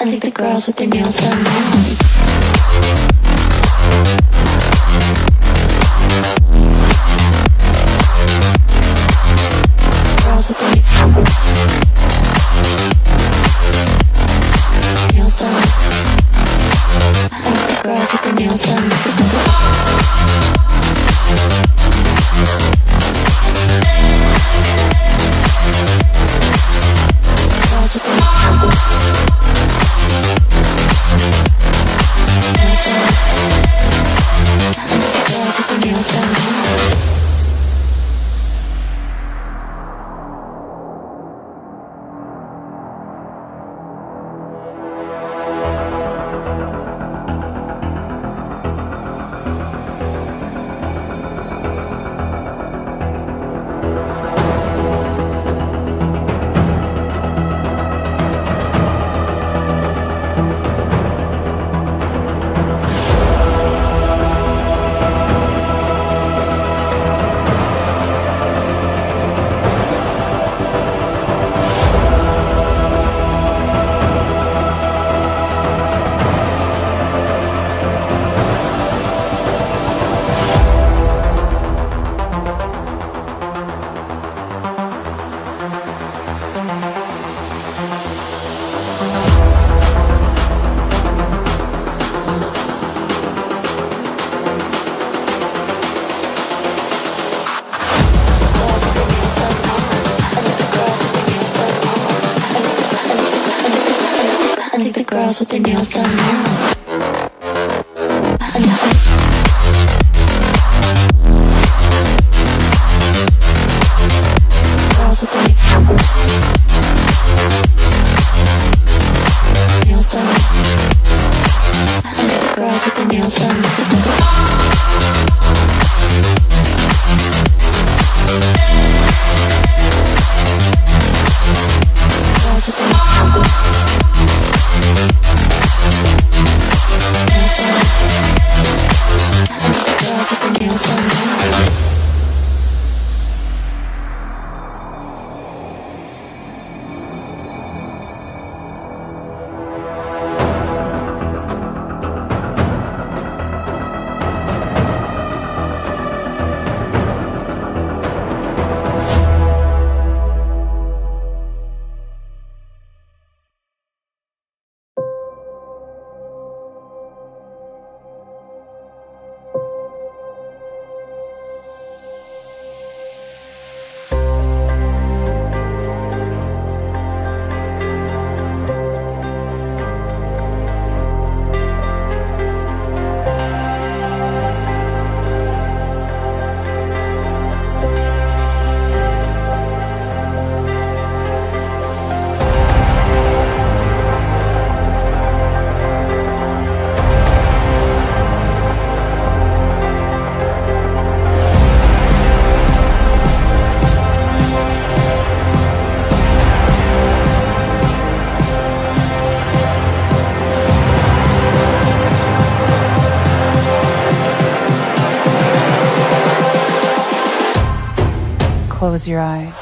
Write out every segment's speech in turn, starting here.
I think the girls with their nails done now. Girls with their nails done. I think the girls with their nails done. Girls with their nails done now. Girls with their nails done. I think the girls with their nails done. Girls with their nails done now. Close your eyes.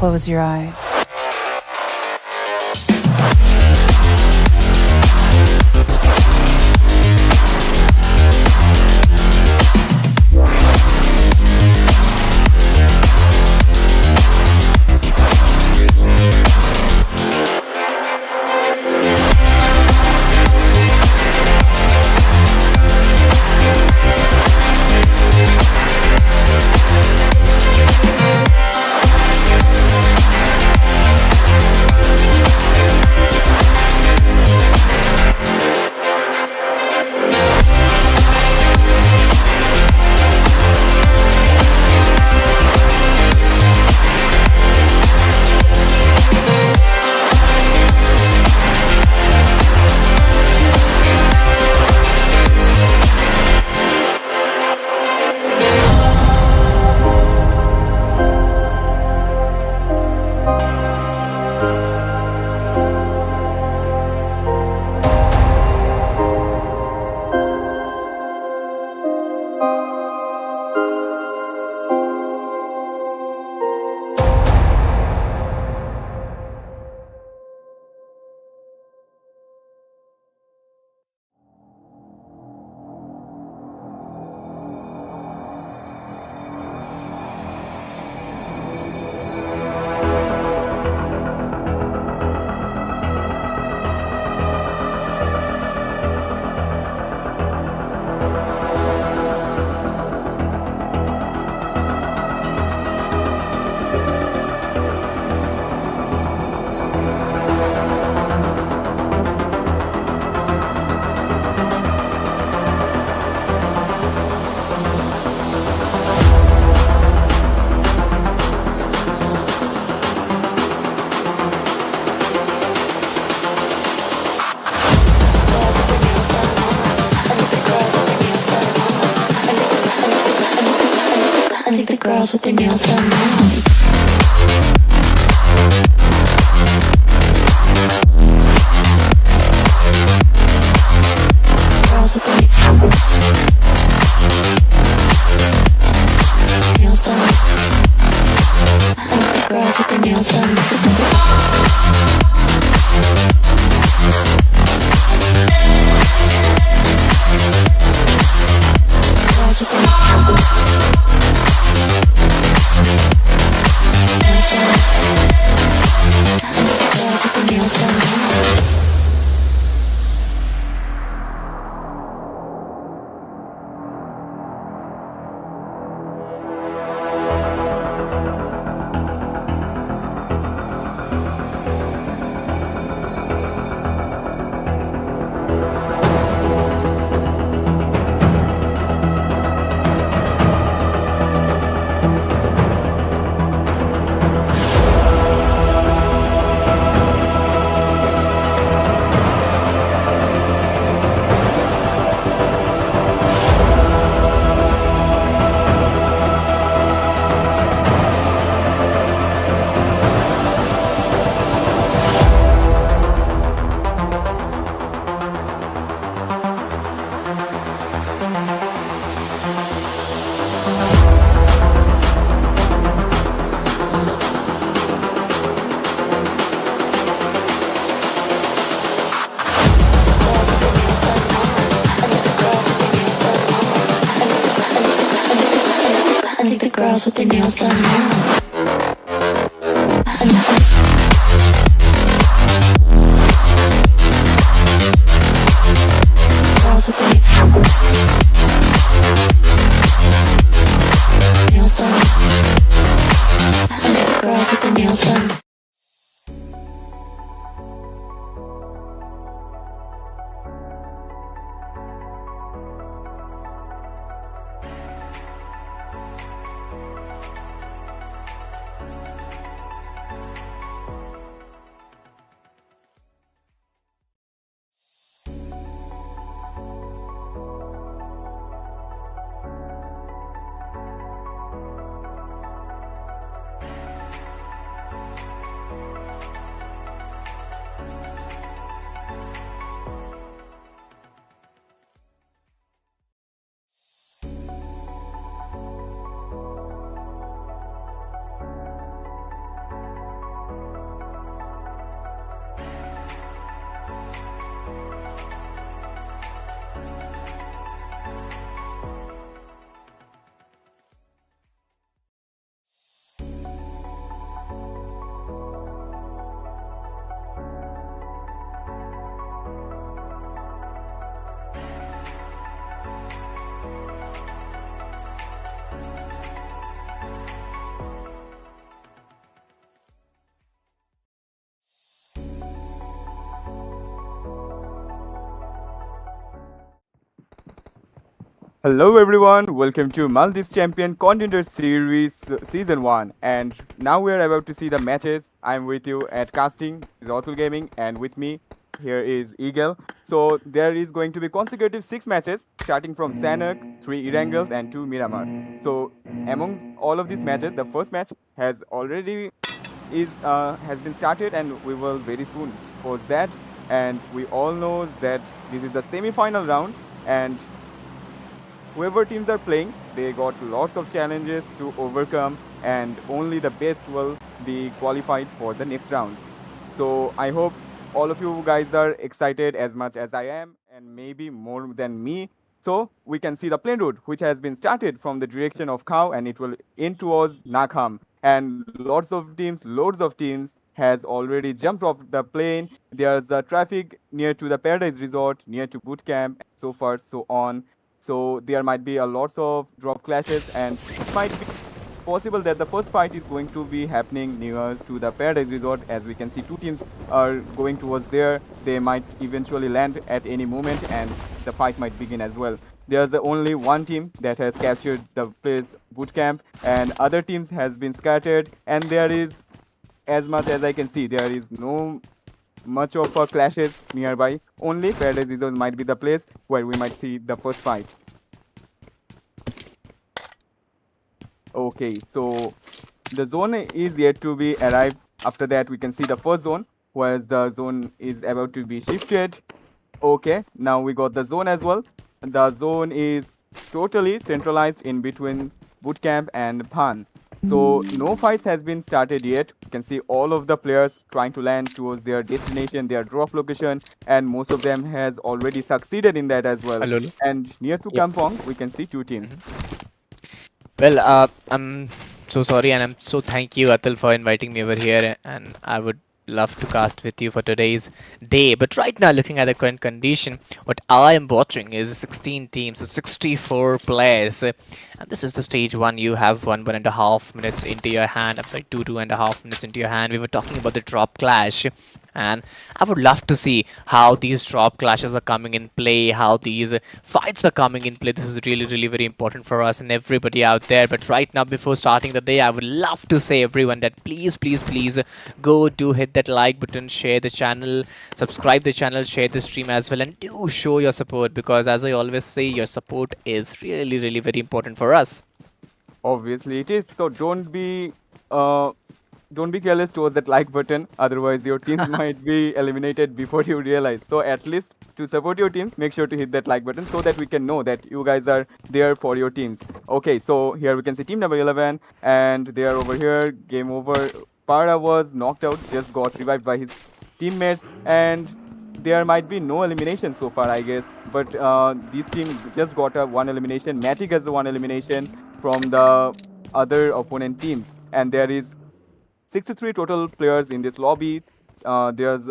Close your eyes. Girls with their nails done now. Girls with their nails done. I like the girls with their nails done. Girls with their nails done now. I think the girls with their nails done now. Girls with their nails done. I think the girls with their nails done. Hello everyone, welcome to Maldives Champion Contender Series Season 1. And now we are about to see the matches. I'm with you at casting, this is Atul Gaming, and with me here is Eagle. So there is going to be consecutive 6 matches starting from Sanak, 3 Erangels and 2 Miramar. So amongst all of these matches, the first match has already has been started and we will very soon post that. And we all knows that this is the semi-final round and whoever teams are playing, they got lots of challenges to overcome, and only the best will be qualified for the next rounds. So I hope all of you guys are excited as much as I am, and maybe more than me. So we can see the plane route, which has been started from the direction of Khao, and it will end towards Nakham. And loads of teams has already jumped off the plane. There's traffic near to the Paradise Resort, near to boot camp, and so far so on. So there might be a lots of drop clashes, and it might be possible that the first fight is going to be happening near to the Paradise Resort. As we can see, two teams are going towards there. They might eventually land at any moment, and the fight might begin as well. There's only one team that has captured the place boot camp, and other teams has been scattered. And there is, as much as I can see, there is no much of a clashes nearby. Only Paradise Resort might be the place where we might see the first fight. Okay, so the zone is yet to be arrived. After that, we can see the first zone, whereas the zone is about to be shifted. Okay, now we got the zone as well. The zone is totally centralized in between bootcamp and Pan. So no fights has been started yet. You can see all of the players trying to land towards their destination, their drop location, and most of them has already succeeded in that as well. Hello. Hello. And near to Yep. Kampong, we can see two teams. Well, I'm so sorry, and I'm so thank you, Atul, for inviting me over here. And I would love to cast with you for today's day. But right now, looking at the current condition, what I am watching is 16 teams, so 64 players. And this is the stage one. You have 1.5 minutes into your hand. I'm sorry, 2.5 minutes into your hand. We were talking about the drop clash. And I would love to see how these drop clashes are coming in play, how these fights are coming in play. This is really, really very important for us and everybody out there. But right now, before starting the day, I would love to say everyone that please, please, please go do hit that like button, share the channel, subscribe the channel, share the stream as well, and do show your support, because as I always say, your support is really, really very important for us. Obviously, it is. So uh, don't be careless towards that like button. Otherwise, your teams might be eliminated before you realize. So at least to support your teams, make sure to hit that like button so that we can know that you guys are there for your teams. Okay, so here we can see team number 11, and they are over here. Game over. Para was knocked out, just got revived by his teammates, and there might be no elimination so far, I guess. But this team just got a one elimination. Matic has the one elimination from the other opponent teams, and there is 63 total players in this lobby. There's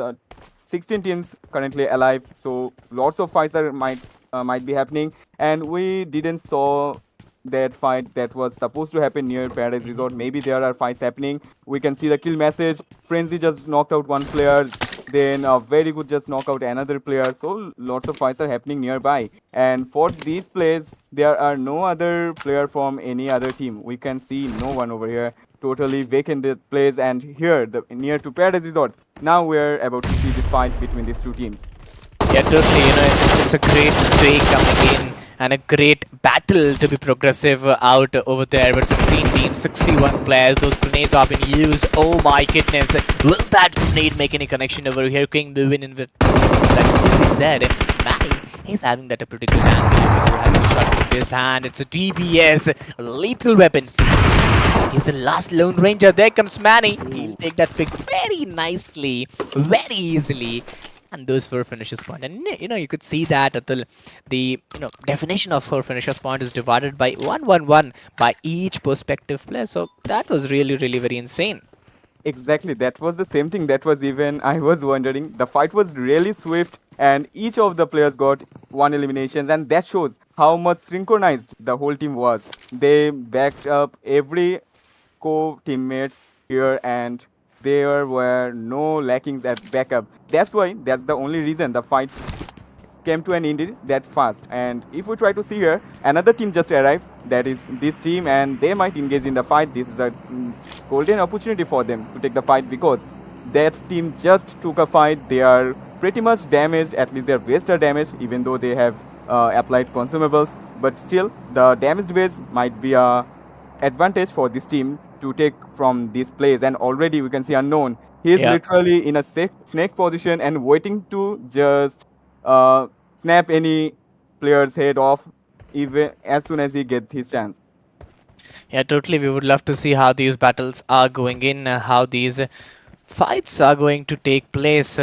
16 teams currently alive, so lots of fights might be happening. And we didn't saw that fight that was supposed to happen near Paradise Resort. Maybe there are fights happening. We can see the kill message. Frenzy just knocked out one player. Then Very Good just knock out another player. So lots of fights are happening nearby. And for these plays, there are no other player from any other team. We can see no one over here. Totally vacant the place. And here, near to Paradise Resort, now we're about to see this fight between these two teams. Yeah, totally. It's a great day coming in and a great battle to be progressive out over there. But 16 teams, 61 players, those grenades have been used. Oh my goodness. Will that grenade make any connection over here? King moving in with that said. Manny, he's having that a pretty good hand. Having a shot in his hand. It's a DBS, a lethal weapon. He's the last Lone Ranger. There comes Manny. He'll take that pick very nicely, very easily. And those 4 finishes point. And you could see that at the definition of 4 finishes point is divided by 111 by each perspective player. So that was really, really very insane. Exactly, that was the same thing that was even I was wondering. The fight was really swift, and each of the players got one elimination, and that shows how much synchronized the whole team was. They backed up every co-teammates here, and there were no lackings at backup. That's the only reason the fight came to an end that fast. And if we try to see here, another team just arrived. That is this team, and they might engage in the fight. This is a golden opportunity for them to take the fight because that team just took a fight. They are pretty much damaged. At least their waist are damaged, even though they have applied consumables. But still, the damaged base might be a advantage for this team to take from this place. And already we can see unknown. He is Yeah. literally in a snake position and waiting to just uh, snap any player's head off even as soon as he gets his chance. Yeah, totally. We would love to see how these battles are going in, how these fights are going to take place.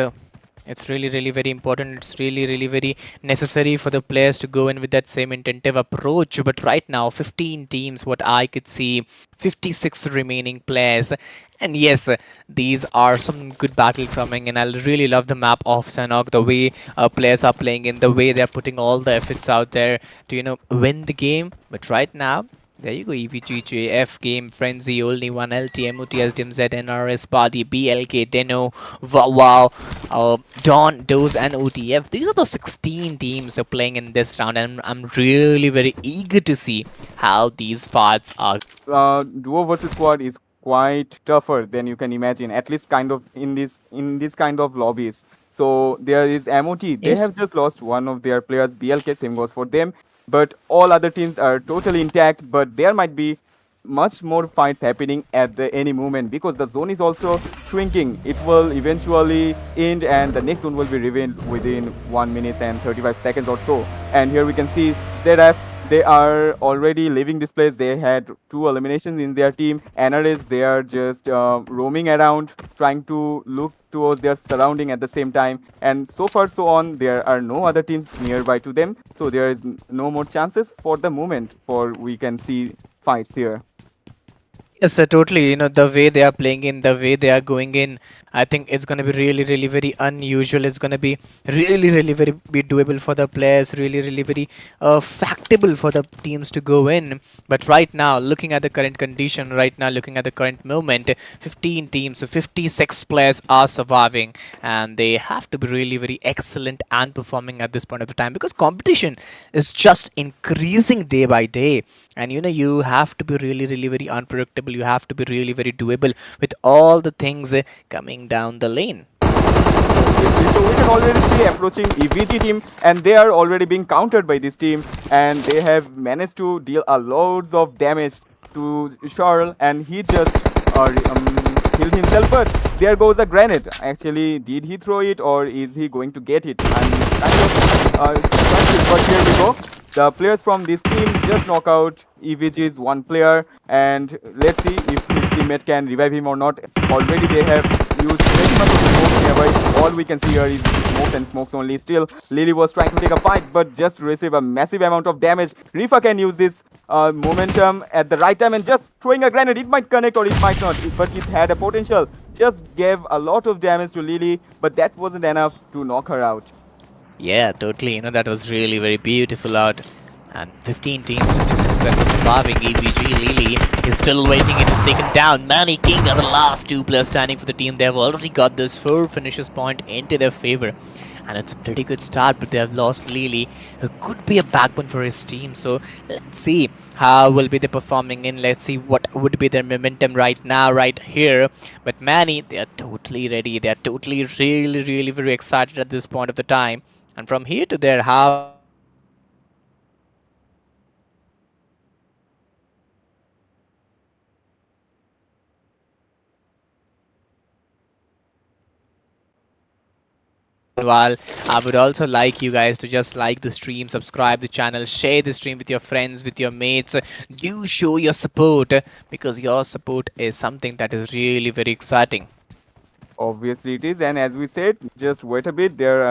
It's really, really very important. It's really, really very necessary for the players to go in with that same intensive approach. But right now, 15 teams, what I could see, 56 remaining players. And yes, these are some good battles coming in. I really love the map of Sanok, the way players are playing in, the way they're putting all the efforts out there to, win the game. But right now, there you go, EVGJF, Game, Frenzy, Only One, LT, MOTS, DimZ, NRS, Party, BLK, Deno, Wow, Dawn, Dose, and OTF. These are the 16 teams who are playing in this round, and I'm really very eager to see how these fights are. Duo versus squad is quite tougher than you can imagine, at least kind of in this kind of lobbies. So there is MOT. They Yes. have just lost one of their players. BLK, same goes for them. But all other teams are totally intact. But there might be much more fights happening at the any moment because the zone is also shrinking. It will eventually end, and the next zone will be revealed within 1 minute and 35 seconds or so. And here we can see ZF. They are already leaving this place. They had two eliminations in their team. NRS, they are just roaming around, trying to look towards their surrounding at the same time. And so far, so on, there are no other teams nearby to them. So there is no more chances for the moment for we can see fights here. Yes, totally. The way they are playing in, the way they are going in, I think it's going to be really, really very unusual. It's going to be really, really very be doable for the players, really, really very factable for the teams to go in. But right now, looking at the current condition, right now, looking at the current moment, 15 teams, so 56 players are surviving, and they have to be really very excellent and performing at this point of the time because competition is just increasing day by day. And you have to be really, really very unpredictable. You have to be really very doable with all the things coming down the lane. Obviously, so we can already see approaching EVG team, and they are already being countered by this team, and they have managed to deal a loads of damage to Charles, and he just killed himself. But there goes a grenade. Actually, did he throw it or is he going to get it? I'm kind of confused, but here we go. The players from this team just knock out EVG's one player, and let's see if his teammate can revive him or not. Already they have used very much of smoke nearby. All we can see here is smokes and smokes only. Still, Lily was trying to take a fight, but just receive a massive amount of damage. Rifa can use this momentum at the right time and just throwing a grenade. It might connect or it might not, but it had a potential. Just gave a lot of damage to Lily, but that wasn't enough to knock her out. Yeah, totally. That was really very beautiful out. And 15 teams, 56 players surviving. EVG Lily is still waiting. It is taken down. Manny King are the last two players standing for the team. They have already got this 4 finishes point into their favor. And it's a pretty good start, but they have lost Lily, who could be a backbone for his team. So let's see how will be they performing in. Let's see what would be their momentum right now, right here. But Manny, they are totally ready. They are totally, really, really very excited at this point of the time. And from here to there, how will be they performing in? Let's see how will be they going to Meanwhile, I would also like you guys to just like the stream, subscribe the channel, share the stream with your friends, with your mates. Do show your support because your support is something that is really very exciting. Obviously it is, and as we said, just wait a bit. There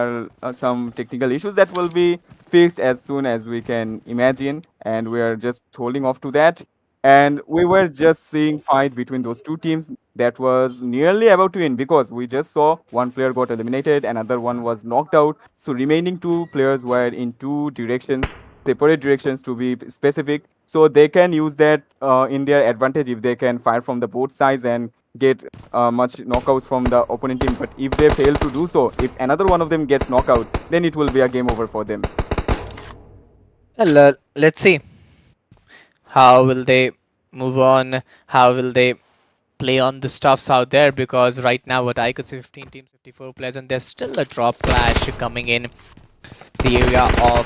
are some technical issues that will be fixed as soon as we can imagine, and we are just holding off to that. And we were just seeing fight between those two teams that was nearly about to end because we just saw one player got eliminated, another one was knocked out. So remaining two players were in two directions separate directions to be specific, so they can use that in their advantage if they can fire from the both sides and get much knockouts from the opponent team. But if they fail to do so, if another one of them gets knockout, then it will be a game over for them. Well, let's see how will they move on. How will they play on the stuffs out there? Because right now, what I could see, 15 teams, 54 players, and there's still a drop clash coming in the area of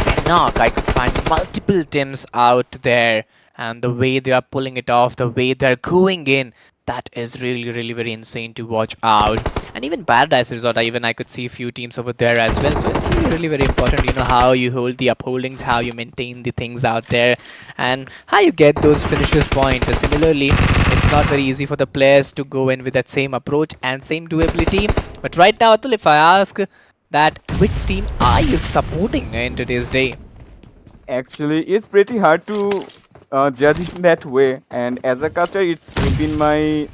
Senok. I could find multiple teams out there, and the way they are pulling it off, the way they're going in, that is really, really very insane to watch out. And even Paradise Resort, even I could see a few teams over there as well. So it's really, really very important, how you hold the upholdings, how you maintain the things out there, and how you get those finishers point. Similarly, it's not very easy for the players to go in with that same approach and same doability. But right now, Atul, if I ask that which team are you supporting in today's day? Actually, it's pretty hard to judge in that way. And as a caster, it's been my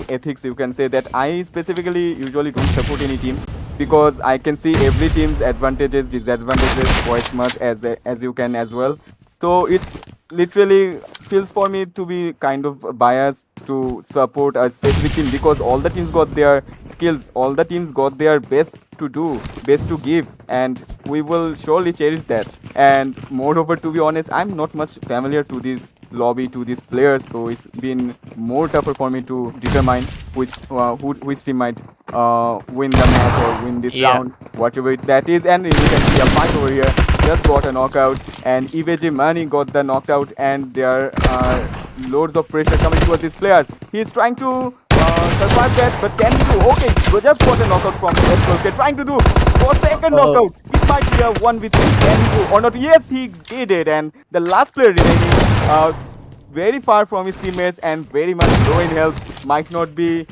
ethics. You can say that I specifically usually don't support any team because I can see every team's advantages, disadvantages quite much as you can as well. So it's literally feels for me to be kind of biased to support a specific team because all the teams got their skills, all the teams got their best to do, best to give, and we will surely cherish that. And moreover, to be honest, I'm not much familiar to this lobby, to these players, so it's been more tougher for me to determine which team might win the match or win this Yeah. round, whatever that is. And you can see a fight over here. Just got a knockout, and EVG Money got the knockout, and there are loads of pressure coming towards this player. He's trying to survive that, but can he do? Okay, so just got a knockout from SLK, trying to do for second Oh. knockout. It might be a 1v3. Can he do or not? Yes, he did it, and the last player remaining, very far from his teammates and very much low in health, might not be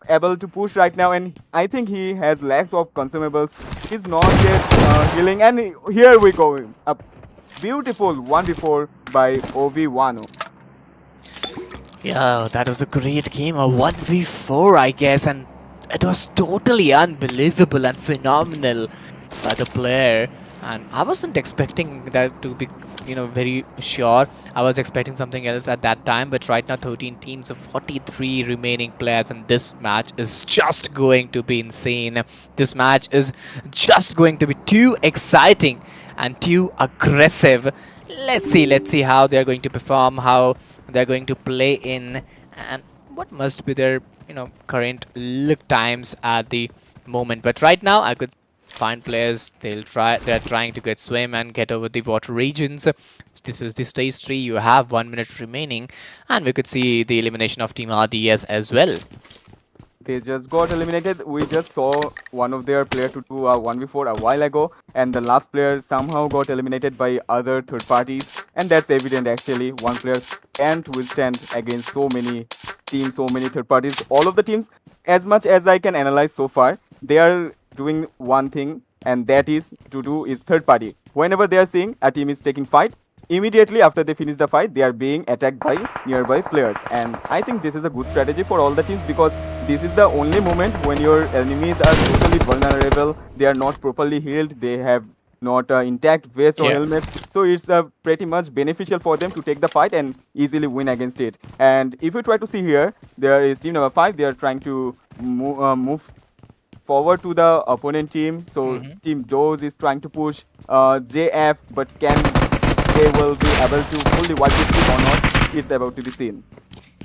able to push right now, and I think he has lacks of consumables. He's not yet healing, and here we go. A beautiful 1v4 by OV1. Yeah, that was a great game, a 1v4, I guess, and it was totally unbelievable and phenomenal by the player. And I wasn't expecting that to be, very sure. I was expecting something else at that time, but right now 13 teams of 43 remaining players, and this match is just going to be insane. This match is just going to be too exciting and too aggressive. Let's see how they're going to perform, how they're going to play in, and what must be their current look times at the moment. But right now I could find players, they're trying to get swim and get over the water regions. This is the stage 3, you have 1 minute remaining, and we could see the elimination of team RDS as well. They just got eliminated. We just saw one of their player to do a 1v4 a while ago, and the last player somehow got eliminated by other third parties, and that's evident actually. One player can't withstand against so many teams, so many third parties. All of the teams, as much as I can analyze so far, they are doing one thing, and that is to do is third party. Whenever they are seeing a team is taking fight, immediately after they finish the fight, they are being attacked by nearby players. And I think this is a good strategy for all the teams because this is the only moment when your enemies are totally vulnerable. They are not properly healed. They have not intact vest or Yeah. helmet. So it's pretty much beneficial for them to take the fight and easily win against it. And if you try to see here, there is team number 5. They are trying to move forward to the opponent team. So team Doze is trying to push JF, but can they will be able to fully wipe this team or not? It's about to be seen.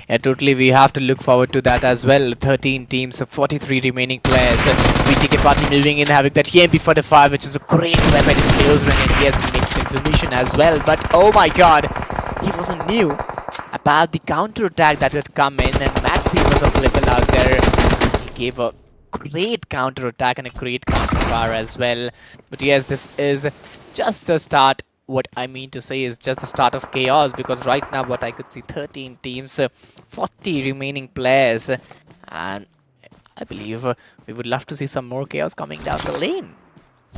Yeah, totally. We have to look forward to that as well. 13 teams of 43 remaining players. VTK party moving in, having that EMP45, which is a great weapon in close range, and yes, he makes information as well. But oh my god, he wasn't new about the counter attack that would come in, and Maxi was available out there. He gave a great counter attack and a great counter fire as well. But yes, this is just the start. What I mean to say is just the start of chaos, because right now what I could see, 13 teams, 40 remaining players, and I believe we would love to see some more chaos coming down the lane.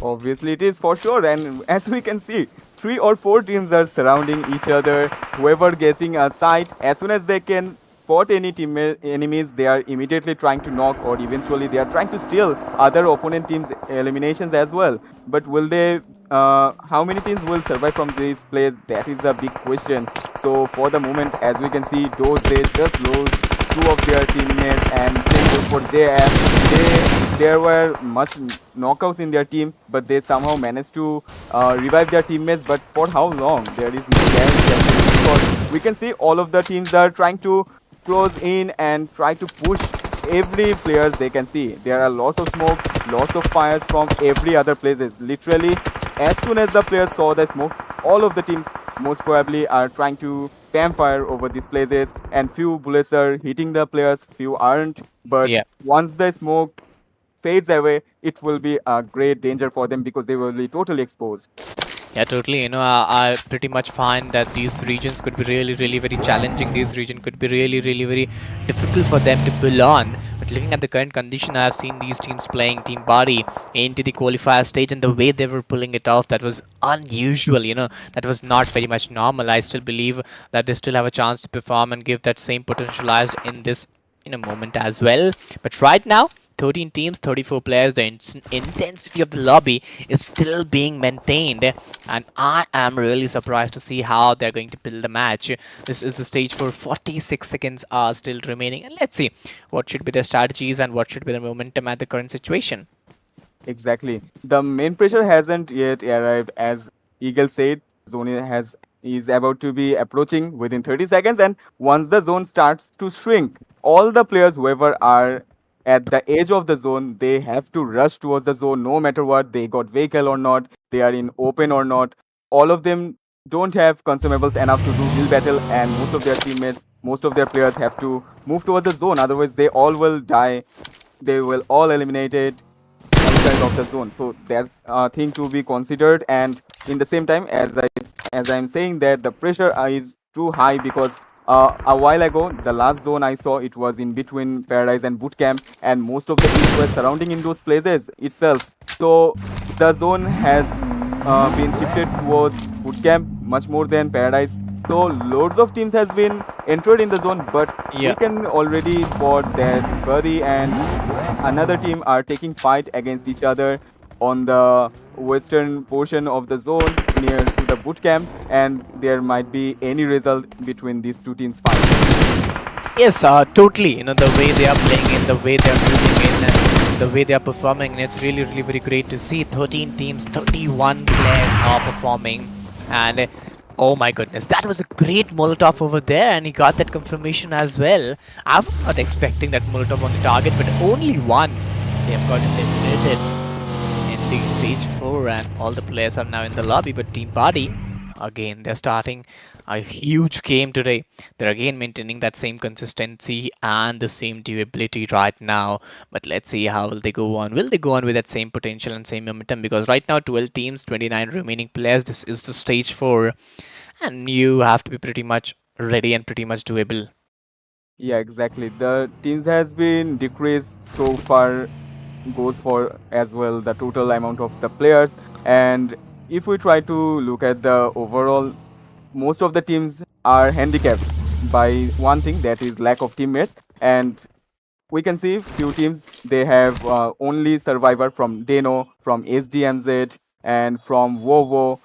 Obviously, it is for sure. And as we can see, 3 or 4 teams are surrounding each other. Whoever guessing a site, as soon as they can spot any team enemies, they are immediately trying to knock, or eventually they are trying to steal other opponent teams' eliminations as well. But will they how many teams will survive from this place? That is the big question. So for the moment, as we can see, those they just lost two of their teammates, and same goes for JF. There were much knockouts in their team, but they somehow managed to revive their teammates. But for how long? There is no guarantee actually, because we can see all of the teams are trying to close in and try to push every players they can see. There are lots of smokes, lots of fires from every other places. Literally, as soon as the players saw the smokes, all of the teams most probably are trying to spam fire over these places, and few bullets are hitting the players, few aren't. But Yeah. once the smoke fades away, it will be a great danger for them because they will be totally exposed. Yeah, totally. I pretty much find that these regions could be really, really very challenging. These region could be really, really very difficult for them to pull on. But looking at the current condition, I have seen these teams playing Team Body into the qualifier stage, and the way they were pulling it off, that was unusual. That was not very much normal. I still believe that they still have a chance to perform and give that same potentialized in this in a moment as well. But right now, 13 teams, 34 players, the intensity of the lobby is still being maintained, and I am really surprised to see how they're going to build the match. This is the stage for 46 seconds are still remaining, and let's see what should be their strategies and what should be the momentum at the current situation. Exactly. The main pressure hasn't yet arrived, as Eagle said. Zone has is about to be approaching within 30 seconds, and once the zone starts to shrink, all the players whoever are at the edge of the zone, they have to rush towards the zone no matter what. They got vehicle or not, they are in open or not. All of them don't have consumables enough to do real battle, and most of their teammates, most of their players have to move towards the zone. Otherwise, they all will die. They will all eliminated outside of the zone. So that's a thing to be considered. And in the same time, as I'm saying that the pressure is too high because a while ago the last zone I saw it was in between Paradise and Bootcamp, and most of the teams were surrounding in those places itself. So the zone has been shifted towards Bootcamp much more than Paradise. So loads of teams has been entered in the zone, but we Yeah. can already spot that Buddy and another team are taking fight against each other on the western portion of the zone near to the boot camp, and there might be any result between these two teams fight. Yes, totally. The way they are playing in, the way they are moving in, and the way they are performing, and it's really, really very great to see. 13 teams, 31 players are performing, and oh my goodness, that was a great Molotov over there, and he got that confirmation as well. I was not expecting that Molotov on the target, but only one. They have got eliminated in the stage 4, and all the players are now in the lobby. But Team Party, again, they're starting a huge game today. They're again maintaining that same consistency and the same durability right now. But let's see how will they go on. Will they go on with that same potential and same momentum? Because right now 12 teams, 29 remaining players. This is the stage 4, and you have to be pretty much ready and pretty much doable. Yeah, exactly. The teams has been decreased so far goes for as well the total amount of the players. And if we try to look at the overall, most of the teams are handicapped by one thing, that is lack of teammates. And we can see few teams they have only survivor from Deno, from SDMZ, and from Vovo.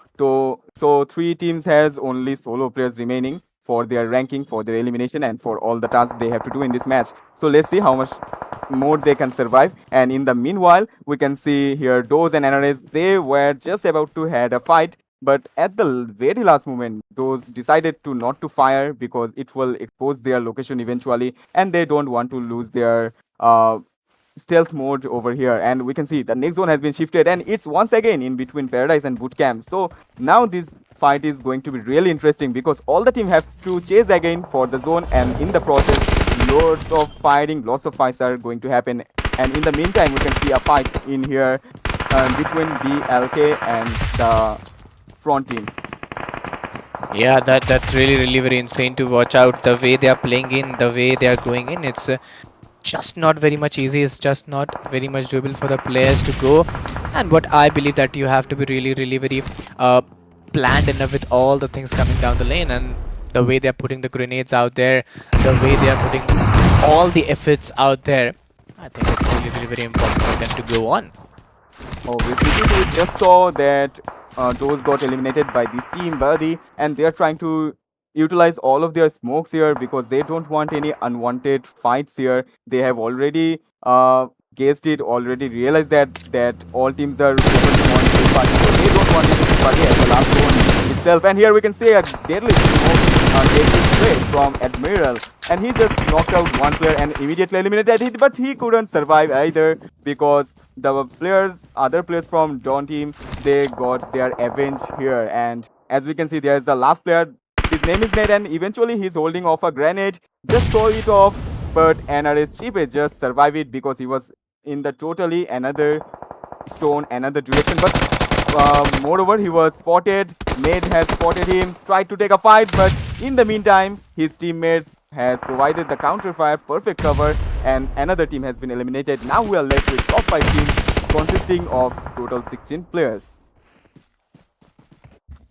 So three teams has only solo players remaining for their ranking, for their elimination, and for all the tasks they have to do in this match. So let's see how much more they can survive. And in the meanwhile, we can see here Doze and NRS, they were just about to had a fight, but at the very last moment, those decided to not to fire because it will expose their location eventually, and they don't want to lose their stealth mode over here. And we can see the next zone has been shifted, and it's once again in between Paradise and Bootcamp. So now this fight is going to be really interesting because all the team have to chase again for the zone, and in the process, loads of fighting, lots of fights are going to happen. And in the meantime, we can see a fight in here between BLK and the front team. Yeah, that's really, really very insane to watch out. The way they are playing in, the way they are going in, it's just not very much easy. It's just not very much doable for the players to go. And what I believe that you have to be really, really very planned enough with all the things coming down the lane, and the way they're putting the grenades out there, the way they are putting all the efforts out there. I think it's really, really very important for them to go on. Obviously, we just saw that those got eliminated by this team, Birdie, and they're trying to utilize all of their smokes here because they don't want any unwanted fights here. They have already guessed it, already realized that all teams are focusing on this party, so they don't want any party at the last zone itself. And here we can see a deadly smoke, deadly spray from Admiral, and he just knocked out one player and immediately eliminated it, but he couldn't survive either because the other players from Dawn team, they got their avenge here. And as we can see, there's the last player. His name is Ned, and eventually he's holding off a grenade. Just throw it off, but NRS Chief just survived it because he was in the totally another stone, another direction. But moreover, he was spotted. Ned has spotted him, tried to take a fight, but in the meantime, his teammates has provided the counter fire, perfect cover, and another team has been eliminated. Now we are left with top 5 teams consisting of total 16 players.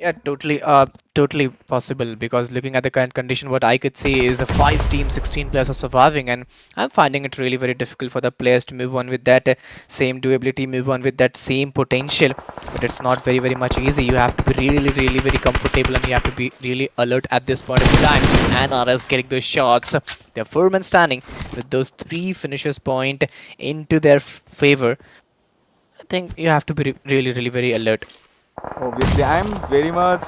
Yeah, totally possible because looking at the current condition, what I could see is a 5 team, 16 players are surviving, and I'm finding it really very difficult for the players to move on with that same doability, move on with that same potential. But it's not very much easy. You have to be really very comfortable, and you have to be really alert at this point of time. And RS getting those shots. They're firm and standing with those 3 finishes point into their favor. I think you have to be really very alert. Obviously, I'm very much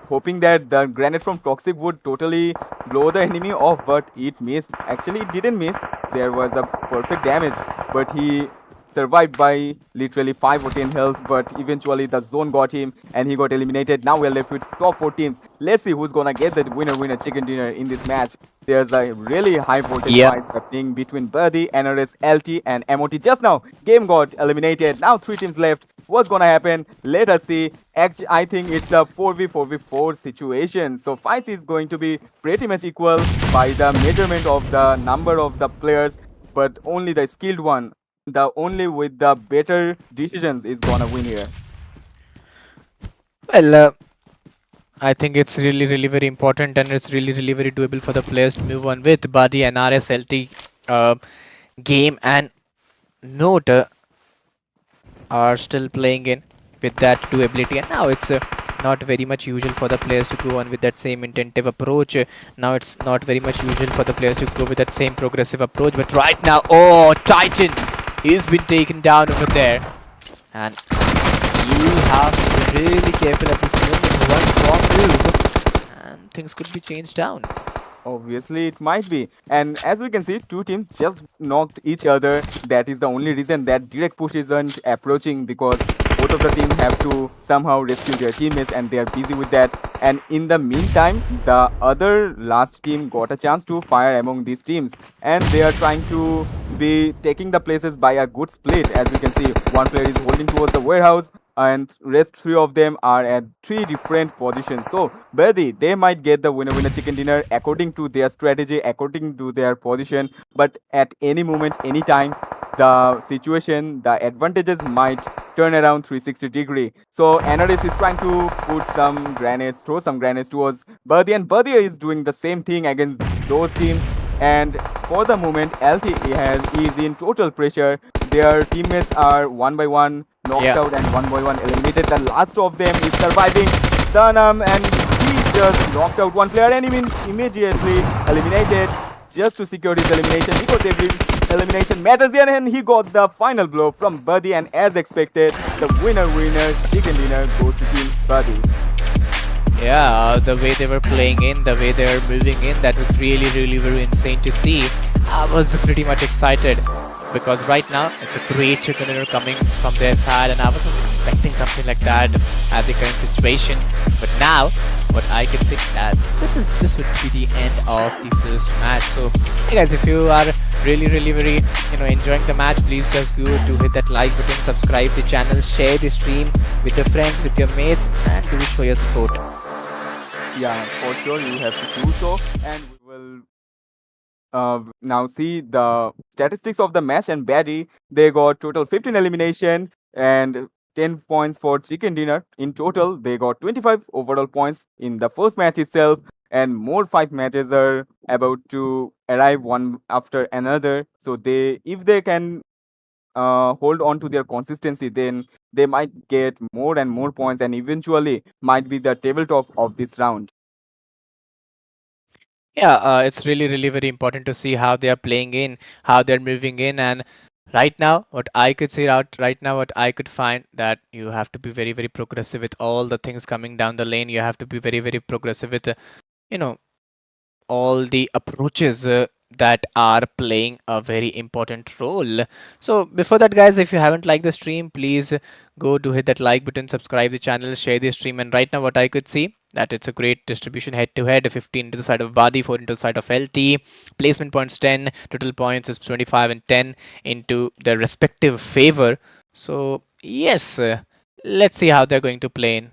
hoping that the grenade from Toxic would totally blow the enemy off, but it missed. Actually, it didn't miss. There was a perfect damage, but he survived by literally 5 or 10 health, but eventually the zone got him and he got eliminated. Now we're left with top 4 teams. Let's see who's gonna get that winner chicken dinner in this match. There's a really high voltage Yeah. fight happening between Birdie, NRS, LT, and MOT. Just now, game got eliminated. Now 3 teams left. What's gonna happen? Let us see. Actually, I think it's a 4v4 situation. So fights is going to be pretty much equal by the measurement of the number of the players, but only the skilled one, the only with the better decisions is gonna win here. Well, I think it's really very important, and it's really very doable for the players to move on with Buddy and RSLT game and Note are still playing in with that doability, and now it's not very much usual for the players to go on with that same intentive approach. Now it's not very much usual for the players to go with that same progressive approach, but right now, oh, Titan, he's been taken down over there, and you have to be really careful at this moment. One wrong move and things could be changed down. Obviously, it might be. And as we can see, 2 teams just knocked each other. That is the only reason that direct push isn't approaching, because both of the teams have to somehow rescue their teammates and they are busy with that. And in the meantime, the other last team got a chance to fire among these teams. And they are trying to be taking the places by a good split. As we can see, one player is holding towards the warehouse, and rest 3 of them are at 3 different positions. So, Bedi, they might get the winner chicken dinner according to their strategy, according to their position. But at any moment, any time, the situation, the advantages might turn around 360-degree. So, Analyst is trying to put some grenades, throw some grenades towards Bedi, and Bedi is doing the same thing against those teams. And for the moment, is in total pressure. Their teammates are one by one knocked Yeah. out and one by one eliminated. The last of them is surviving, Sanam, and he just knocked out one player and immediately eliminated just to secure his elimination, because every elimination matters here, and he got the final blow from Buddy, and as expected, the winner chicken dinner goes to Team Buddy. Yeah, the way they were playing in, the way they were moving in, that was really very insane to see. I was pretty much excited because right now it's a great chicken dinner coming from their side, and I wasn't expecting something like that at the current situation. But now, what I can say that this would be the end of the first match. So, hey guys, if you are really very enjoying the match, please just go to hit that like button, subscribe the channel, share the stream with your friends, with your mates, and do show your support. Yeah, for sure you have to do so, and we will now see the statistics of the match. And Baddy, they got total 15 elimination and 10 points for chicken dinner. In total, they got 25 overall points in the first match itself, and more 5 matches are about to arrive one after another. So if they can hold on to their consistency, then they might get more and more points and eventually might be the tabletop of this round. Yeah, it's really very important to see how they are playing in, how they're moving in, and right now, what I could see out right now, what I could find that you have to be very progressive with all the things coming down the lane. You have to be very progressive with, you know, all the approaches that are playing a very important role. So before that, guys, if you haven't liked the stream, please go to hit that like button, subscribe the channel, share the stream. And right now what I could see that it's a great distribution head to head, 15 to the side of Badi, 4 into the side of LT, placement points 10, total points is 25 and 10 into their respective favor. So yes, let's see how they're going to play in.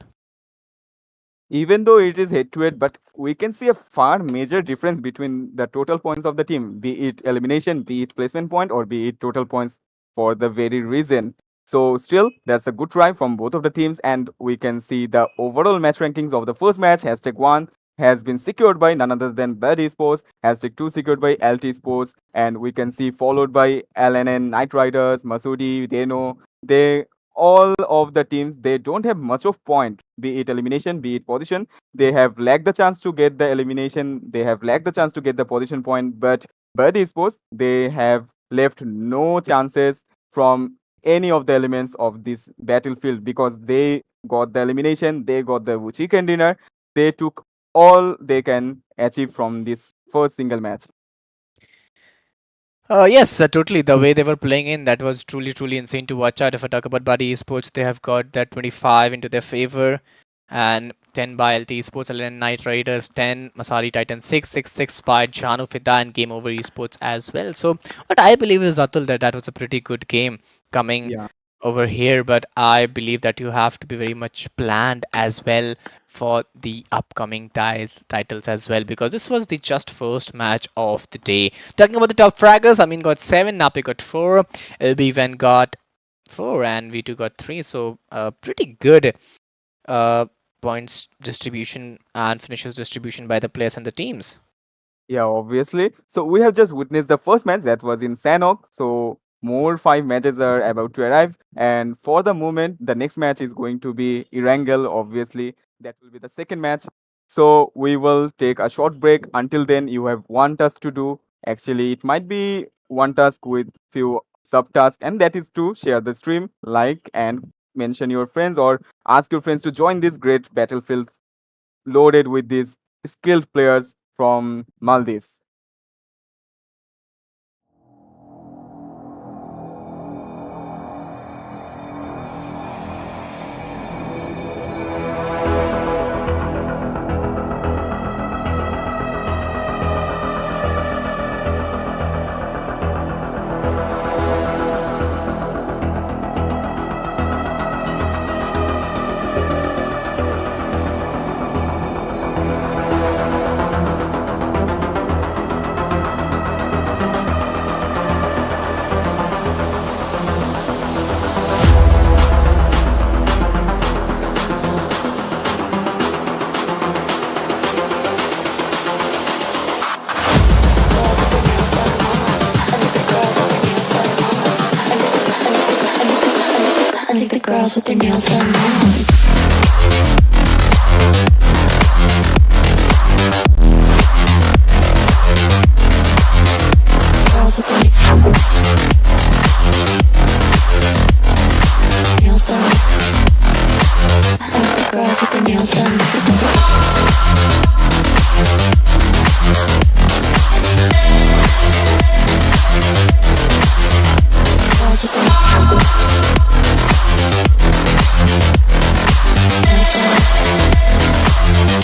Even though it is head to head, but we can see a far major difference between the total points of the team, be it elimination, be it placement point, or be it total points for the very reason. So still, that's a good try from both of the teams, and we can see the overall match rankings of the first match. Hashtag 1 has been secured by none other than Bad Esports, hashtag 2 secured by LT Sports, and we can see followed by LNN, Knight Riders, Masudi, Deno. They all of the teams, they don't have much of point, be it elimination, be it position. They have lacked the chance to get the elimination, they have lacked the chance to get the position point, but Esports, they have left no chances from any of the elements of this battlefield because they got the elimination, they got the chicken dinner, they took all they can achieve from this first single match. Yes, totally. The way they were playing in, that was truly insane to watch out. If I talk about Body Esports, they have got that 25 into their favor and 10 by LT Esports, 11 Knight Riders, 10 Masari Titan, 6 by Janu Fida and Game Over Esports as well. So, what I believe is, Atul, that was a pretty good game coming Yeah. over here, but I believe that you have to be very much planned as well for the upcoming titles as well, because this was the just first match of the day. Talking about the top fraggers, I mean, got 7, Napi got 4, LB got 4, and V2 got 3. So pretty good uh, points distribution and finishes distribution by the players and the teams. Yeah, obviously. So we have just witnessed the first match that was in Sanok. So more 5 matches are about to arrive. And for the moment, the next match is going to be Erangel, obviously. That will be the second match. So we will take a short break. Until then, you have one task to do. Actually, it might be one task with few subtasks, and that is to share the stream, like, and mention your friends or ask your friends to join this great battlefield loaded with these skilled players from Maldives. I think the girls with their nails done now. Girls with their nails done. I think the girls with their nails done. Girls with their nails done.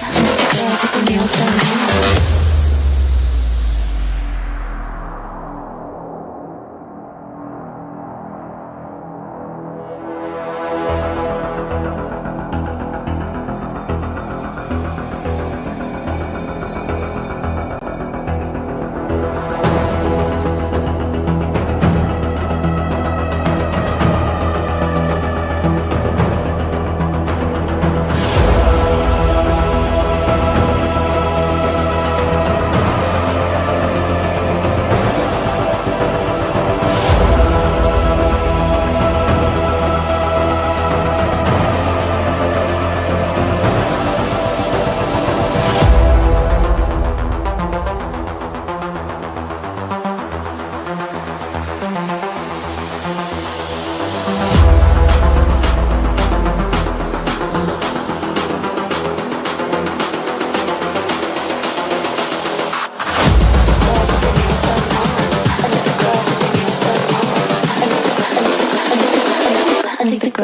I think the girls with their nails done.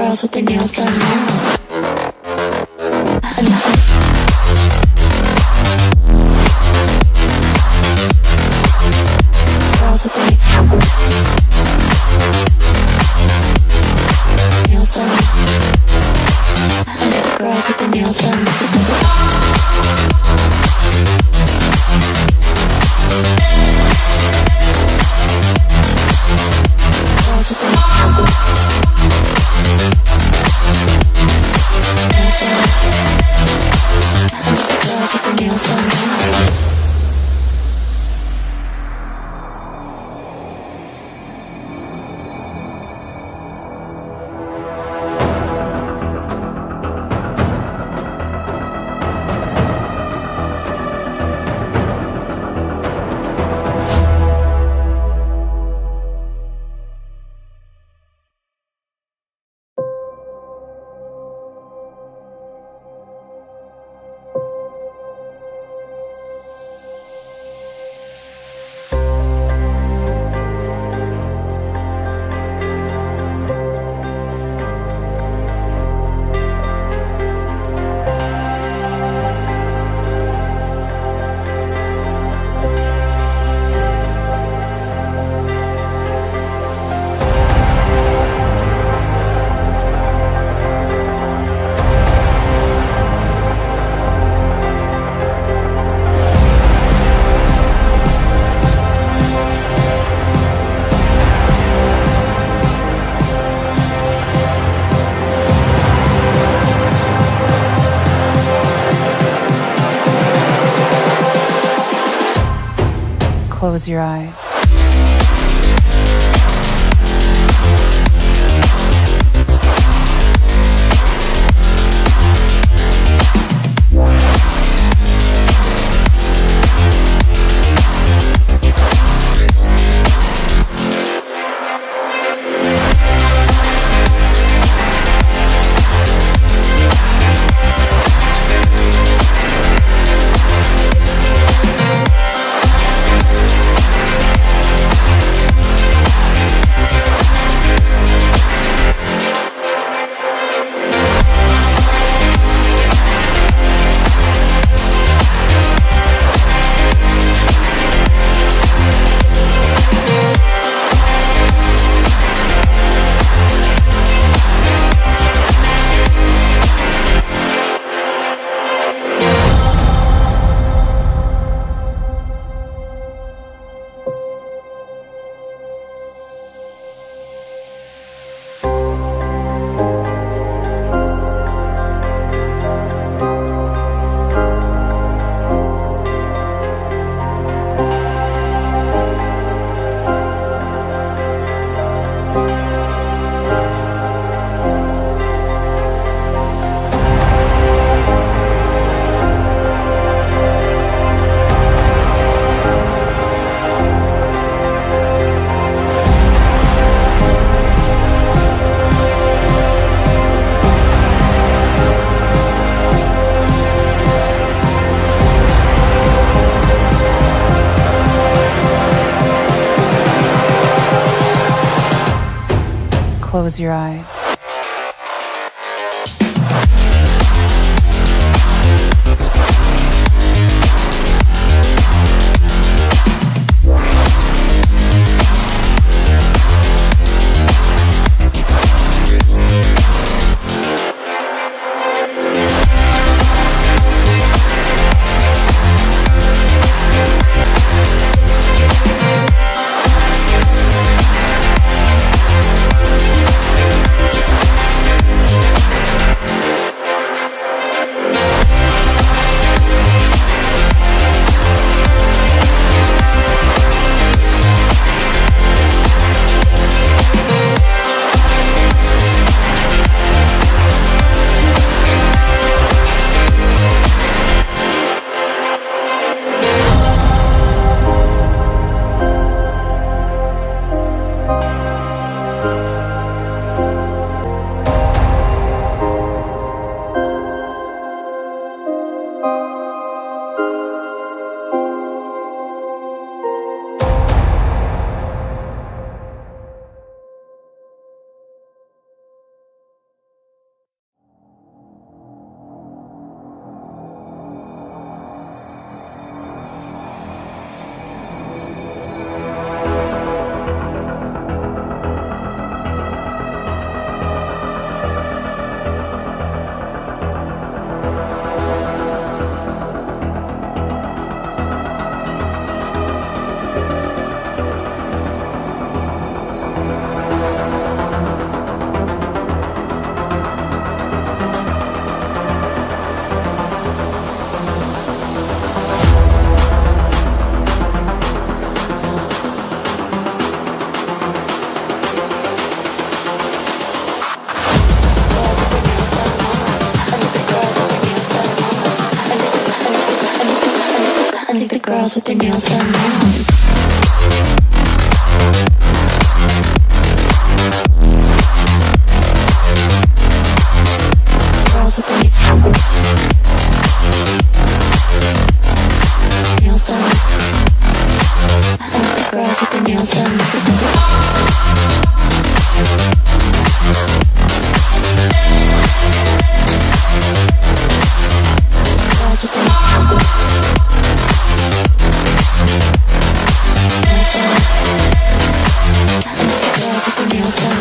girls with their nails done now. Girls with their nails done. Girls with their nails done. Girls with their nails done now. Close your eyes. Close your eyes. girls with their nails done now. Girls with their nails done. Girls with their nails done. Girls with their nails done.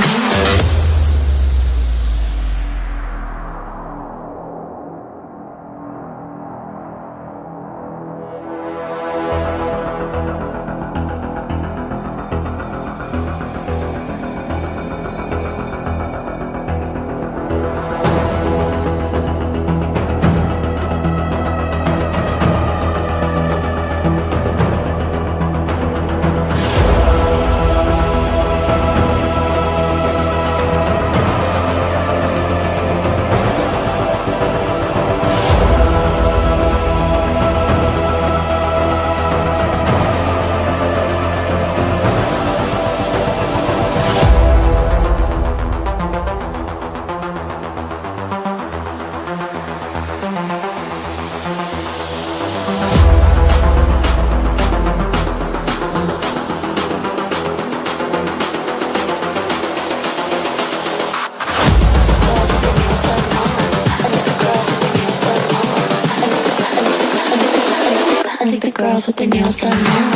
I think the girls with their nails done now.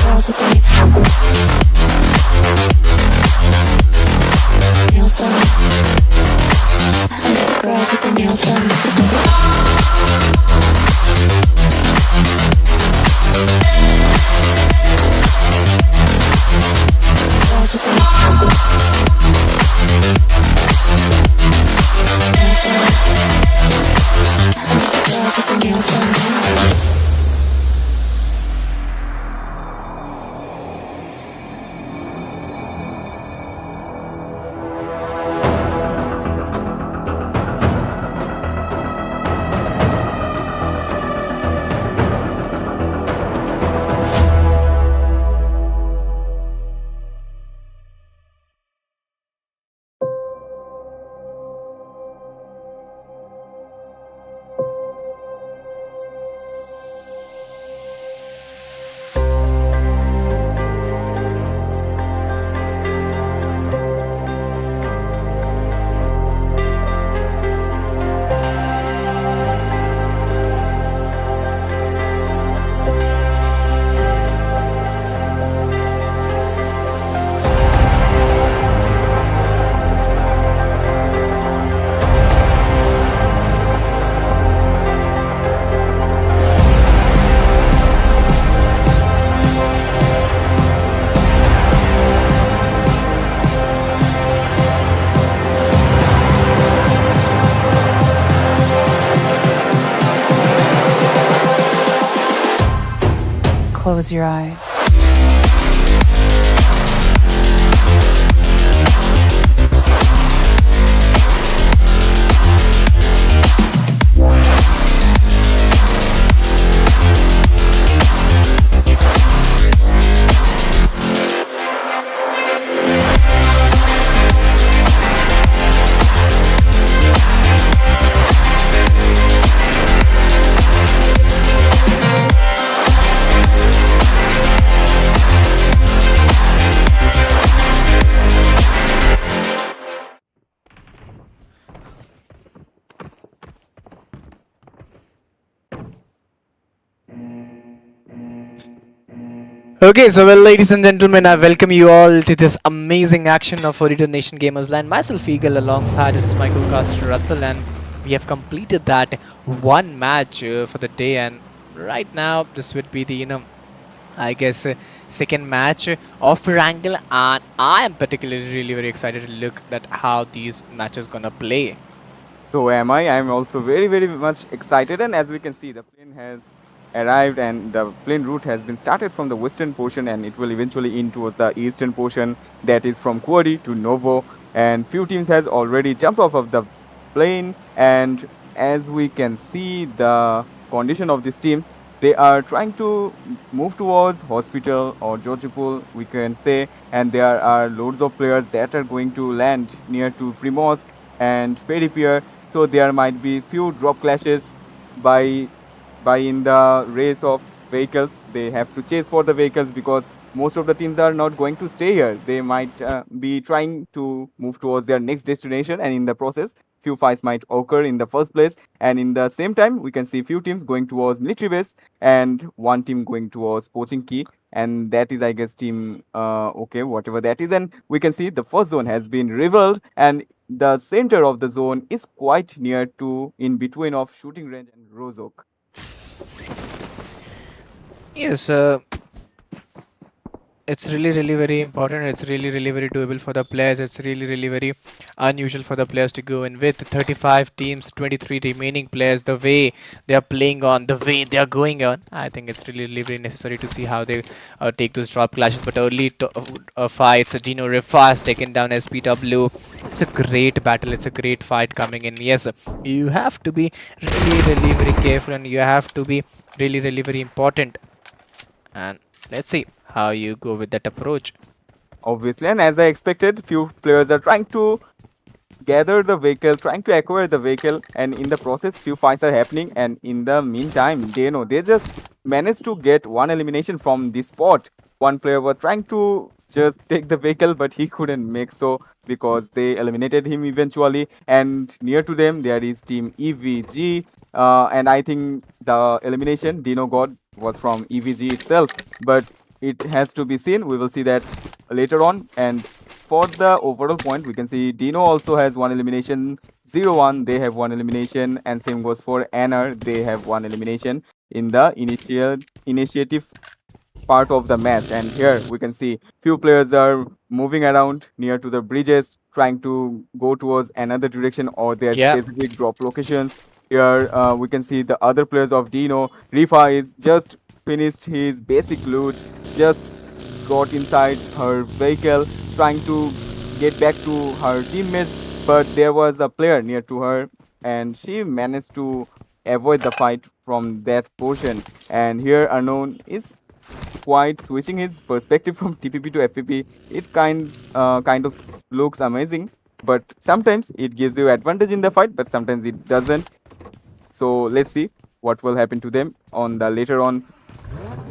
Girls with their nails done. I think the girls with their nails done. Girls with their girls with their nails done now. Close your eyes. Okay, so well, ladies and gentlemen, I welcome you all to this amazing action of Ooredoo Nation Gamers Land. Myself, Eagle, alongside is my co-caster Ratul, and we have completed that one match for the day. And right now, this would be the I guess second match of Wrangle, and I am particularly really very excited to look at how these matches gonna play. So am I. I'm also very much excited, and as we can see, the plane has arrived and the plane route has been started from the western portion and it will eventually in towards the eastern portion, that is from Quarry to Novo. and few teams has already jumped off of the plane. And as we can see the condition of these teams, they are trying to move towards hospital or Georgipol, we can say, and there are loads of players that are going to land near to Primorsk and Ferry Pier. So there might be few drop clashes by in the race of vehicles. They have to chase for the vehicles because most of the teams are not going to stay here. They might be trying to move towards their next destination, and in the process few fights might occur in the first place. And in the same time we can see few teams going towards military base and one team going towards poaching key, and that is I guess team okay, whatever that is. And we can see the first zone has been revealed, and the center of the zone is quite near to in between of shooting range and Rozok. Yes, it's really very important. It's really very doable for the players. It's really very unusual for the players to go in with 35 teams, 23 remaining players. The way they are playing on, the way they are going on, I think it's really very necessary to see how they take those drop clashes. But early fights, Dino Rifa has taken down SPW. It's a great battle. It's a great fight coming in. Yes, you have to be really very careful, and you have to be really very important. And let's see how you go with that approach. Obviously, and as I expected, few players are trying to gather the vehicle, trying to acquire the vehicle, and in the process few fights are happening. And in the meantime they know they just managed to get one elimination from this spot. One player was trying to just take the vehicle, but he couldn't make so because they eliminated him eventually. And near to them there is team EVG, and I think the elimination Dino got was from EVG itself, but it has to be seen. We will see that later on. And for the overall point, we can see Dino also has one elimination. 0-1, they have one elimination, and same goes for Anner. They have one elimination in the initiative part of the match. And here we can see few players are moving around near to the bridges, trying to go towards another direction or their Yeah. specific drop locations. Here we can see the other players of Dino. Rifa is just finished his basic loot, just got inside her vehicle, trying to get back to her teammates, but there was a player near to her, and she managed to avoid the fight from that portion. And here Unknown is quite switching his perspective from TPP to FPP. It kind of looks amazing, but sometimes it gives you advantage in the fight, but sometimes it doesn't. So let's see what will happen to them on the later on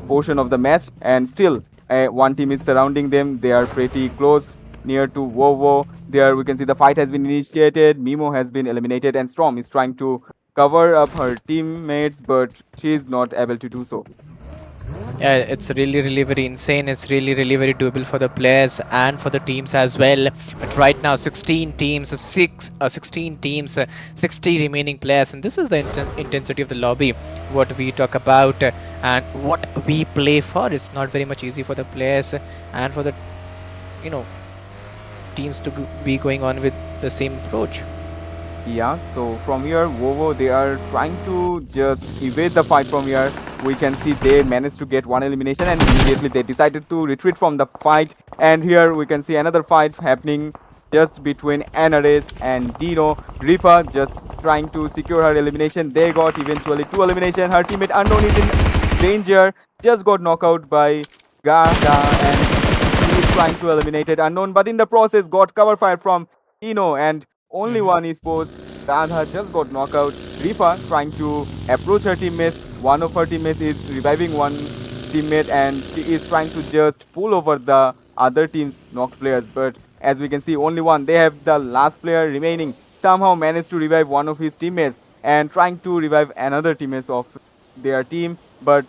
portion of the match. And still one team is surrounding them. They are pretty close near to Vovo. There we can see the fight has been initiated. Mimo has been eliminated, and Storm is trying to cover up her teammates, but she is not able to do so. Yeah, it's really very insane. It's really very doable for the players and for the teams as well. But right now, 16 teams, 16 teams, 60 remaining players, and this is the intensity of the lobby. What we talk about and what we play for. It's not very much easy for the players and for the you know teams to be going on with the same approach. Yeah, so from here, Vovo, they are trying to just evade the fight from here. We can see they managed to get one elimination, and immediately they decided to retreat from the fight. And here we can see another fight happening just between Anares and Dino. Rifa just trying to secure her elimination. They got eventually two elimination. Her teammate Unknown is in danger. Just got knocked out by Gada, and he is trying to eliminate it Unknown, but in the process got cover fire from Dino, and only one esports. Radha just got knocked out. Rifa trying to approach her teammates. One of her teammates is reviving one teammate, and she is trying to just pull over the other team's knocked players. But as we can see, only one. They have the last player remaining. Somehow managed to revive one of his teammates and trying to revive another teammates of their team. But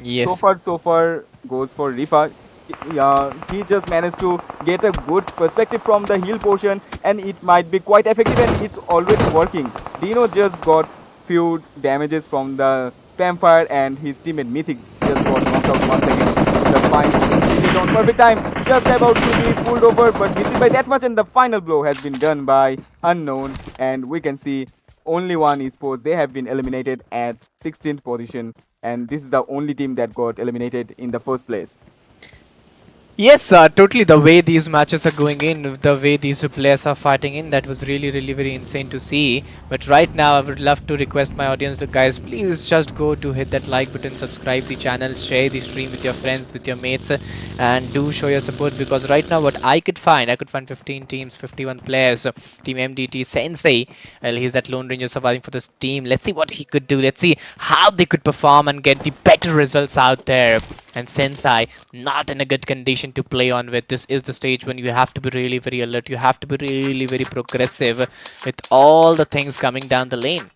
Yes. so far goes for Rifa. He just managed to get a good perspective from the heal portion, and it might be quite effective, and it's already working. Dino just got few damages from the spam fire, and his teammate Mythic just got knocked out once again. The fine hit on perfect time, just about to be pulled over, but missing by that much, and the final blow has been done by Unknown, and we can see only one esports. They have been eliminated at 16th position, and this is the only team that got eliminated in the first place. Yes, totally. The way these matches are going in, the way these players are fighting in, that was really, really very insane to see. But right now, I would love to request my audience, to guys, please just go to hit that like button, subscribe the channel, share the stream with your friends, with your mates, and do show your support. Because right now, what I could find 15 teams, 51 players. Team MDT Sensei, well, he's that Lone Ranger surviving for this team. Let's see what he could do. Let's see how they could perform and get the better results out there. And Sensei, not in a good condition to play on with. This is the stage when you have to be really very alert. You have to be really very progressive with all the things coming down the lane.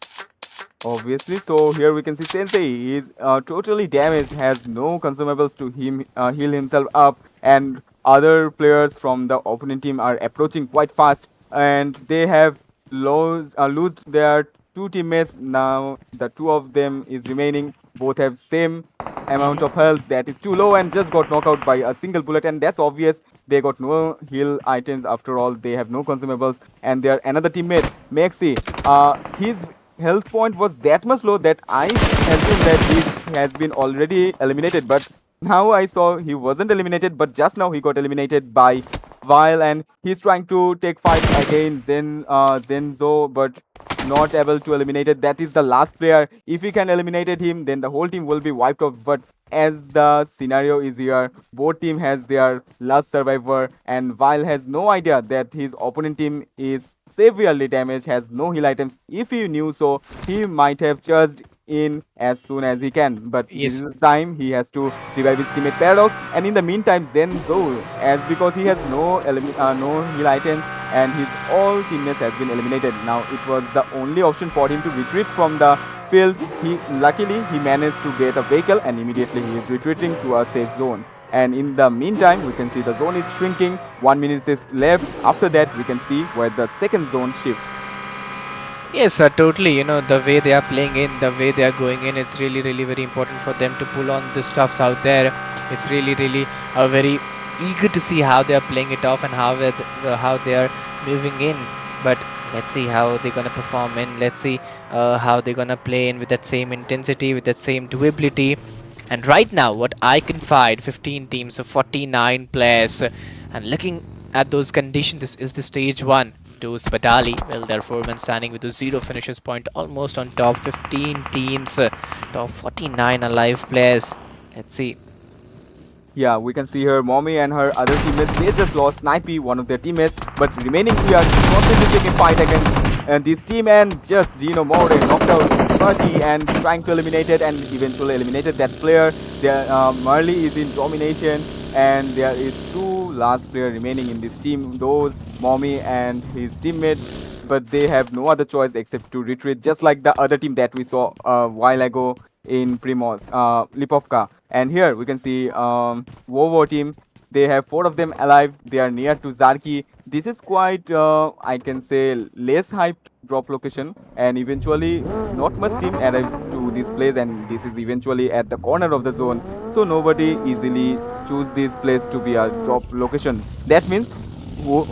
Obviously, so here we can see Sensei is totally damaged, has no consumables to him heal himself up, and other players from the opponent team are approaching quite fast, and they have lost their two teammates. Now the two of them is remaining. Both have same amount of health that is too low and just got knocked out by a single bullet, and that's obvious. They got no heal items after all. They have no consumables, and their another teammate Maxi, his health point was that much low that I assumed that he has been already eliminated. But now I saw he wasn't eliminated, but just now he got eliminated by Vile, and he's trying to take fight against Zenzo, but not able to eliminate it. That is the last player. If we can eliminate him, then the whole team will be wiped off. But as the scenario is here, both team has their last survivor, and Vile has no idea that his opponent team is severely damaged, has no heal items. If he knew so, he might have charged in as soon as he can. But this is Yes, the time he has to revive his teammate Paradox. And in the meantime, Zenzo, as because he has no heal items and his all teammates has been eliminated. Now it was the only option for him to retreat from the field. He managed to get a vehicle and immediately he is retreating to a safe zone. And in the meantime, we can see the zone is shrinking. 1 minute is left. After that, we can see where the second zone shifts. yes, totally. You know, the way they are playing in, the way they are going in, it's really, really very important for them to pull on the stuffs out there. It's really, really very eager to see how they are playing it off and how they are moving in. But let's see how they're gonna perform in. Let's see how they're gonna play in with that same intensity, with that same doability. And right now, what I can find, 15 teams of 49 players, and looking at those conditions, this is the stage one. Those Badali, well, they're 4 men standing with a 0 finishes point, almost on top. 15 teams, top 49 alive players. Let's see. Yeah, we can see her mommy and her other teammates. They just lost Snipey, one of their teammates, but remaining three are constantly taking fight against this team, and just Dino More knocked out Murty and trying to eliminate it and eventually eliminated that player. There, Marley is in domination, and there is two last player remaining in this team, those mommy and his teammate, but they have no other choice except to retreat, just like the other team that we saw a while ago in Primoz, Lipovka. And here we can see Vovo team. They have four of them alive. They are near to Zarki. This is quite, I can say, less hyped drop location, and eventually not much team arrives to this place, and this is eventually at the corner of the zone. So nobody easily choose this place to be a drop location. That means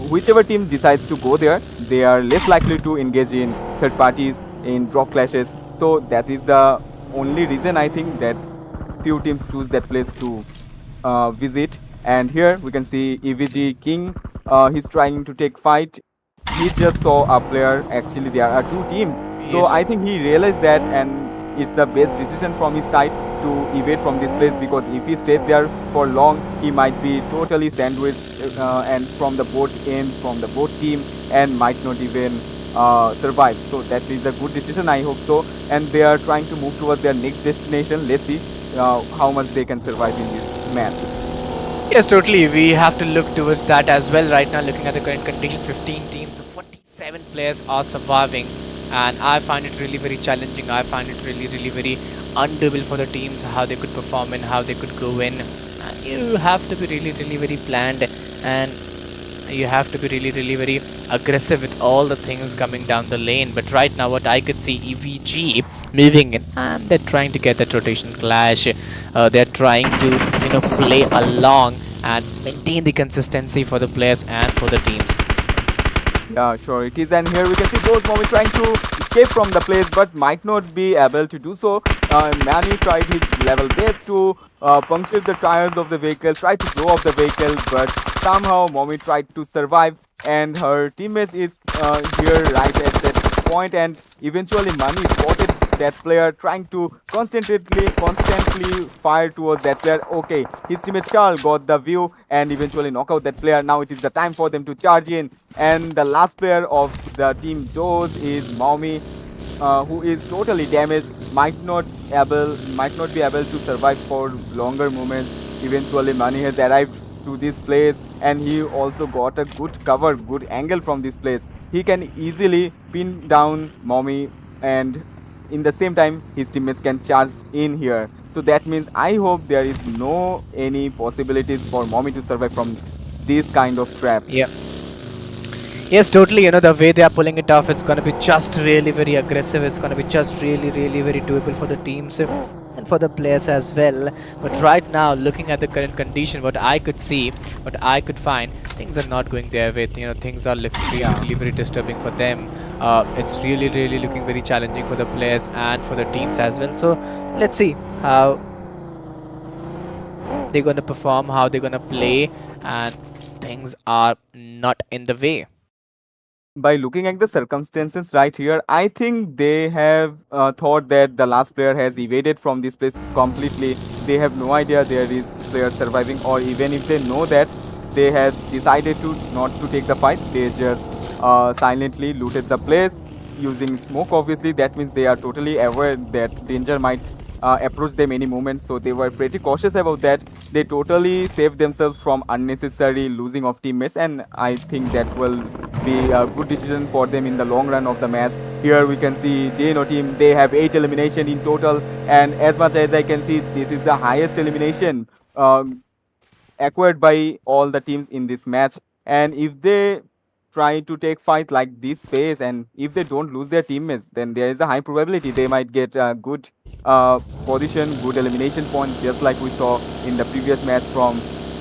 whichever team decides to go there, they are less likely to engage in third parties in drop clashes. So that is the only reason I think that few teams choose that place to visit. And here we can see EVG King. He's trying to take fight. He just saw a player. Actually, there are two teams. So Yes. I think he realized that, and it's the best decision from his side to evade from this place, because if he stayed there for long, he might be totally sandwiched and from the boat end, from the boat team, and might not even survive. So that is a good decision, I hope so. And they are trying to move towards their next destination. Let's see how much they can survive in this match. Yes, totally. We have to look towards that as well. Right now, looking at the current condition, 15 teams of 47 players are surviving, and I find it really very challenging. I find it really, really very undoable for the teams, how they could perform and how they could go in. And you have to be really, really very planned, and you have to be really, really very aggressive with all the things coming down the lane. But right now, what I could see, EVG moving in, and they're trying to get that rotation clash. They're trying to, play along and maintain the consistency for the players and for the teams. Yeah, sure it is. And here we can see those moments trying to escape escape from the place, but might not be able to do so. Manny tried his level best to puncture the tires of the vehicle, tried to blow up the vehicle, but somehow Mommy tried to survive, and her teammates is here right at that point, and eventually Manny spotted that player trying to constantly fire towards that player. Okay, his teammate Charles got the view and eventually knock out that player. Now it is the time for them to charge in, and the last player of the team Doze is Maumi, who is totally damaged, might not be able to survive for longer moments. Eventually, Mani has arrived to this place, and he also got a good cover, good angle from this place. He can easily pin down Mommy, and in the same time, his teammates can charge in here. So that means I hope there is no any possibilities for Mommy to survive from this kind of trap. Yeah. Yes, totally. The way they are pulling it off, it's going to be just really very aggressive. It's going to be just really, really very doable for the teams and for the players as well. But right now, looking at the current condition, what I could see, what I could find, things are not going their way. Things are looking really, Yeah. really very disturbing for them. It's really, really looking very challenging for the players and for the teams as well. So let's see how they're going to perform, how they're going to play, and things are not in the way. By looking at the circumstances right here, I think they have thought that the last player has evaded from this place completely. They have no idea there is player surviving, or even if they know that, they have decided to not to take the fight. They just silently looted the place using smoke. Obviously, that means they are totally aware that danger might approach them any moment. So they were pretty cautious about that. They totally saved themselves from unnecessary losing of teammates, and I think that will be a good decision for them in the long run of the match. Here we can see Dino team, they have 8 elimination in total, and as much as I can see, this is the highest elimination acquired by all the teams in this match. And if they try to take fight like this pace, and if they don't lose their teammates, then there is a high probability they might get a good position, good elimination point, just like we saw in the previous match from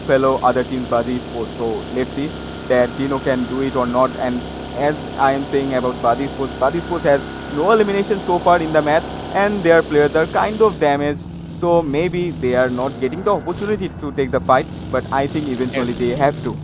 fellow other teams Badi Sports. So let's see that Dino can do it or not. And as I am saying about Badi Sports has no elimination so far in the match, and their players are kind of damaged, so maybe they are not getting the opportunity to take the fight, but I think eventually Yes. they have to.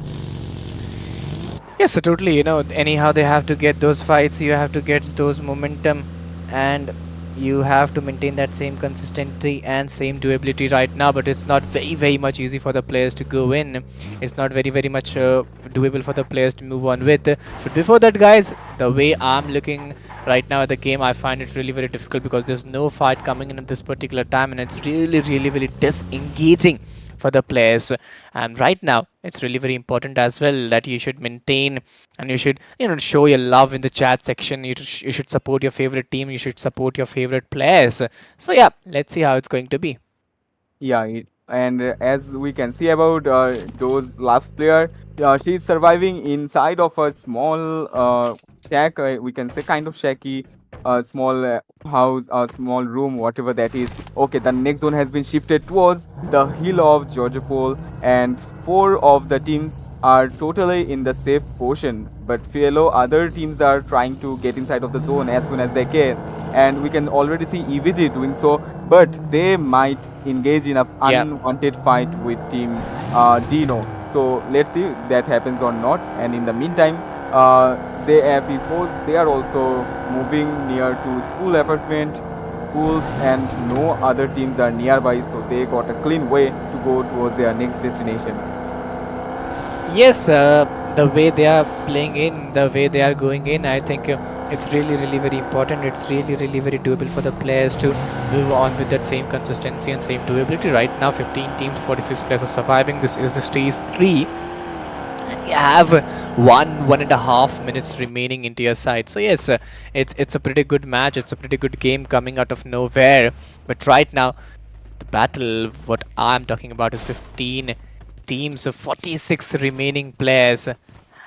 Yes, so totally. Anyhow, they have to get those fights, you have to get those momentum, and you have to maintain that same consistency and same durability right now. But it's not very, very much easy for the players to go in. It's not very, very much doable for the players to move on with. But before that, guys, the way I'm looking right now at the game, I find it really very difficult because there's no fight coming in at this particular time, and it's really, really, really disengaging for the players. And right now it's really very important as well that you should maintain and you should show your love in the chat section. You should support your favorite team, you should support your favorite players. So yeah, let's see how it's going to be. Yeah, and as we can see about those last player, she is surviving inside of a small shack. We can say kind of shacky, small house, a small room, whatever that is. Okay, the next zone has been shifted towards the hill of Georgopol, and 4 of the teams are totally in the safe portion. But fellow other teams are trying to get inside of the zone as soon as they can, and we can already see EVG doing so, but they might engage in a Yeah. unwanted fight with team Dino. So let's see if that happens or not. And in the meantime, ZF Esports, they are also moving near to school apartment, schools, and no other teams are nearby. So they got a clean way to go towards their next destination. Yes, the way they are playing in, the way they are going in, I think it's really, really very important. It's really, really very doable for the players to move on with that same consistency and same doability. Right now, 15 teams, 46 players are surviving. This is the stage 3. And you have 1.5 minutes remaining into your side. So yes, it's a pretty good match. It's a pretty good game coming out of nowhere. But right now, the battle, what I'm talking about is 15 teams of 46 remaining players.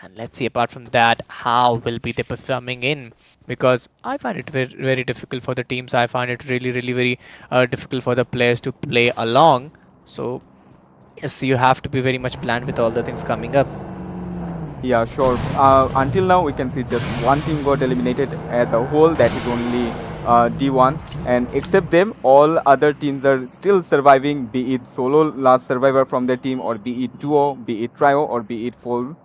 And let's see, apart from that, how will be they performing in? Because I find it very, very difficult for the teams. I find it really, really very difficult for the players to play along. So yes, you have to be very much planned with all the things coming up. Yeah, sure. Until now, we can see just one team got eliminated as a whole. That is only D1. And except them, all other teams are still surviving, be it solo last survivor from their team, or be it duo, be it trio, or be it full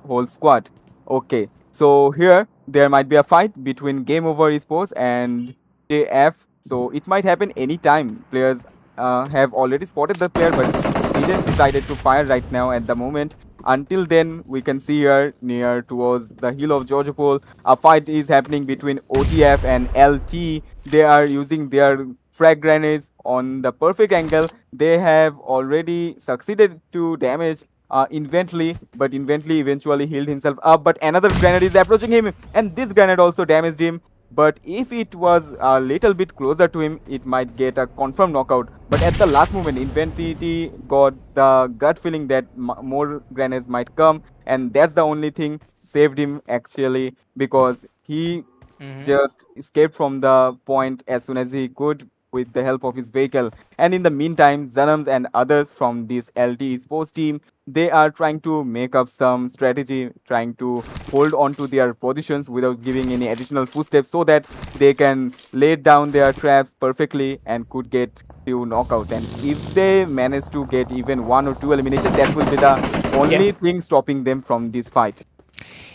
whole squad. Okay, so here there might be a fight between Game Over Esports and JF. So it might happen anytime. Players have already spotted the player, but didn't decided to fire right now at the moment. Until then, we can see here near towards the hill of Georgopol, a fight is happening between OTF and LT. They are using their frag grenades on the perfect angle. They have already succeeded to damage Inventory, but Inventory eventually healed himself up. But another grenade is approaching him, and this grenade also damaged him. But if it was a little bit closer to him, it might get a confirmed knockout. But at the last moment, Infinity got the gut feeling that more grenades might come, and that's the only thing saved him actually, because he Hmm. just escaped from the point as soon as he could with the help of his vehicle. And in the meantime, Zanams and others from this LT sports team, they are trying to make up some strategy, trying to hold on to their positions without giving any additional footsteps so that they can lay down their traps perfectly and could get few knockouts. And if they manage to get even one or two elimination, that will be the Yeah. only thing stopping them from this fight.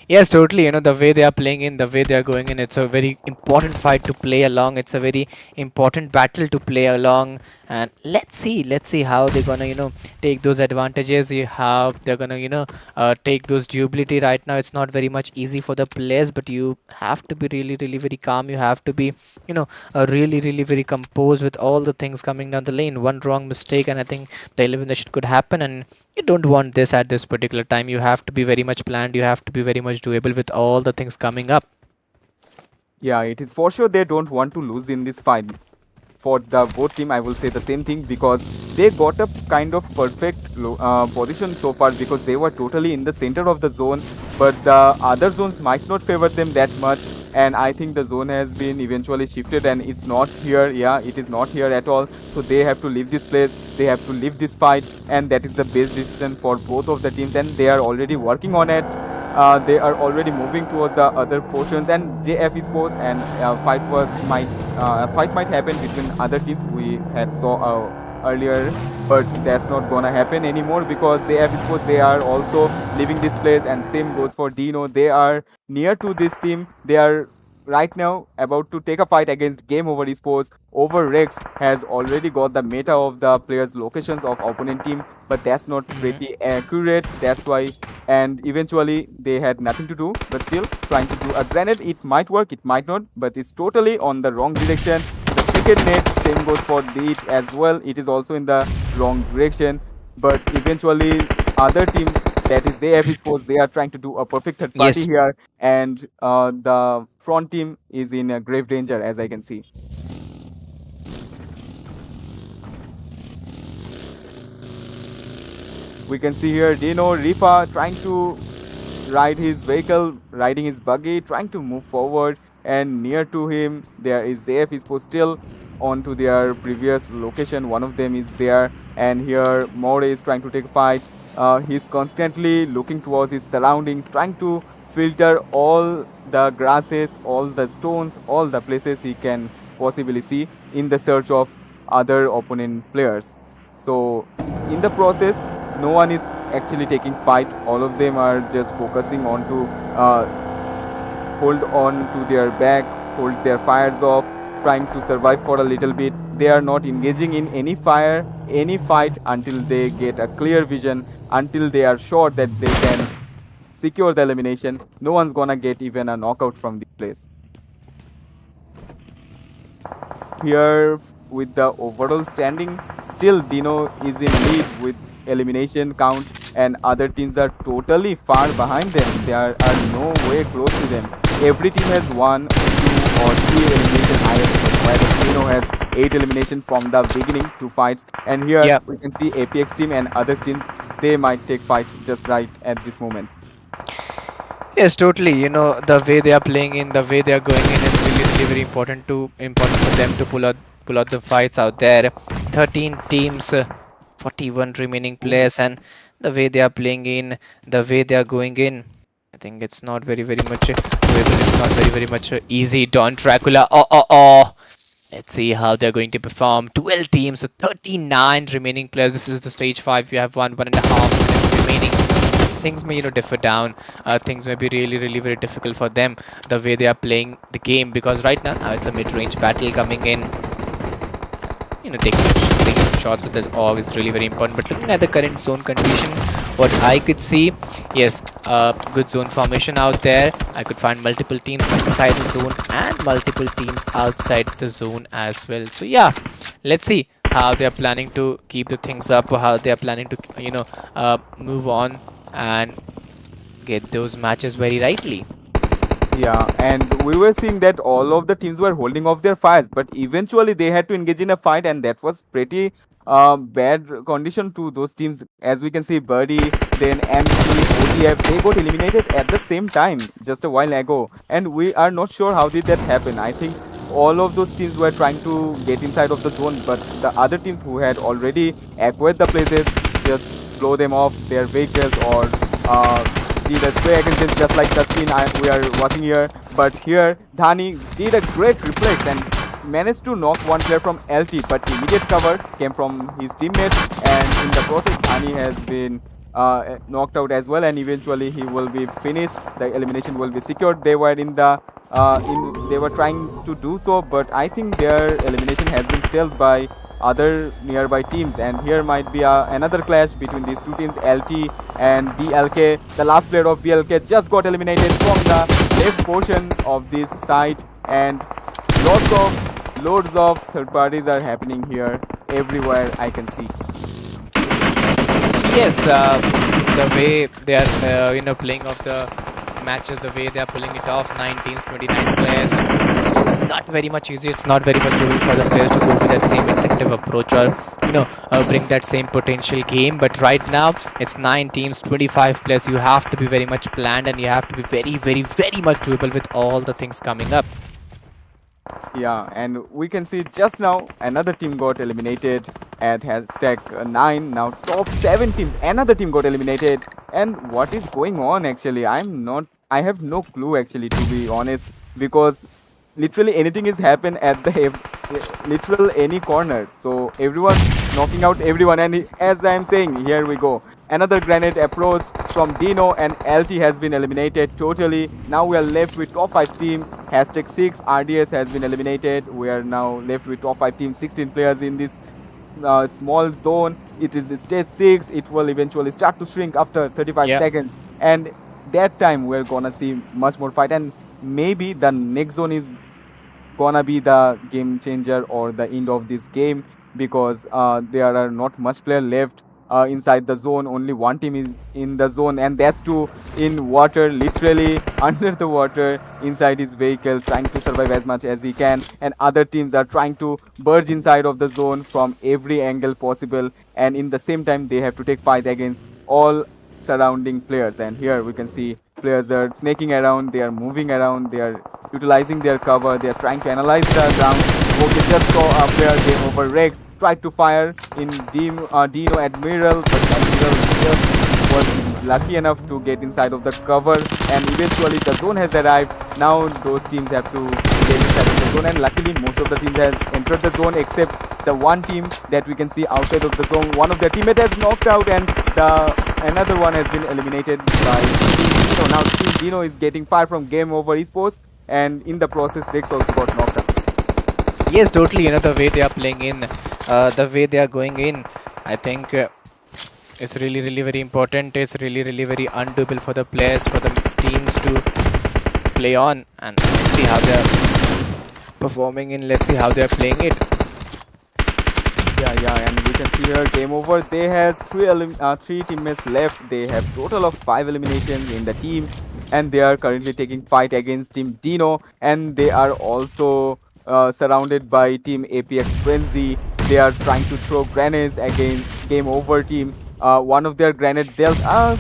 Yes, totally. The way they are playing in, the way they are going in, it's a very important fight to play along. It's a very important battle to play along. And let's see how they're gonna, take those advantages. How they're gonna, take those durability. Right now, it's not very much easy for the players, but you have to be really, really very calm. You have to be, really, really very composed with all the things coming down the lane. One wrong mistake, and I think the elimination could happen. And you don't want this at this particular time. You have to be very much planned. You have to be very much doable with all the things coming up. Yeah, it is for sure they don't want to lose in this fight. For the both team, I will say the same thing because they got a kind of perfect position so far because they were totally in the center of the zone, but the other zones might not favor them that much. And I think the zone has been eventually shifted and it's not here. Yeah, it is not here at all. So they have to leave this place. They have to leave this fight, and that is the best decision for both of the teams. And they are already working on it. They are already moving towards the other portions, and JF Esports and fight might happen between other teams we had saw earlier, but that's not gonna happen anymore because JF Esports, they are also leaving this place, and same goes for Dino. They are near to this team. They are right now about to take a fight against Game Over Esports. Over Rex has already got the meta of the players' locations of opponent team, but that's not Hmm. pretty accurate. That's why, and eventually they had nothing to do, but still trying to do a grenade. It might work, it might not, but it's totally on the wrong direction. The second net, same goes for it as well. It is also in the wrong direction, but eventually other teams, that is they have Esports, they are trying to do a perfect third party Yes. here, and the front team is in grave danger, as I can see. We can see here Dino Rifa trying to ride his vehicle, riding his buggy, trying to move forward. And near to him, there is ZF is still on to their previous location. One of them is there, and here More is trying to take a fight. He's constantly looking towards his surroundings, trying to filter all the grasses, all the stones, all the places he can possibly see in the search of other opponent players. So in the process, no one is actually taking fight. All of them are just focusing on to hold on to their back, hold their fires off, trying to survive for a little bit. They are not engaging in any fire, any fight until they get a clear vision, until they are sure that they can secure the elimination. No one's gonna get even a knockout from this place. Here with the overall standing, still Dino is in lead with elimination count, and other teams are totally far behind them. There are no way close to them. Every team has one, two, or three elimination highest, whereas Dino has 8 elimination from the beginning to fights. And here Yeah. we can see APX team and other teams, they might take fight just right at this moment. Yes, totally. The way they are playing in, the way they are going in, it's really, really very important for them to pull out the fights out there. 13 teams, 41 remaining Ooh. players, and the way they are playing in, the way they are going in. I think it's not very much doable. It's not very much easy. Don Dracula. Oh. Let's see how they're going to perform. 12 teams, so 39 remaining players. This is the stage 5. You have 1.5 minutes remaining. Things may differ down. Things may be really very difficult for them the way they are playing the game, because right now it's a mid-range battle coming in. Taking shots with the AUG is really very important. But looking at the current zone condition, what I could see, yes, good zone formation out there. I could find multiple teams inside the zone and multiple teams outside the zone as well. So yeah, let's see how they are planning to keep the things up, or how they are planning to move on and get those matches very rightly. Yeah, and we were seeing that all of the teams were holding off their fires, but eventually they had to engage in a fight, and that was pretty bad condition to those teams. As we can see, Birdie, then MC, OTF, they got eliminated at the same time just a while ago, and we are not sure how did that happen. I think all of those teams were trying to get inside of the zone, but the other teams who had already acquired the places just blow them off their vehicles or did a spray against them, just like the scene we are watching here. But here, Dhani did a great reflex and managed to knock one player from LT, but immediate cover came from his teammates, and in the process, Dhani has been knocked out as well, and eventually he will be finished. The elimination will be secured. They were in the they were trying to do so, but I think their elimination has been stalled by other nearby teams, and here might be another clash between these two teams, LT and BLK. The last player of BLK just got eliminated from the left portion of this site, and loads of third parties are happening here everywhere I can see. Yes, the way they are playing off the matches, the way they are pulling it off, 9 teams, 29 players, it's not very much easy. It's not very much doable for the players to go with that same instinctive approach, or bring that same potential game. But right now it's 9 teams, 25 players. You have to be very much planned, and you have to be very much doable with all the things coming up. Yeah, and we can see just now another team got eliminated at hashtag 9. Now top 7 teams, another team got eliminated. And what is going on actually? I have no clue actually, to be honest, because literally anything is happen at the literal any corner. So everyone's knocking out everyone, and as I am saying, here we go. Another grenade approached from Dino, and LT has been eliminated totally. Now we are left with top 5 team. Hashtag 6 RDS has been eliminated. We are now left with top 5 team, 16 players in this small zone. It is stage 6. It will eventually start to shrink after 35 seconds, and that time we're gonna see much more fight, and maybe the next zone is gonna be the game changer or the end of this game, because there are not much player left inside the zone. Only one team is in the zone, and that's too in water, literally under the water, inside his vehicle, trying to survive as much as he can. And other teams are trying to burst inside of the zone from every angle possible, and in the same time they have to take fight against all surrounding players. And here we can see players are snaking around, they are moving around, they are utilizing their cover, they are trying to analyze the ground. Okay, just saw a player game over Rex, tried to fire in Dino Admiral, but Admiral just was lucky enough to get inside of the cover, and eventually the zone has arrived. Now those teams have to get inside of the zone, and luckily most of the teams has entered the zone except the one team that we can see outside of the zone. One of their teammates has knocked out, and another one has been eliminated by Team Dino. Now Team Dino is getting fire from Game Over Esports, and in the process Rex also got knocked out. Yes, totally. The way they are playing in, the way they are going in, I think it's really very important. It's really very undoable for the players, for the teams to play on, and let's see how they are performing in. Let's see how they are playing it. Yeah, and we can see here Game Over. They have three teammates left. They have total of 5 eliminations in the team, and they are currently taking fight against Team Dino, and they are also surrounded by Team APX Frenzy. They are trying to throw grenades against Game Over team. One of their grenades dealt a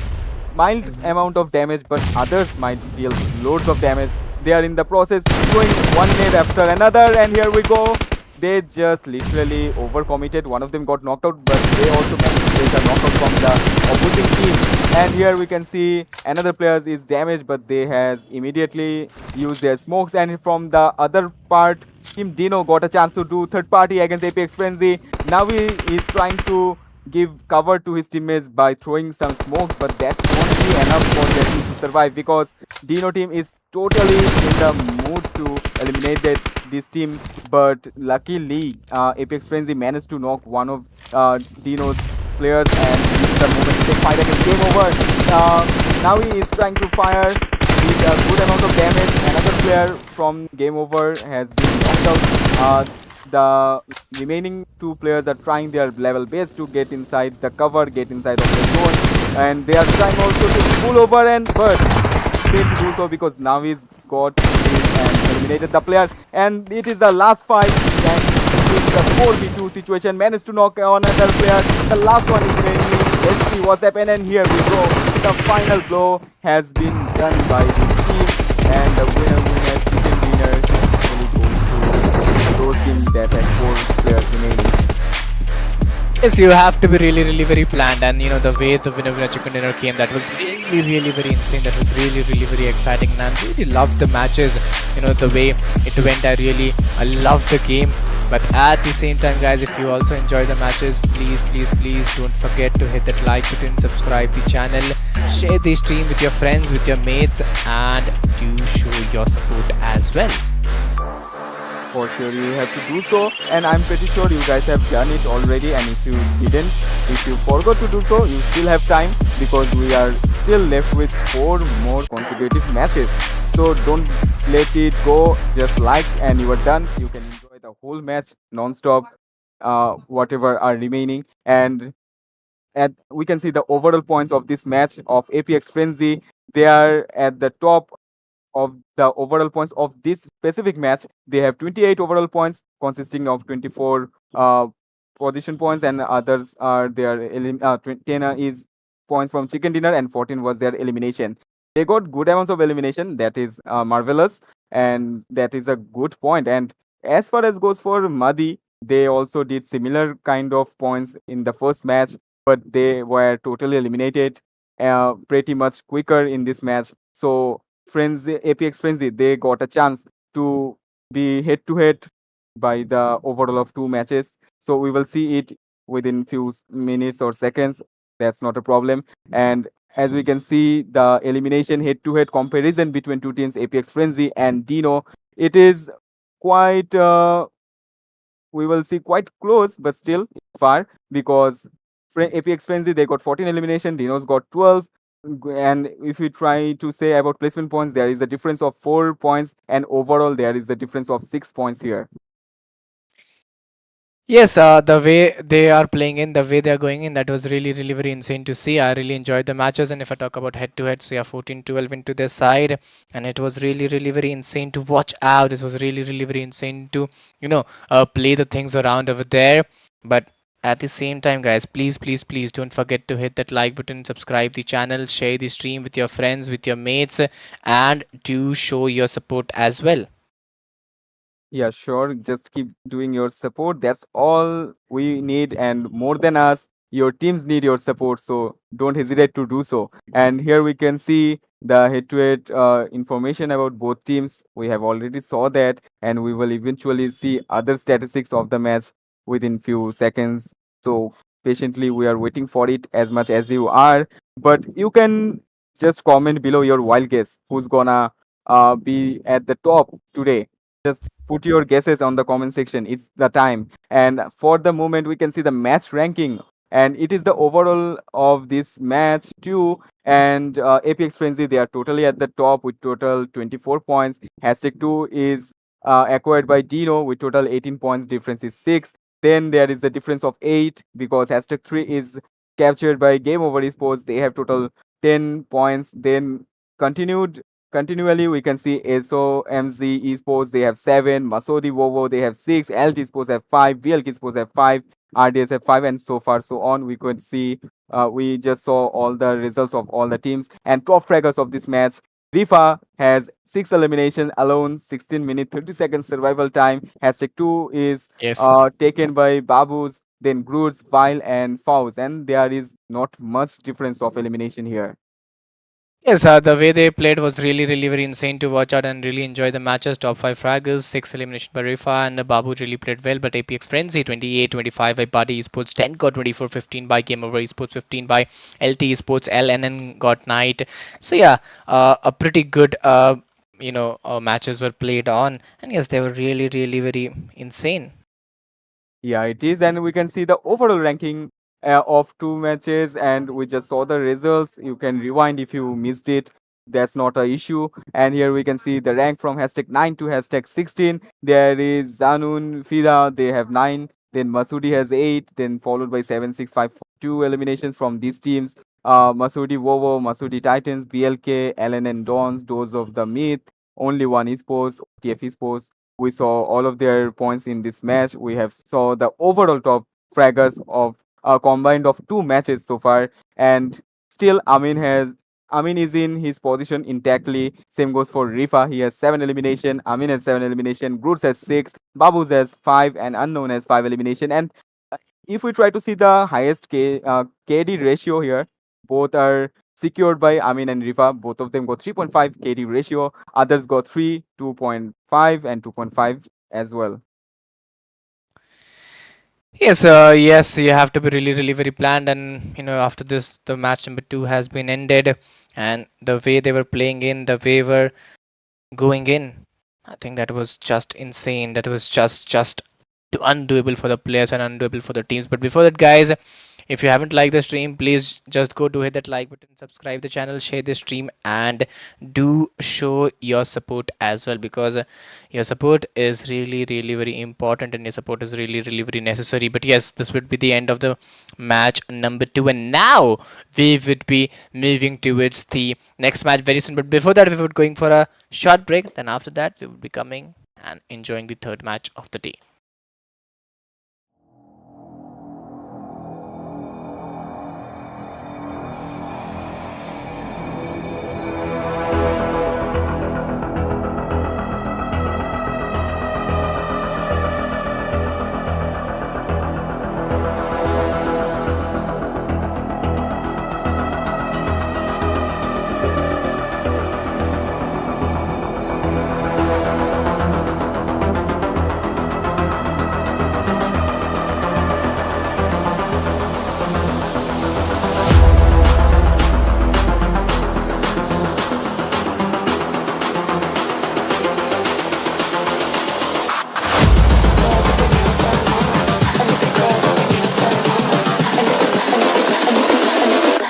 mild amount of damage, but others might deal loads of damage. They are in the process throwing one nade after another, and here we go. they just literally overcommitted. One of them got knocked out, but they also managed to take a knockout from the opposing team. And here we can see another player is damaged, but they has immediately used their smokes. And from the other part, Team Dino got a chance to do third party against Apex Frenzy. Now he is trying to give cover to his teammates by throwing some smokes, but that won't be enough for their team to survive because Dino team is totally in the mood to eliminate this team. But luckily, Apex Frenzy managed to knock one of Dino's players, and this is the moment to take fight against Game Over. Now he is trying to fire with a good amount of damage. Another player from Game Over has been knocked out. The remaining two players are trying their level best to get inside the cover, get inside of the zone, and they are trying also to pull over and but failed to do so because now he's got this and eliminated the player. And it is the last fight, and it's a 4v2 situation. Managed to knock on another player. The last one is remaining. Let's see what's happened. And here we go. The final blow has been done by this team, and the winner, chicken winner, actually goes to those teams that had 4 players remaining. Yes, you have to be really very planned, and the way the winner chicken dinner came, that was really very insane. That was really very exciting, and I really loved the matches. The way it went, I loved the game. But at the same time, guys, if you also enjoy the matches, please don't forget to hit that like button, subscribe the channel, share the stream with your friends, with your mates, and do show your support as well. For sure, you have to do so, and I'm pretty sure you guys have done it already. And if you didn't, if you forgot to do so, you still have time because we are still left with 4 more consecutive matches. So don't let it go. Just like and you are done. You can enjoy the whole match non-stop, whatever are remaining. And we can see the overall points of this match of APX Frenzy. They are at the top of the overall points of this specific match. They have 28 overall points, consisting of 24 position points, and others are their 10 is points from chicken dinner, and 14 was their elimination. They got good amounts of elimination. That is marvelous, and that is a good point. And as far as goes for Madi, they also did similar kind of points in the first match, but they were totally eliminated pretty much quicker in this match. So Frenzy, APX Frenzy, they got a chance to be head to head by the overall of 2 matches. So we will see it within few minutes or seconds. That's not a problem. And as we can see, the elimination head to head comparison between 2 teams, APX Frenzy and Dino, it is quite we will see quite close, but still far because APX Frenzy they got 14 elimination, Dino's got 12. And if you try to say about placement points, there is a difference of 4 points, and overall there is a difference of 6 points here. Yes, the way they are playing in, the way they are going in, that was really very insane to see. I really enjoyed the matches. And if I talk about head to head, so yeah, 14-12 into their side, and it was really very insane to watch out. This was really very insane to play the things around over there. But at the same time, guys, please don't forget to hit that like button, subscribe the channel, share the stream with your friends, with your mates, and do show your support as well. Yeah, sure. Just keep doing your support. That's all we need, and more than us, your teams need your support. So don't hesitate to do so. And here we can see the head-to-head information about both teams. We have already saw that, and we will eventually see other statistics of the match within few seconds. So patiently, we are waiting for it as much as you are. But you can just comment below your wild guess who's gonna be at the top today. Just put your guesses on the comment section. It's the time. And for the moment, we can see the match ranking. And it is the overall of this match too. And Apex Frenzy, they are totally at the top with total 24 points. Hashtag 2 is acquired by Dino with total 18 points. Difference is 6. Then there is the difference of 8 because hashtag 3 is captured by Game Over Esports. They have total 10 points. Then continually we can see SOMZ Esports, they have 7, Masodi Vovo, they have 6, LT Esports have 5, VLK Esports have 5, RDS have 5, and so far so on. We could see we just saw all the results of all the teams and top fraggers of this match. Rifa has 6 eliminations alone, 16 minute 30 seconds survival time. Hashtag 2 is Yes. taken by Babus, then Groots, Vile, and Faust. And there is not much difference of elimination here. Yes, the way they played was really, really very insane to watch out and really enjoy the matches. Top 5 fraggers, 6 elimination by Rifa, and Babu really played well. But APX Frenzy 28-25 by Buddy Esports, 10 got 24-15 by Game Over Esports, 15 by LT Esports, LNN got Knight. So, yeah, a pretty good. Matches were played on, and yes, they were really, really very insane. Yeah, it is, and we can see the overall ranking of two matches, and we just saw the results. You can rewind if you missed it. That's not a issue. And here we can see the rank from hashtag 9 to hashtag 16. There is Zanun, Fida, they have 9. Then Masudi has 8. Then followed by 76542 eliminations from these teams. Masudi Wowo, Masudi Titans, BLK, LNN Dons, Those of the Myth, Only One Esports, TF Esports. We saw all of their points in this match. We have saw the overall top fraggers of combined of two matches so far, and still Amin is in his position intactly. Same goes for Rifa. He has 7 elimination. Amin has 7 elimination. Groots has 6. Babus has 5, and Unknown has 5 elimination. And if we try to see the highest KD ratio here, both are secured by Amin and Rifa. Both of them got 3.5 KD ratio. Others got 3, 2.5, and 2.5 as well. Yes, yes, you have to be really, really very planned. And after this, the match number 2 has been ended, and the way they were playing in, the way were going in, I think that was just insane. That was just undoable for the players and undoable for the teams. But before that, guys, if you haven't liked the stream, please just go to hit that like button, subscribe the channel, share the stream, and do show your support as well, because your support is really, really very important, and your support is really, really very necessary. But yes, this would be the end of the match number 2, and now we would be moving towards the next match very soon. But before that, we would going for a short break. Then after that, we would be coming and enjoying the third match of the day.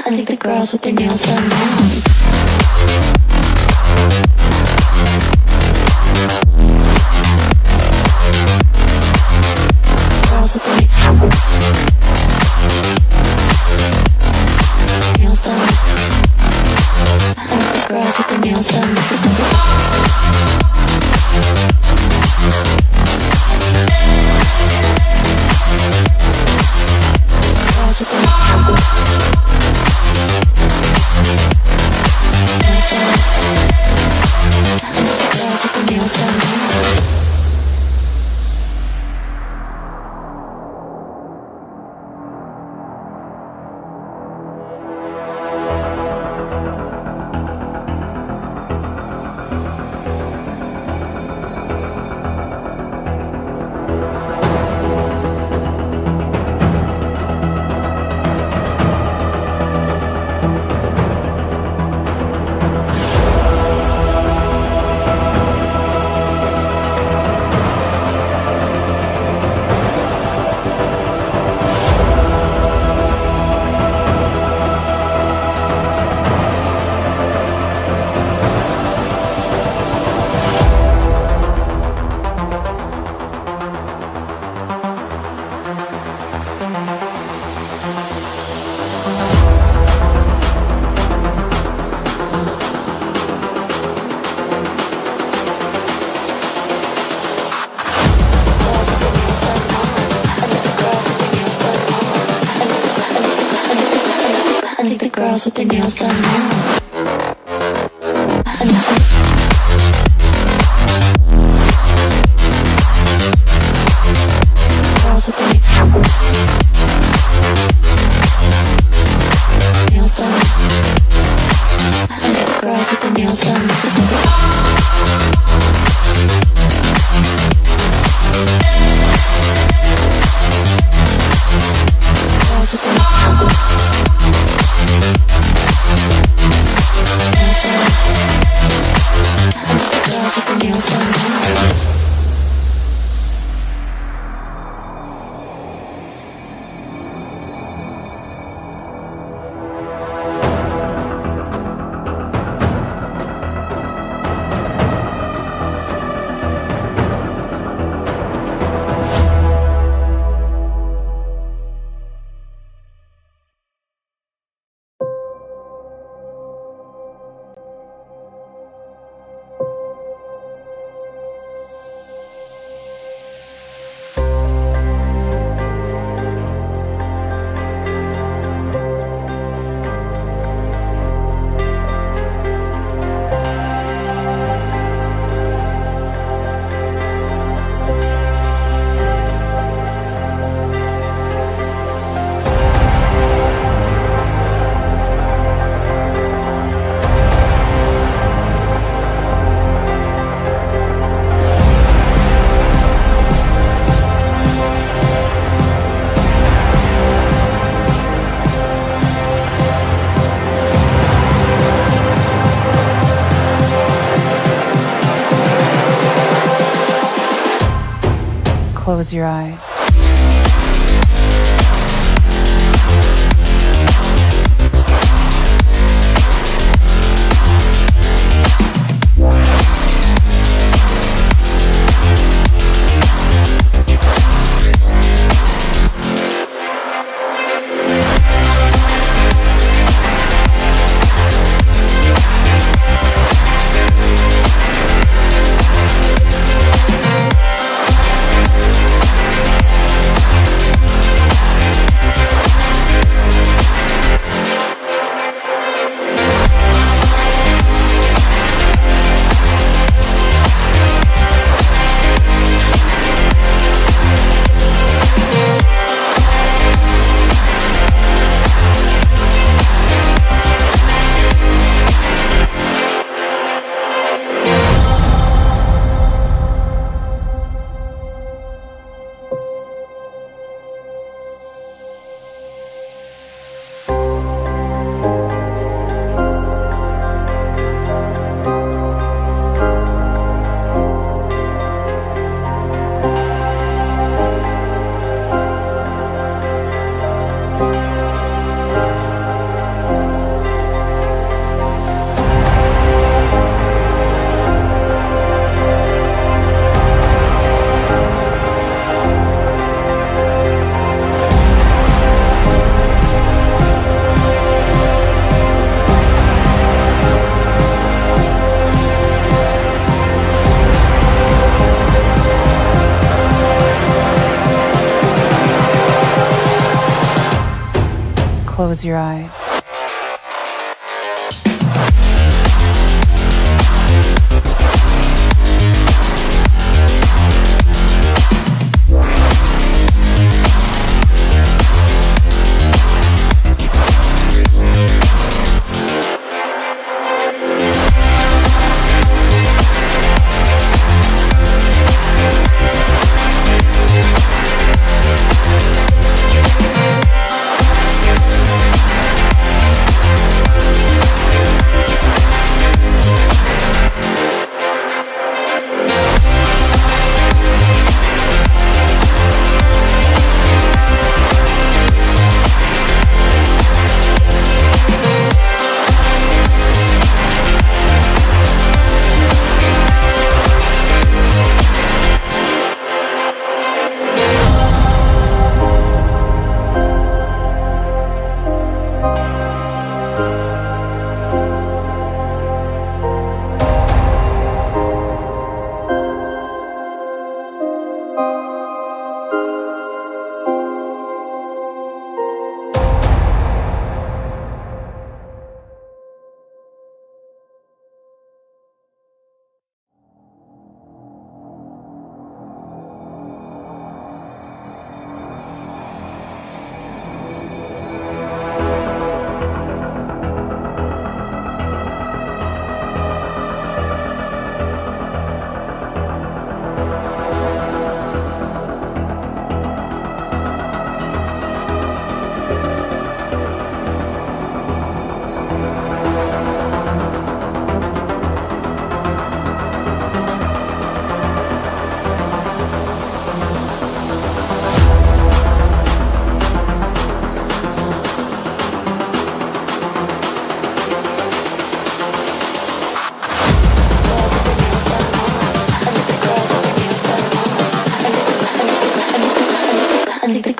I think the girls with their nails done now. Girls with their nails done. I think the girls with their nails done. Girls with their nails done. Girls with their nails done. I think the girls with their nails done now. Close your eyes. Close your eyes.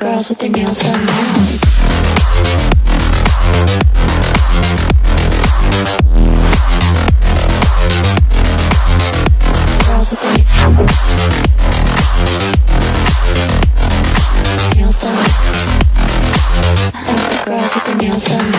Girls with their nails done now. Girls with their nails done. Girls with their nails done.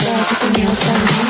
Girls with their nails done.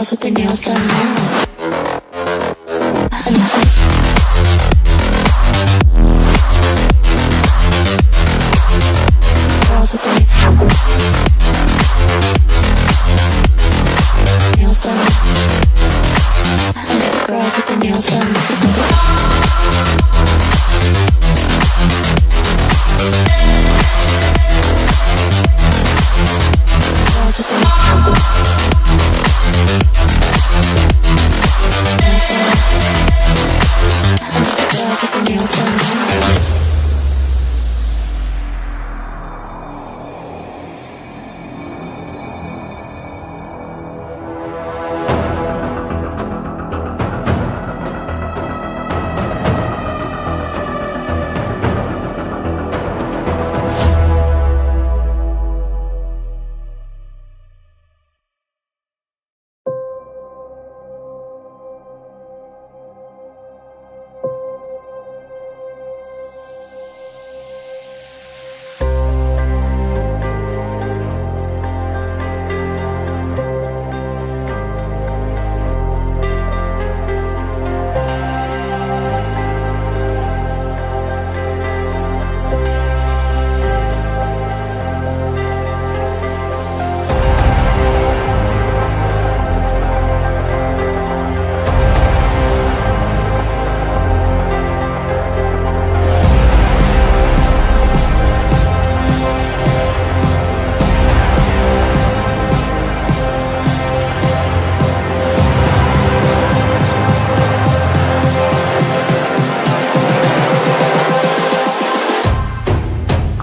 girls with their nails done now. Girls with their nails done. Girls with their nails done. Girls with their nails done.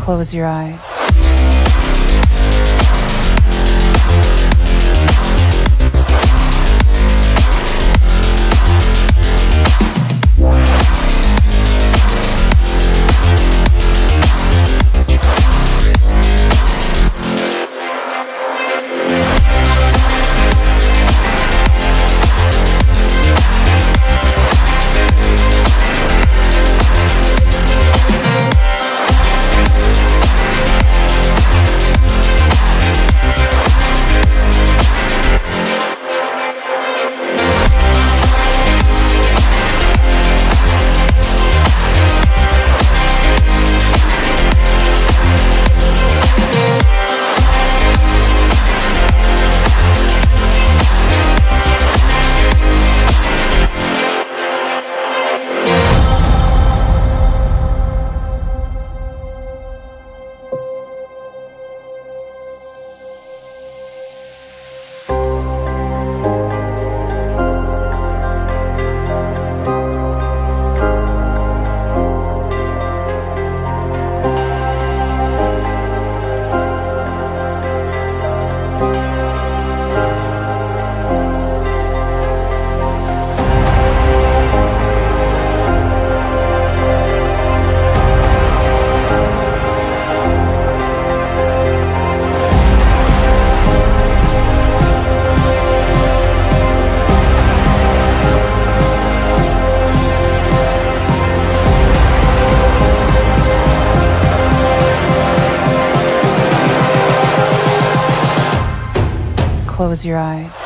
Close your eyes. Close your eyes.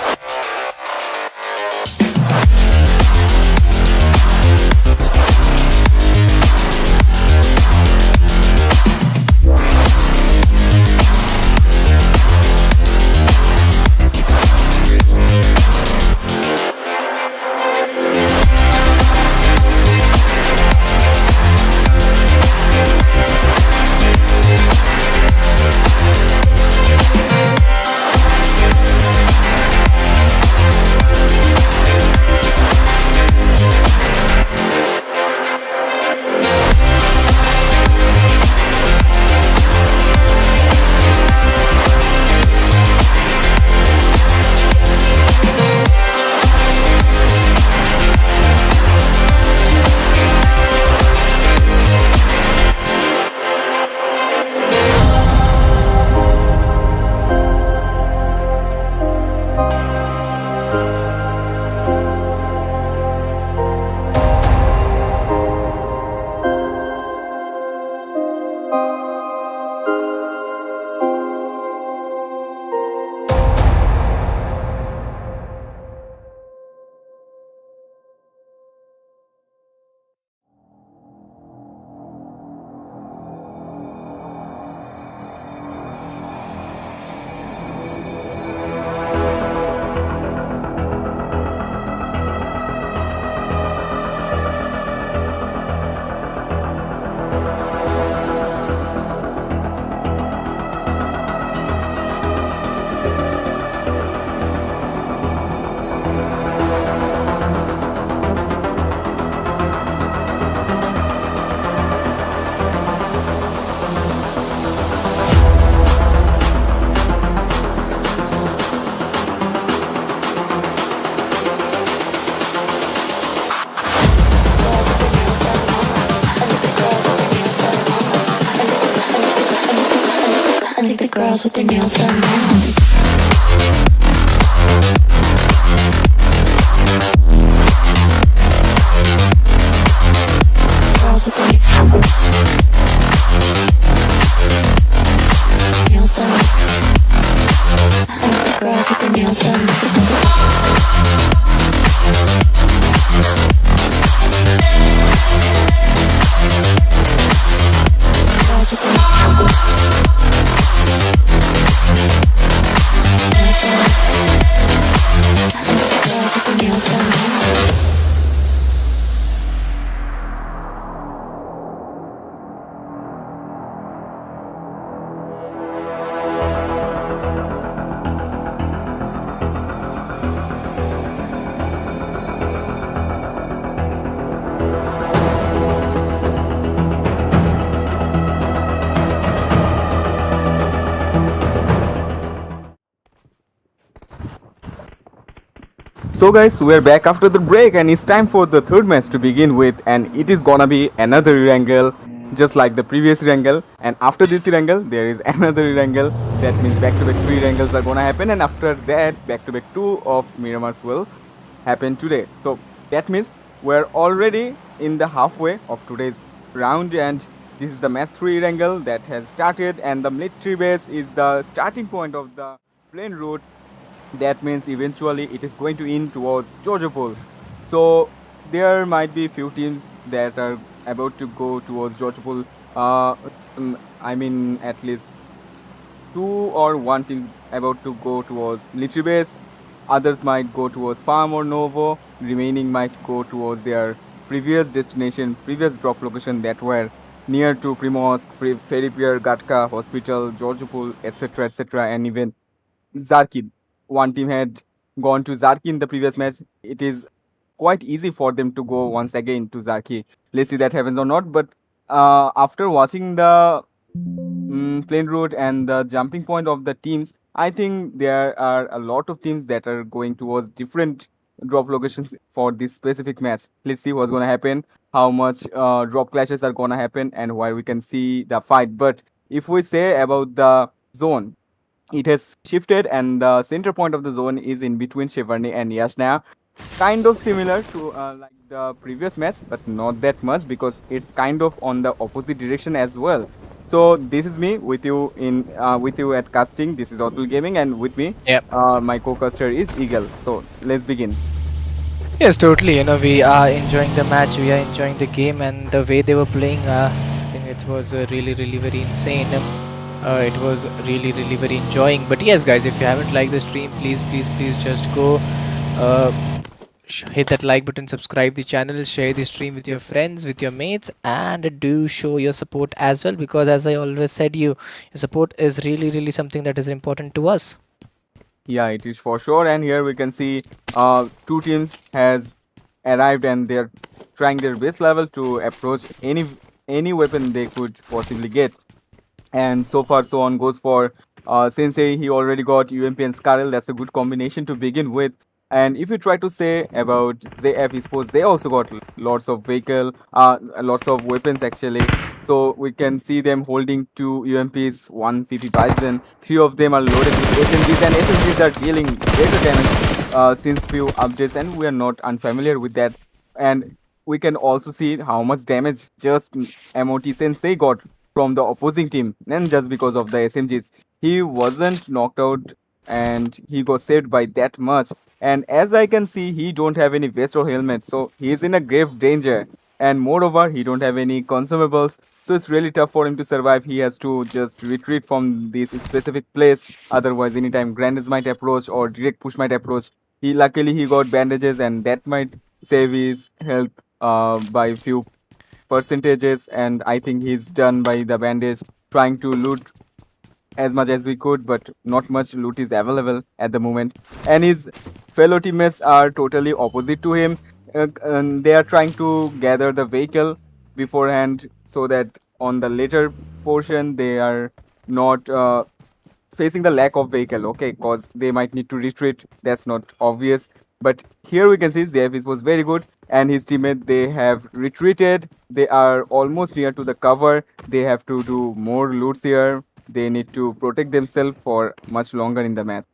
girls with their nails done now. Girls with their nails done. Girls with their nails done. Girls with their nails done. Girls with their nails done. So guys, we're back after the break and it's time for the third match to begin with, and it is gonna be another wrangle just like the previous wrangle, and after this wrangle there is another wrangle. That means back to back three wrangles are gonna happen, and after that back to back two of Miramars will happen today. So that means we're already in the halfway of today's round, and this is the match 3 wrangle that has started, and the military base is the starting point of the plane route. That means eventually it is going to end towards Georgiopol. So there might be few teams that are about to go towards Georgiopol. I mean, at least two or one teams about to go towards military base. Others might go towards farm or Novo. Remaining might go towards their previous destination, previous drop location that were near to Primorsk, Ferry Pier, Gatka, Hospital, Georgiopol, etc., and even Zarkin. One team had gone to Zarki in the previous match. It is quite easy for them to go once again to Zarki. Let's see that happens or not. But after watching the plane route and the jumping point of the teams, I think there are a lot of teams that are going towards different drop locations for this specific match. Let's see what's going to happen, how much drop clashes are going to happen, and where we can see the fight. But if we say about the zone, it has shifted, and the center point of the zone is in between Cheverny and Yashna. Kind of similar to like the previous match, but not that much because it's kind of on the opposite direction as well. So this is me with you with you at casting. This is Autul Gaming, and with me, Yep. my co-caster is Eagle. So let's begin. Yes, totally. We are enjoying the match, we are enjoying the game, and the way they were playing, I think it was really very insane. It was really very enjoying. But yes, guys, if you haven't liked the stream, please just go hit that like button, subscribe the channel, share the stream with your friends, with your mates, and do show your support as well, because as I always said, your support is really something that is important to us. Yeah, it is for sure. And here we can see two teams has arrived, and they're trying their best level to approach any weapon they could possibly get. And so far so on goes for Sensei. He already got UMP and Scarrel. That's a good combination to begin with. And if you try to say about ZF Esports, they also got lots of lots of weapons actually. So we can see them holding two UMPs, one PP Bison. Three of them are loaded with SMGs, and SMGs are dealing greater damage since few updates, and we are not unfamiliar with that. And we can also see how much damage just MOT Sensei got from the opposing team, and just because of the SMGs. He wasn't knocked out, and he got saved by that much. And as I can see, he don't have any vest or helmet, so he is in a grave danger. And moreover, he don't have any consumables, so it's really tough for him to survive. He has to just retreat from this specific place. Otherwise, anytime grenades might approach or direct push might approach. He got bandages, and that might save his health by few percentages, and I think he's done by the bandage, trying to loot as much as we could, but not much loot is available at the moment. And his fellow teammates are totally opposite to him. And they are trying to gather the vehicle beforehand so that on the later portion they are not facing the lack of vehicle, okay, because they might need to retreat. That's not obvious. But here we can see Zevis was very good, and his teammate, they have retreated. They are almost near to the cover. They have to do more loots here. they need to protect themselves for much longer in the match.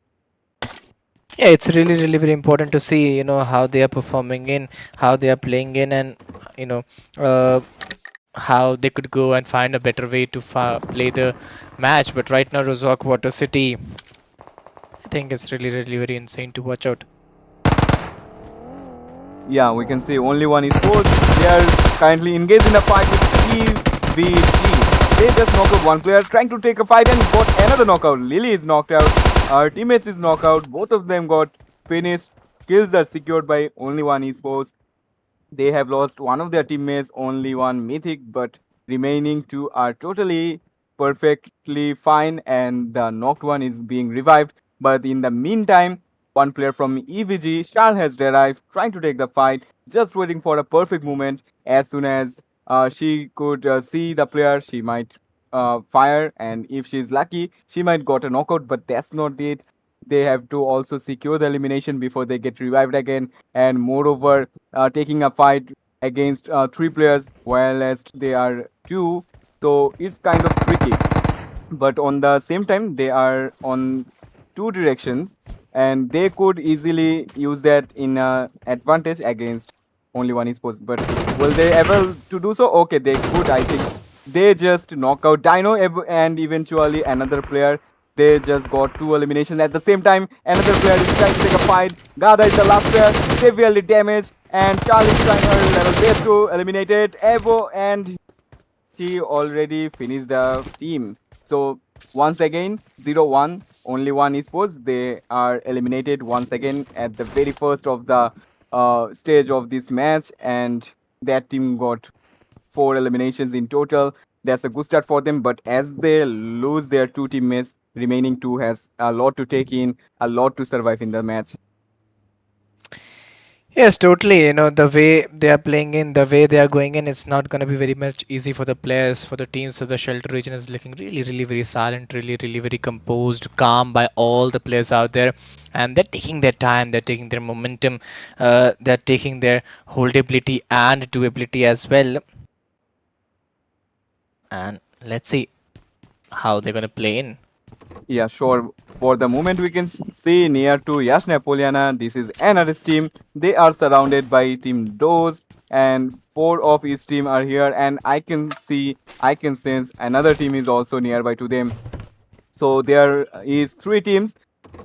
Yeah, it's really, really very important to see, how they are performing in, how they are playing in, and you know, uh, how they could go and find a better way to play the match. But right now, Rozhok Water City, I think it's really, really very insane to watch out. Yeah, we can say only one is forced. They are currently engaged in a fight with EVG. They just knocked out one player, trying to take a fight and got another knockout. Lily is knocked out. Our teammates is knocked out. Both of them got finished. Kills are secured by only one esports. They have lost one of their teammates, only one mythic, but remaining two are totally perfectly fine, and the knocked one is being revived. But in the meantime, one player from EVG, Charles, has arrived, trying to take the fight, just waiting for a perfect moment. As soon as she could see the player, she might fire, and if she's lucky, she might got a knockout, but that's not it. They have to also secure the elimination before they get revived again, and moreover, taking a fight against three players whilst they are two, so it's kind of tricky. But on the same time, they are on two directions, and they could easily use that in advantage against only one esports. But will they ever to do so? Okay, they could. I think they just knock out Dino and eventually another player. They just got two eliminations at the same time. Another player is trying to take a fight. Gada is the last player, severely damaged, and Charlie is trying her level best to eliminate it. Evo, and he already finished the team. So once again, 0-1, only one esports. They are eliminated once again at the very first of the stage of this match, and that team got four eliminations in total. That's a good start for them, but as they lose their two teammates, remaining two has a lot to take in, a lot to survive in the match. Yes, totally. The way they are playing in, the way they are going in, it's not going to be very much easy for the players, for the teams. So the shelter region is looking really, really very silent, really, really very composed, calm by all the players out there. And they're taking their time, they're taking their momentum, they're taking their holdability and doability as well. And let's see how they're going to play in. Yeah, sure. For the moment, we can see near to Yash Napoleona. This is another team. They are surrounded by Team Doze, and four of each team are here. And I can see, I can sense another team is also nearby to them. So there is three teams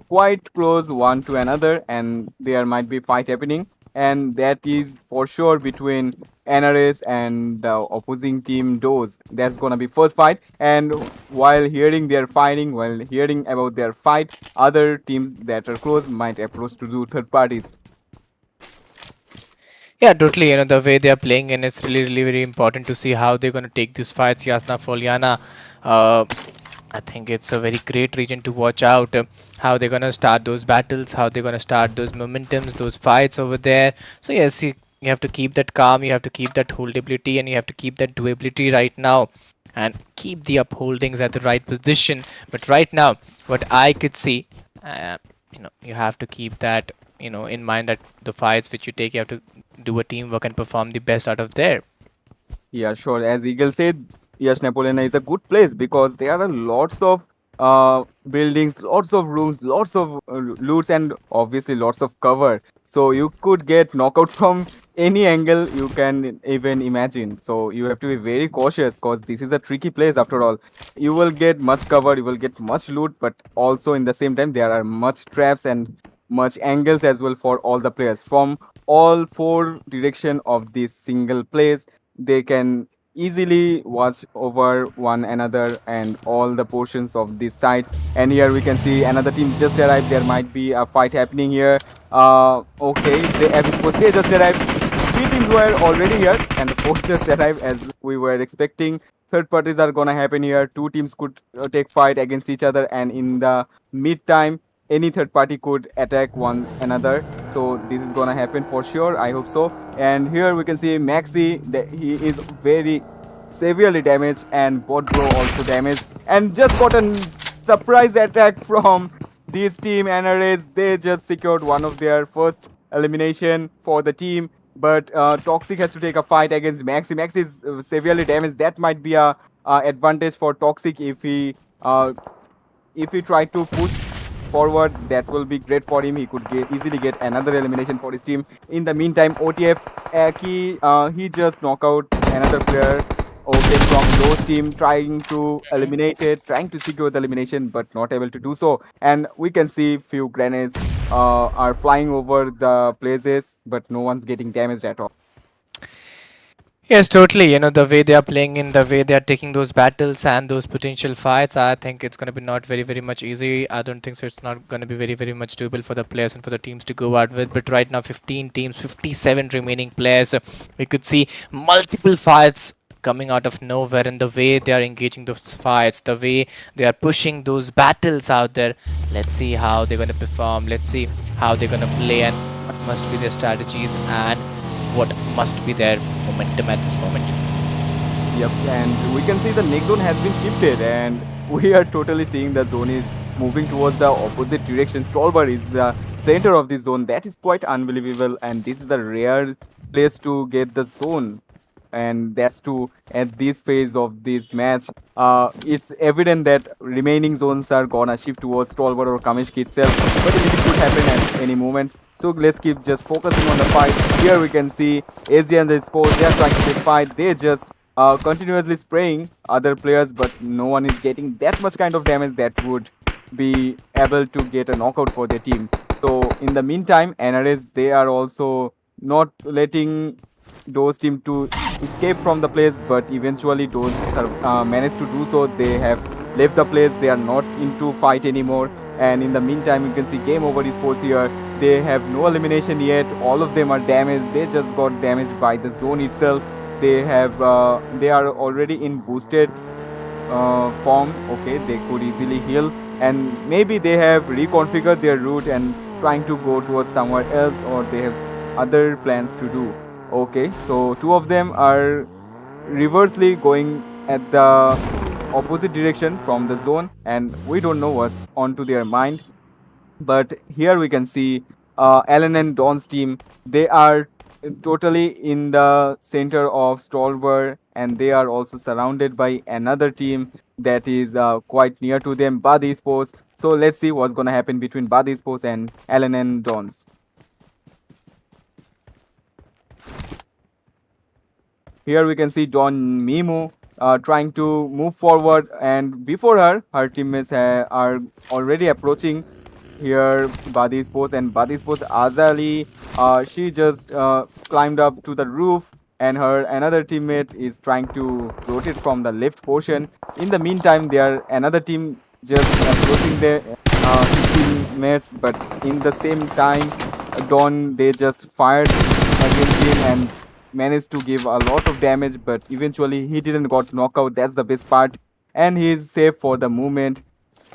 quite close one to another, and there might be fight happening, and that is for sure between NRS and the opposing team Doze. That's gonna be first fight, and while hearing their fighting, while hearing about their fight, other teams that are close might approach to do third parties. Yeah, totally. The way they are playing, and it's really, really very important to see how they're going to take these fights. Yasna Foliana, uh, I think it's a very great region to watch out. How they're going to start those battles, how they're going to start those momentums, those fights over there. So, yes, you have to keep that calm, you have to keep that holdability, and you have to keep that doability right now. And keep the upholdings at the right position. But right now, what I could see, you have to keep that in mind that the fights which you take, you have to do a teamwork and perform the best out of there. Yeah, sure. As Eagle said, yes, Napoleon is a good place because there are lots of buildings, lots of rooms, lots of loots, and obviously lots of cover. So you could get knockout from any angle you can even imagine. So you have to be very cautious because this is a tricky place after all. You will get much cover, you will get much loot, but also in the same time there are much traps and much angles as well for all the players from all four direction of this single place. They can easily watch over one another and all the portions of these sites. And here we can see another team just arrived. There might be a fight happening here. Okay, the Abyss Force, they just arrived. Three teams were already here, and the fourth just arrived as we were expecting. Third parties are gonna happen here. Two teams could take fight against each other, and in the mid time, any third party could attack one another. So this is gonna happen for sure. I hope so. And here we can see Maxi. That he is very severely damaged, and bot bro also damaged, and just got a surprise attack from this team. NRAs, they just secured one of their first elimination for the team. But Toxic has to take a fight against Maxi. Maxi is severely damaged. That might be a advantage for Toxic if he If he try to push forward, that will be great for him. He could easily get another elimination for his team. In the meantime, OTF, he just knock out another player. Okay, from Lowe's team, trying to eliminate it, trying to secure the elimination, but not able to do so. And we can see few grenades are flying over the places, but no one's getting damaged at all. Yes, totally. You know, the way they are playing in, the way they are taking those battles and those potential fights, I think it's going to be not very, very much easy. I don't think so. It's not going to be very, very much doable for the players and for the teams to go out with. But right now, 15 teams, 57 remaining players. We could see multiple fights coming out of nowhere, and the way they are engaging those fights, the way they are pushing those battles out there. Let's see how they're going to perform. Let's see how they're going to play and what must be their strategies and what must be their momentum at this moment. Yep, and we can see the next zone has been shifted, and we are totally seeing the zone is moving towards the opposite direction. Stolber is the center of the zone. That is quite unbelievable, and this is a rare place to get the zone. And that's to at this phase of this match. It's evident that remaining zones are gonna shift towards Stolber or Kamishki itself, but it could happen at any moment. So let's keep just focusing on the fight. Here we can see SG and the Sports, they are trying to take fight. They just continuously spraying other players, but no one is getting that much kind of damage that would be able to get a knockout for their team. So in the meantime, NRS, they are also not letting those team to escape from the place, but eventually those managed to do so. They have left the place. They are not into fight anymore. And in the meantime, you can see Game Over Esports here. They have no elimination yet. All of them are damaged. They just got damaged by the zone itself. They are already in boosted form. Okay, they could easily heal, and maybe they have reconfigured their route and trying to go towards somewhere else, or they have other plans to do. Okay, so two of them are reversely going at the opposite direction from the zone, and we don't know what's onto their mind. But here we can see Alan and Don's team. They are totally in the center of Stolber, and they are also surrounded by another team that is quite near to them, Bad Sports. So let's see what's gonna happen between Bad Sports and Alan and Don's. Here we can see Don Mimu trying to move forward, and before her, her teammates are already approaching. Here, Badi Sports and Badi Sports Azali, she just climbed up to the roof, and her another teammate is trying to rotate from the left portion. In the meantime, there another team just approaching their his teammates, but in the same time, Don they just fired against him and managed to give a lot of damage, but eventually he didn't got knockout. That's the best part, and he's safe for the moment.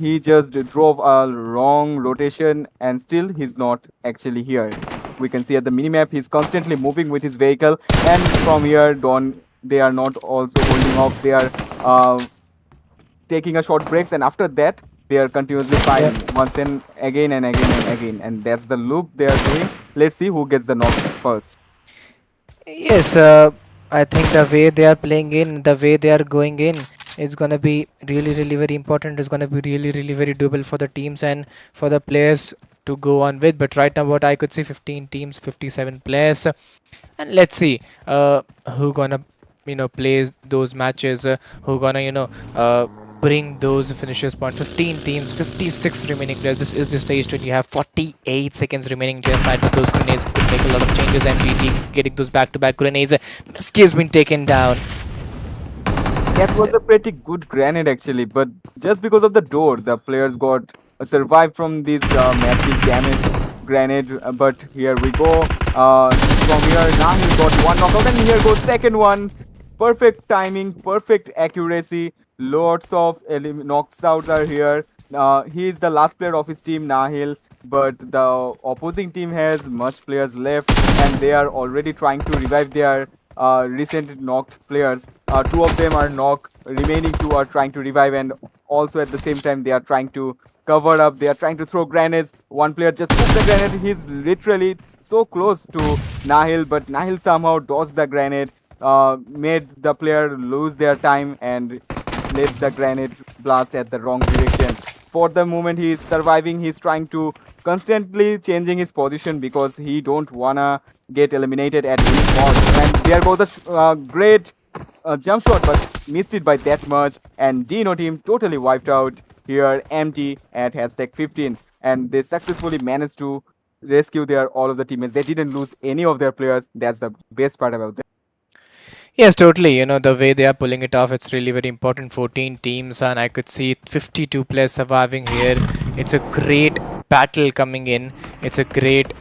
He just drove a wrong rotation, and still he's not actually here. We can see at the minimap he's constantly moving with his vehicle, and from here Dawn they are not also holding off. They are taking a short breaks, and after that they are continuously firing once and again and again and again, and that's the loop they are doing. Let's see who gets the knock first. Yes, I think the way they are playing in, the way they are going in, is gonna be really, really very important. It's gonna be really, really very doable for the teams and for the players to go on with. But right now, what I could see, 15 teams, 57 players, and let's see who gonna play those matches, who gonna bring those finishes point. 15 teams, 56 remaining players. This is the stage 20. You have 48 seconds remaining to aside with those grenades. Could make a lot of changes. MGG getting those back-to-back grenades. Miski has been taken down. That was a pretty good grenade actually, but just because of the door, the players got survived from this massive damage grenade. But here we go. From here, now he got one knockout, and here goes second one. Perfect timing, perfect accuracy. Lots of knocks out are here. He is the last player of his team, Nahil, but the opposing team has much players left, and they are already trying to revive their recent knocked players. Two of them are knocked, remaining two are trying to revive, and also at the same time they are trying to cover up, they are trying to throw grenades. One player just took the grenade, he's literally so close to Nahil, but Nahil somehow dodged the grenade, made the player lose their time and let the grenade blast at the wrong direction. For the moment he is surviving, he's trying to constantly changing his position because he don't wanna get eliminated at any cost. And there goes a great jump shot, but missed it by that much. And Dino team totally wiped out here, empty at hashtag 15, and they successfully managed to rescue their all of the teammates. They didn't lose any of their players. That's the best part about that. Yes, totally. The way they are pulling it off, it's really very important. 14 teams, and I could see 52 players surviving here. It's a great battle coming in. It's a great,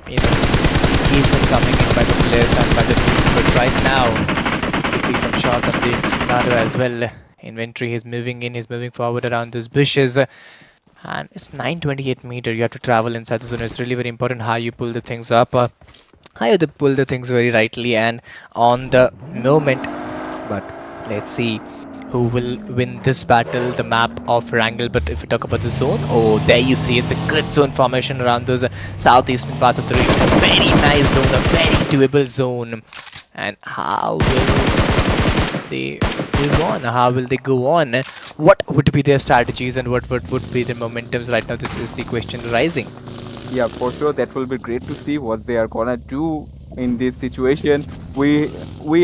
achievement coming in by the players and by the teams. But right now, you can see some shots of the Nado as well. Inventory is moving in. He's moving forward around those bushes. And it's 928 meter. You have to travel inside the zone. It's really very important how you pull the things up. How you pull the things very rightly and on the moment. But let's see who will win this battle, the map of Wrangle. But if we talk about the zone, oh, there you see it's a good zone formation around those southeastern parts of the region. A very nice zone, a very doable zone. And how will they move on? How will they go on? What would be their strategies and what would be their momentums right now? This is the question rising. Yeah, for sure, that will be great to see what they are gonna do in this situation. We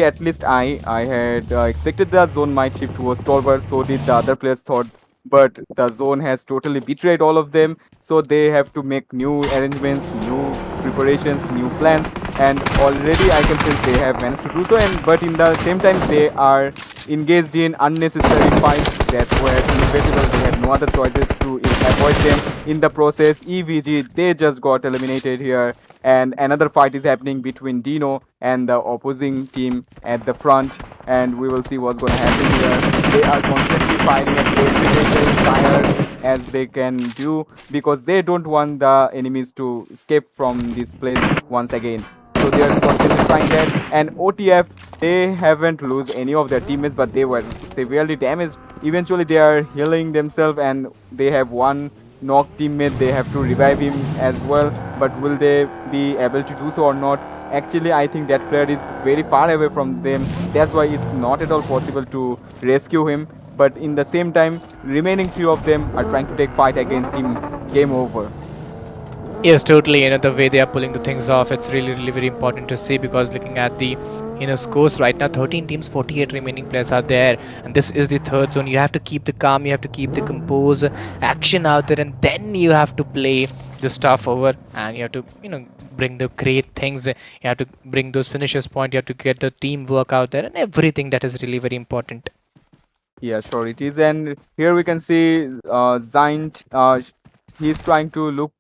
at least I had expected the zone might shift towards Stolber, so did the other players thought, but the zone has totally betrayed all of them, so they have to make new arrangements, new preparations, new plans, and already I can say they have managed to do so. And but in the same time, they are engaged in unnecessary fights that were inevitable. They had no other choices to avoid them. In the process, EVG they just got eliminated here, and another fight is happening between Dino and the opposing team at the front. And we will see what's going to happen here. They are constantly fighting at every vehicle tire as they can do because they don't want the enemies to escape from this place once again. So they are constantly trying that. And OTF, they haven't lose any of their teammates, but they were severely damaged. Eventually, they are healing themselves, and they have one knocked teammate. They have to revive him as well. But will they be able to do so or not? Actually, I think that player is very far away from them. That's why it's not at all possible to rescue him. But in the same time, remaining few of them are trying to take fight against him. Game over. Yes, totally. The way they are pulling the things off, it's really, really very important to see because looking at the scores right now, 13 teams, 48 remaining players are there, and this is the third zone. You have to keep the calm, you have to keep the compose action out there, and then you have to play the stuff over, and you have to bring the great things. You have to bring those finishers point. You have to get the teamwork out there, and everything that is really very important. Yeah, sure it is. And here we can see Zaint. He's trying to look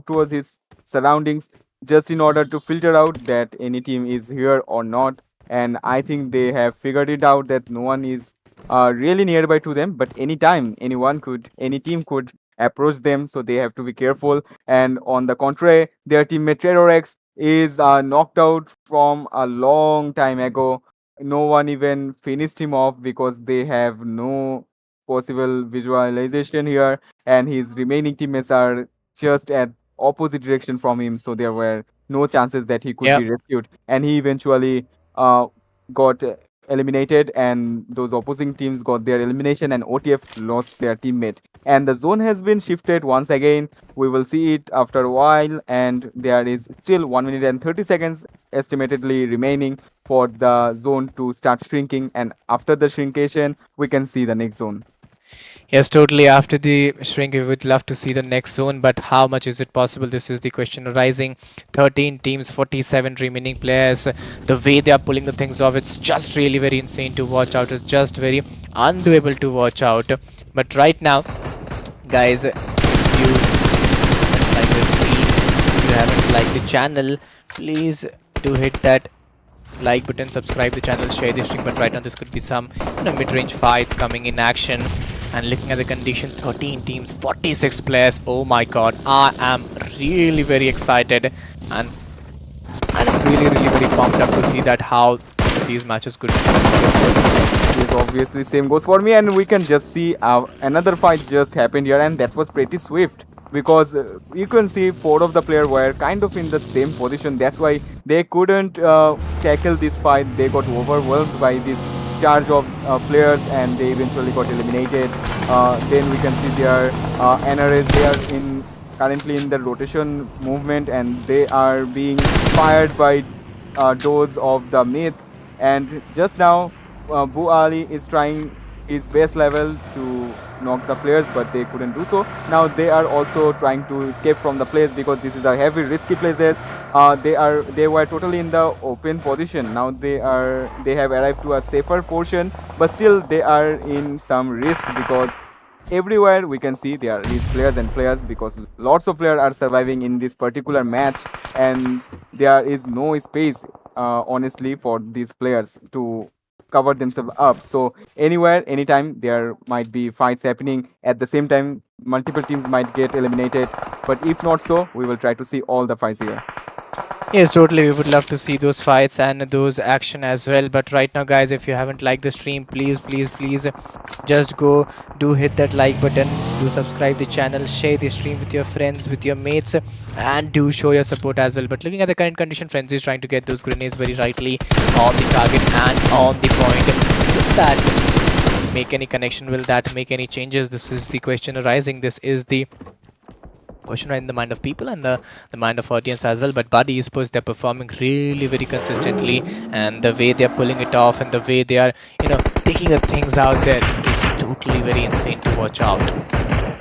towards his surroundings just in order to filter out that any team is here or not. And I think they have figured it out that no one is really nearby to them. But anytime, any team could approach them. So they have to be careful. And on the contrary, their teammate Trerorex is knocked out from a long time ago. No one even finished him off because they have no possible visualization here, and his remaining teammates are just at opposite direction from him, so there were no chances that he could Yeah. be rescued, and he eventually got eliminated, and those opposing teams got their elimination, and OTF lost their teammate. And the zone has been shifted once again. We will see it after a while, and there is still 1 minute and 30 seconds estimatedly remaining for the zone to start shrinking, and after the shrinkation we can see the next zone. Yes, totally. After the shrink, we would love to see the next zone, but how much is it possible? This is the question arising. 13 teams, 47 remaining players. The way they are pulling the things off, it's just really very insane to watch out. It's just very undoable to watch out. But right now, guys, if you haven't liked the stream, if you haven't liked the channel, please do hit that like button, subscribe the channel, share this stream. But right now, this could be some mid-range fights coming in action. And looking at the condition, 13 teams, 46 players. Oh my god, I am really very excited, and I'm really very pumped up to see that how these matches could be. Yes, obviously same goes for me, and we can just see another fight just happened here, and that was pretty swift because you can see four of the players were kind of in the same position. That's why they couldn't tackle this fight. They got overwhelmed by this charge of players, and they eventually got eliminated. Then we can see their NRS. They are in currently in the rotation movement, and they are being fired by dose of the myth. And just now, Bu Ali is trying his best level to knock the players, but they couldn't do so. Now they are also trying to escape from the place because this is a heavy risky places. They were totally in the open position. Now they have arrived to a safer portion, but still they are in some risk because everywhere we can see there is players and players, because lots of players are surviving in this particular match, and there is no space honestly for these players to cover themselves up. So anywhere, anytime, there might be fights happening at the same time. Multiple teams might get eliminated, but if not so, we will try to see all the fights here. Yes, totally. We would love to see those fights and those action as well. But right now, guys, if you haven't liked the stream, please, please, please, just go do hit that like button, do subscribe the channel, share the stream with your friends, with your mates, and do show your support as well. But looking at the current condition, Frenzy is trying to get those grenades very rightly on the target and on the point. Will that make any connection? Will that make any changes? This is the question arising. This is the question right in the mind of people and the mind of audience as well. But Buddy Esports, they're performing really very consistently, and the way they're pulling it off and the way they are, taking the things out there is totally very insane to watch out.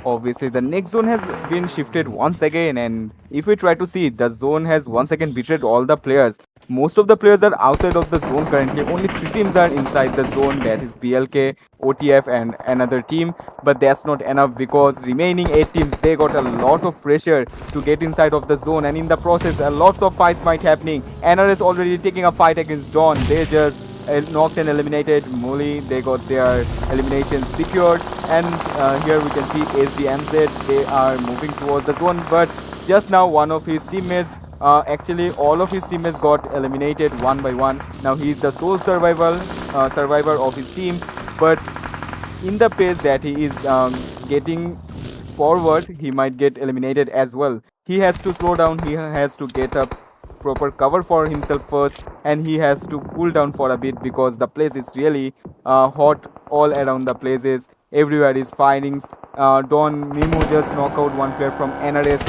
Obviously, the next zone has been shifted once again, and if we try to see, the zone has once again betrayed all the players. Most of the players are outside of the zone currently. Only 3 teams are inside the zone, that is BLK, OTF, and another team. But that's not enough, because remaining 8 teams, they got a lot of pressure to get inside of the zone, and in the process, lots of fights might happening. NRS already taking a fight against Dawn. They just knocked and eliminated Muli. They got their elimination secured, and here we can see SDMZ. They are moving towards the zone, but just now one of his teammates, actually all of his teammates, got eliminated one by one. Now he's the sole survivor of his team, but in the pace that he is getting forward, he might get eliminated as well. He has to slow down. He has to get up proper cover for himself first, and he has to cool down for a bit, because the place is really hot all around the places. Everywhere is firings. Don Nemo just knock out one player from NRS,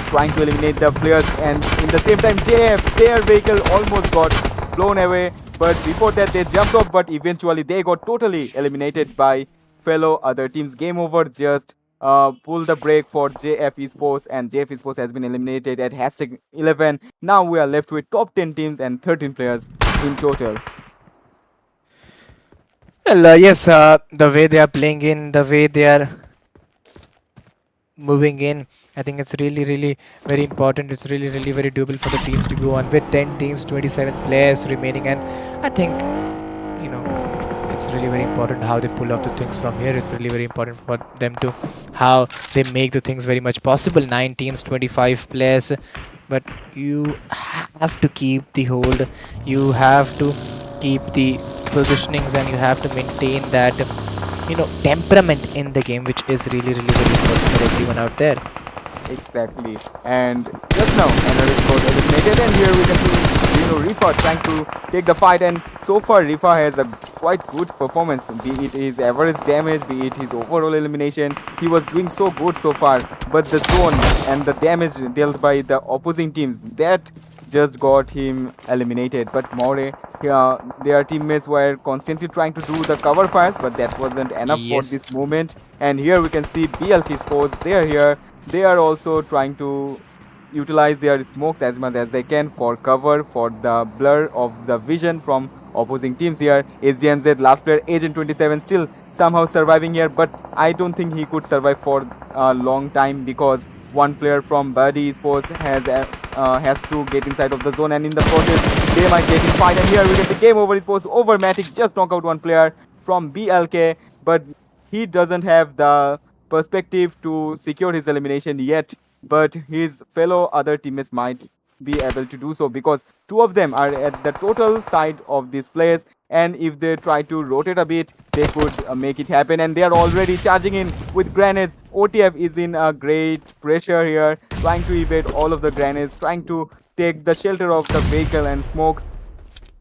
trying to eliminate the players, and in the same time JF, their vehicle almost got blown away, but before that they jumped off, but eventually they got totally eliminated by fellow other teams. Game over. Just pull the break for JF Esports, and JF Esports has been eliminated at hashtag 11. Now we are left with top 10 teams and 13 players in total. Well, yes, the way they are playing in, the way they are moving in, I think it's really very important. It's really very doable for the teams to go on with 10 teams, 27 players remaining, and I think, it's really very important how they pull off the things from here. It's really very important for them to how they make the things very much possible. 9 teams, 25 players, but you have to keep the hold, you have to keep the positionings, and you have to maintain that temperament in the game, which is really very important for everyone out there. Exactly. And just now NRS got eliminated, and here we can see Rifa trying to take the fight, and so far Rifa has a quite good performance, be it his average damage, be it his overall elimination. He was doing so good so far, but the zone and the damage dealt by the opposing teams, that just got him eliminated. But More, their teammates were constantly trying to do the cover fires, but that wasn't enough for Yes. this moment. And here we can see BLK Sports, they are here. They are also trying to utilize their smokes as much as they can for cover, for the blur of the vision from opposing teams here. SDNZ, last player, Agent 27, still somehow surviving here, but I don't think he could survive for a long time, because one player from Buddy Sports has to get inside of the zone, and in the process they might get in fight. And here we get the game over. Sports over. Matic just knock out one player from BLK, but he doesn't have the perspective to secure his elimination yet, but his fellow other teammates might be able to do so, because 2 of them are at the total side of this place, and if they try to rotate a bit, they could make it happen. And they are already charging in with grenades. OTF is in a great pressure here, trying to evade all of the grenades, trying to take the shelter of the vehicle and smokes.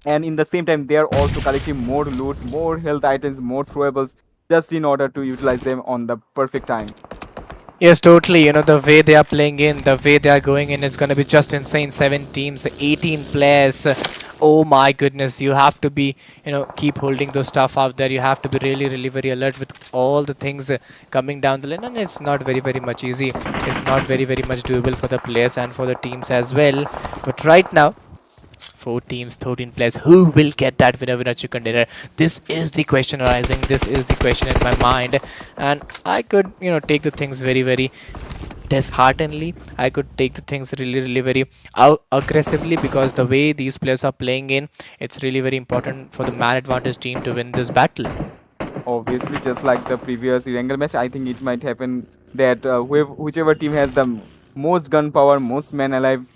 and in the same time they are also collecting more loots, more health items, more throwables, just in order to utilize them on the perfect time. Yes, totally. The way they are playing in, the way they are going in, it's going to be just insane. 7 teams, 18 players. Oh my goodness. You have to be, keep holding those stuff out there. You have to be really, really very alert with all the things coming down the lane. And it's not very, very much easy. It's not very, very much doable for the players and for the teams as well. But right now, 4 teams, 13 players. Who will get that winner chicken dinner? This is the question arising. This is the question in my mind, and I could take the things very very disheartenedly. I could take the things really really very aggressively, because the way these players are playing in, it's really very important for the man advantage team to win this battle. Obviously, just like the previous Erangel match, I think it might happen that whichever team has the most gun power, most men alive,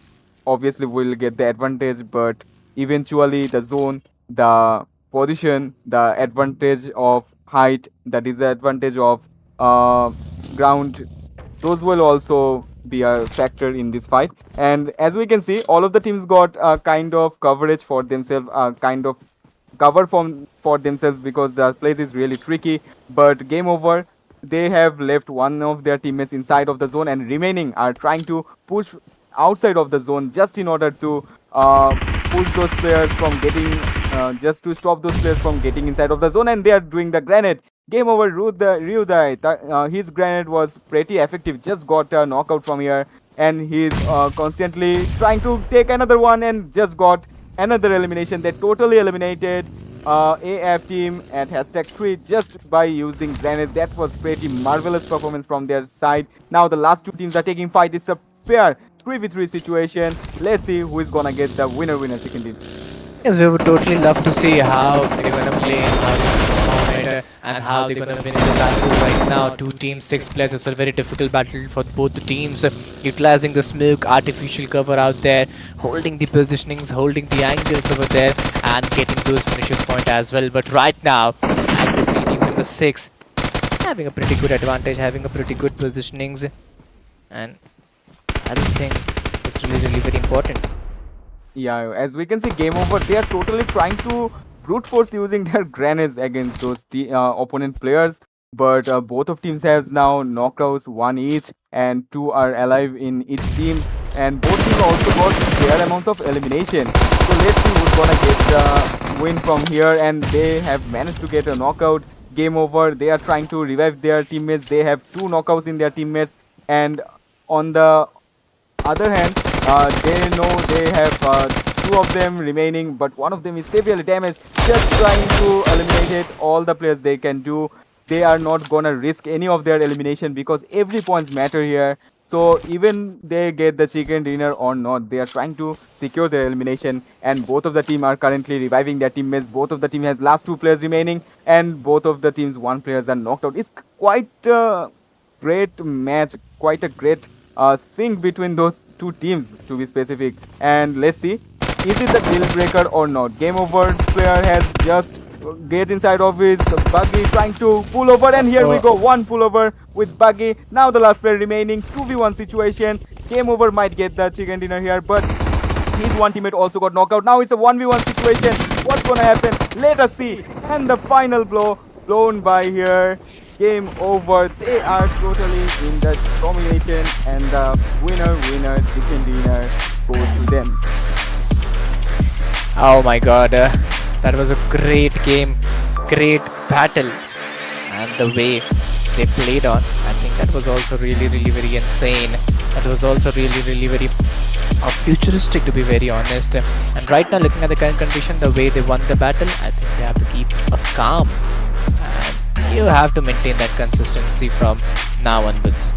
obviously will get the advantage. But eventually, the zone, the position, the advantage of height, the disadvantage of uh, ground, those will also be a factor in this fight. And as we can see, all of the teams got a kind of coverage for themselves, a kind of cover for themselves, because the place is really tricky. But game over, they have left one of their teammates inside of the zone, and remaining are trying to push outside of the zone just in order to push those players from getting just to stop those players from getting inside of the zone, and they are doing the grenade. Game over. Ryudai, his grenade was pretty effective, just got a knockout from here, and he's constantly trying to take another one and just got another elimination. They totally eliminated AF team at hashtag 3 just by using grenades. That was pretty marvelous performance from their side. Now the last two teams are taking fight. It's a fair 3v3 situation. Let's see who is gonna get the winner chicken dinner. Yes, we would totally love to see how they're gonna play and how they're gonna perform it, and how they're gonna win the battle right now. 2 teams, 6 players. It's a very difficult battle for both the teams. Utilizing the smoke, artificial cover out there, holding the positionings, holding the angles over there, and getting those finishes point as well. But right now, I could see team number 6 having a pretty good advantage, having a pretty good positionings, and I don't think it's really, really very important. Yeah, as we can see, game over. They are totally trying to brute force using their grenades against those opponent players. But both of teams has now knockouts, one each, and two are alive in each teams. And both teams also got fair amounts of elimination. So let's see who's gonna get the win from here. And they have managed to get a knockout. Game over. They are trying to revive their teammates. They have two knockouts in their teammates, and on the other hand, they know they have two of them remaining, but one of them is severely damaged. Just trying to eliminate it, all the players they can do. They are not gonna risk any of their elimination because every points matter here. So even they get the chicken dinner or not, they are trying to secure their elimination. And both of the team are currently reviving their teammates. Both of the team has last two players remaining, and both of the teams one players are knocked out. It's quite a great match, quite a great sync between those two teams, to be specific. And let's see, is it the deal breaker or not? Game over. Player has just get inside of his buggy, trying to pull over, and here we go. One pullover with buggy. Now the last player remaining. 2v1 situation. Game over might get the chicken dinner here, but his one teammate also got knocked out. Now it's a 1v1 situation. What's gonna happen? Let us see. And the final blow blown by here. Game over. They are totally in the domination, and the winner chicken dinner goes to them. Oh my god, that was a great game, great battle, and the way they played on, I think that was also really, really very insane. That was also really, really very futuristic, to be very honest. And right now, looking at the current condition, the way they won the battle, I think they have to keep a calm. And you have to maintain that consistency from now onwards.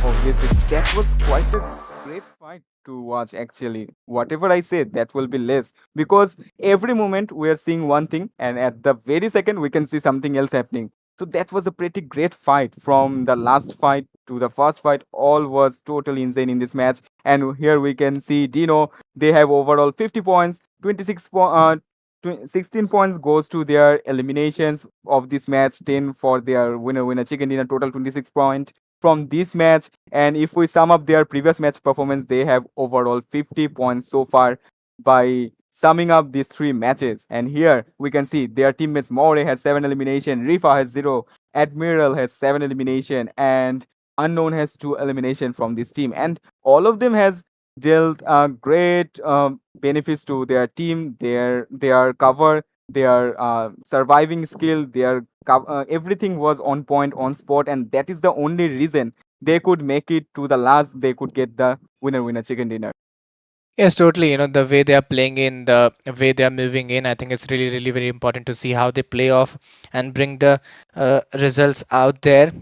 Obviously, that was quite a great fight to watch. Actually, whatever I say, that will be less, because every moment we are seeing one thing, and at the very second we can see something else happening. So that was a pretty great fight. From the last fight to the first fight, all was totally insane in this match. And here we can see Dino. They have overall 50 points, 16 points goes to their eliminations of this match, 10 for their winner chicken dinner, total 26 points from this match. And if we sum up their previous match performance, they have overall 50 points so far by summing up these three matches. And here we can see their teammates More has 7 elimination, Rifa has 0, Admiral has 7 elimination, and Unknown has 2 elimination from this team. And all of them has dealt great benefits to their team, their cover, their surviving skill, everything was on point, on spot, and that is the only reason they could make it to the last. They could get the winner chicken dinner. Yes, totally. The way they are playing in, the way they are moving in, I think it's really, really very important to see how they play off and bring the results out there.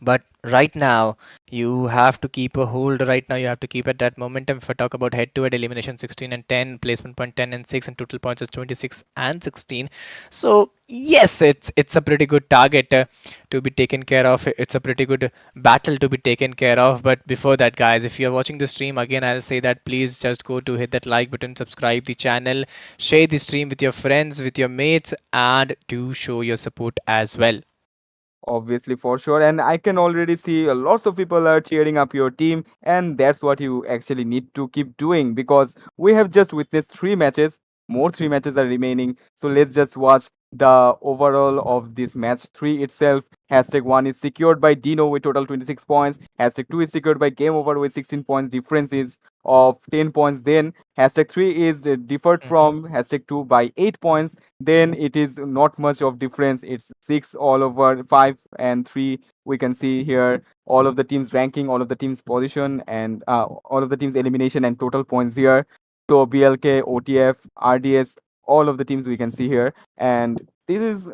But right now, you have to keep a hold. Right now, you have to keep at that momentum. If I talk about head-to-head elimination, 16 and 10, placement point 10 and 6, and total points is 26 and 16. So yes, it's a pretty good target to be taken care of. It's a pretty good battle to be taken care of. But before that, guys, if you are watching the stream again, I'll say that please just go to hit that like button, subscribe the channel, share the stream with your friends, with your mates, and to show your support as well. Obviously, for sure. And I can already see lots of people are cheering up your team, and that's what you actually need to keep doing because we have just witnessed three matches. More three matches are remaining. So let's just watch the overall of this match three itself. Hashtag 1 is secured by Dino with total 26 points. Hashtag 2 is secured by Game Over with 16 points. Difference is of 10 points. Then hashtag 3 is differed Mhm. from hashtag 2 by 8 points. Then it is not much of difference. It's 6 all over 5 and 3. We can see here all of the teams ranking, all of the teams position, and all of the teams elimination and total points here. So BLK, OTF, RDS, all of the teams we can see here. And this is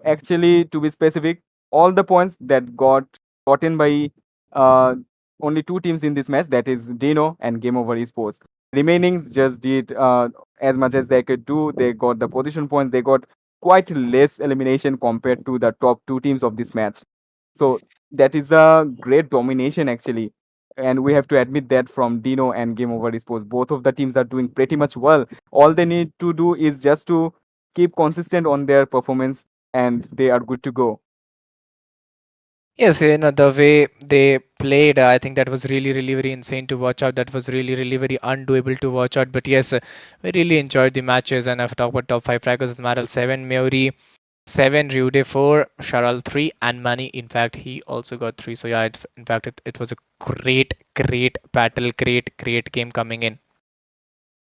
actually, to be specific, all the points that got gotten by uh, only two teams in this match, that is Dino and Game Over Esports. Remainings just did as much as they could do. They got the position points. They got quite less elimination compared to the top two teams of this match. So that is a great domination actually. And we have to admit that from Dino and Game Over Esports, both of the teams are doing pretty much well. All they need to do is just to keep consistent on their performance, and they are good to go. Yes, the way they played, I think that was really, really very insane to watch out. That was really, really very undoable to watch out. But yes, we really enjoyed the matches. And I've talked about top five fraggers, Maral 7, Maori 7, Rude 4, Sharal 3, and Mani. In fact, he also got 3. So yeah, in fact, it was a great, great battle, great game coming in.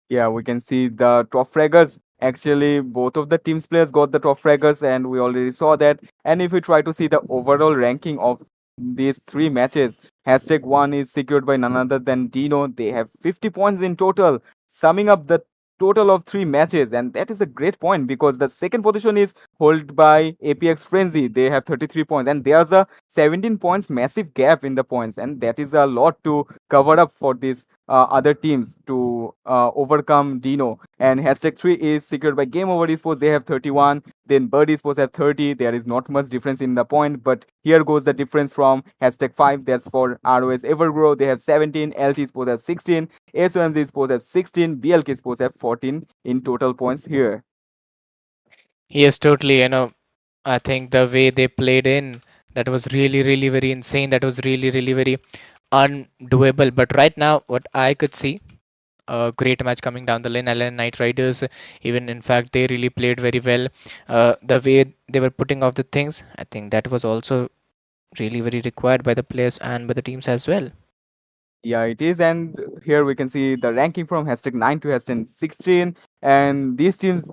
Yeah, we can see the top fraggers. Actually, both of the teams players got the top fraggers, and we already saw that. And if we try to see the overall ranking of these three matches, hashtag 1 is secured by none other than Dino. They have 50 points in total, summing up the total of three matches. And that is a great point because the second position is held by APX Frenzy. They have 33 points, and there's a 17 points massive gap in the points, and that is a lot to cover up for these other teams to overcome Dino. And hashtag 3 is secured by Game Over Esports. They have 31. Then Bird Esports have 30. There is not much difference in the point, but here goes the difference from hashtag 5. That's for ROS Evergrow. They have 17. LT Sports have 16. SOMZ Sports have 16. BLK Sports have 14 in total points here. Yes, totally. I think the way they played in, that was really, really very insane. That was really, really very undoable. But right now, what I could see, a great match coming down the lane. LN Knight Riders, even in fact, they really played very well. The way they were putting off the things, I think that was also really very required by the players and by the teams as well. Yeah, it is. And here we can see the ranking from hashtag 9 to hashtag 16. And these teams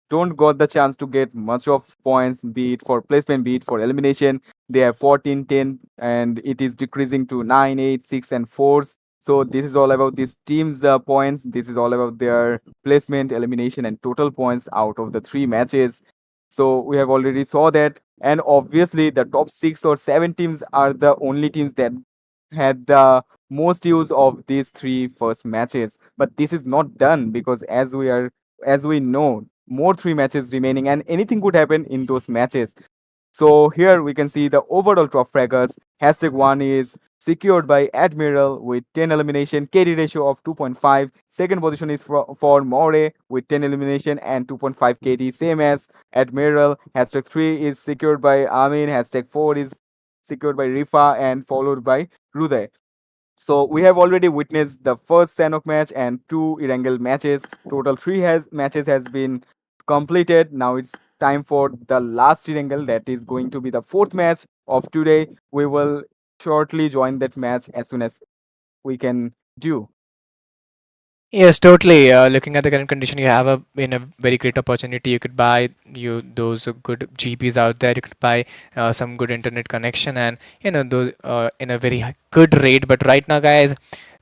don't got the chance to get much of points, be it for placement, be it for elimination. They have 14, 10, and it is decreasing to 9, 8, 6, and 4s. So this is all about these teams' points. This is all about their placement, elimination, and total points out of the three matches. So we have already saw that, and obviously the top 6 or 7 teams are the only teams that had the most use of these three first matches. But this is not done because as we know, more three matches remaining, and anything could happen in those matches. So here we can see the overall top fraggers. Hashtag 1 is secured by Admiral with 10 elimination, KD ratio of 2.5. Second position is for More with 10 elimination and 2.5 KD, same as Admiral. Hashtag 3 is secured by Amin. Hashtag 4 is secured by Rifa and followed by Rude. So we have already witnessed the first Sanok match and two Erangel matches. Total three has matches has been completed. Now it's time for the last Erangel, that is going to be the fourth match of today. We will shortly join that match as soon as we can do. Yes, totally. Looking at the current condition, you have a very great opportunity. You could buy those good GPs out there. You could buy some good internet connection, and those in a very good rate. But right now, guys,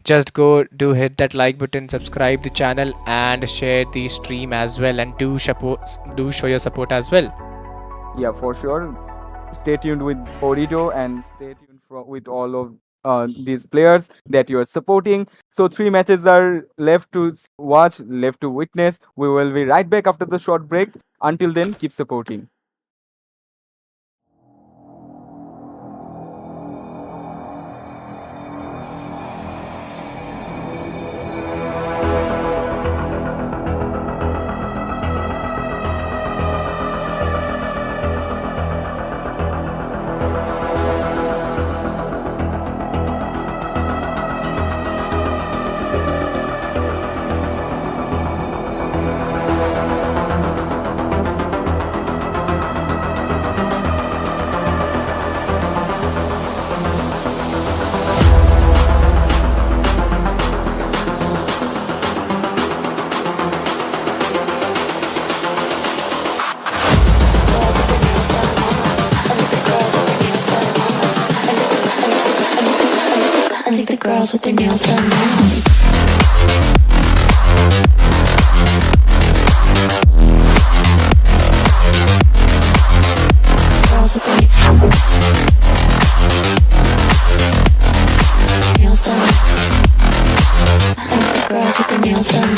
just go do hit that like button, subscribe the channel, and share the stream as well. And do show your support as well. Yeah, for sure. Stay tuned with Ooredoo and stay tuned with all of these players that you are supporting. So three matches are left to watch, left to witness. We will be right back after the short break. Until then, keep supporting. I think the girls with their nails done now. Girls with their nails done. I think the girls with their nails done.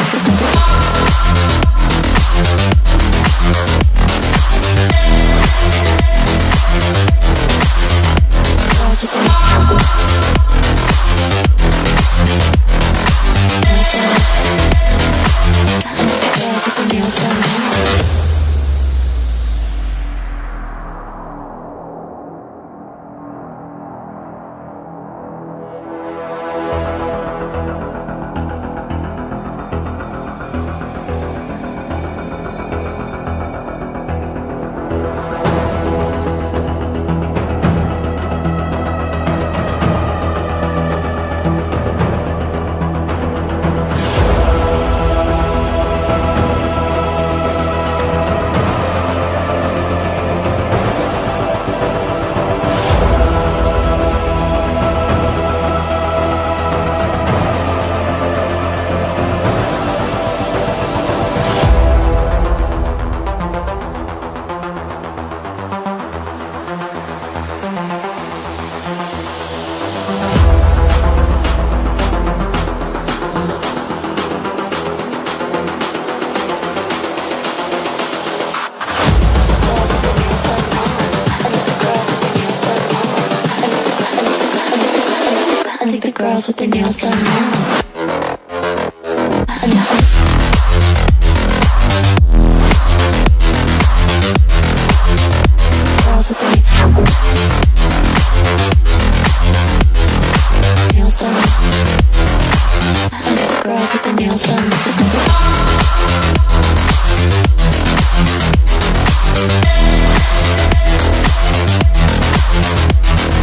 Girls with their nails done. Girls with their nails done now. I think the girls with their nails done now. Girls with their nails done. I think the girls with their nails done.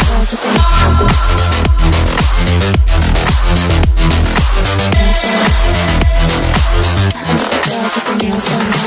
Girls with their nails done. I think the girls with their nails done now.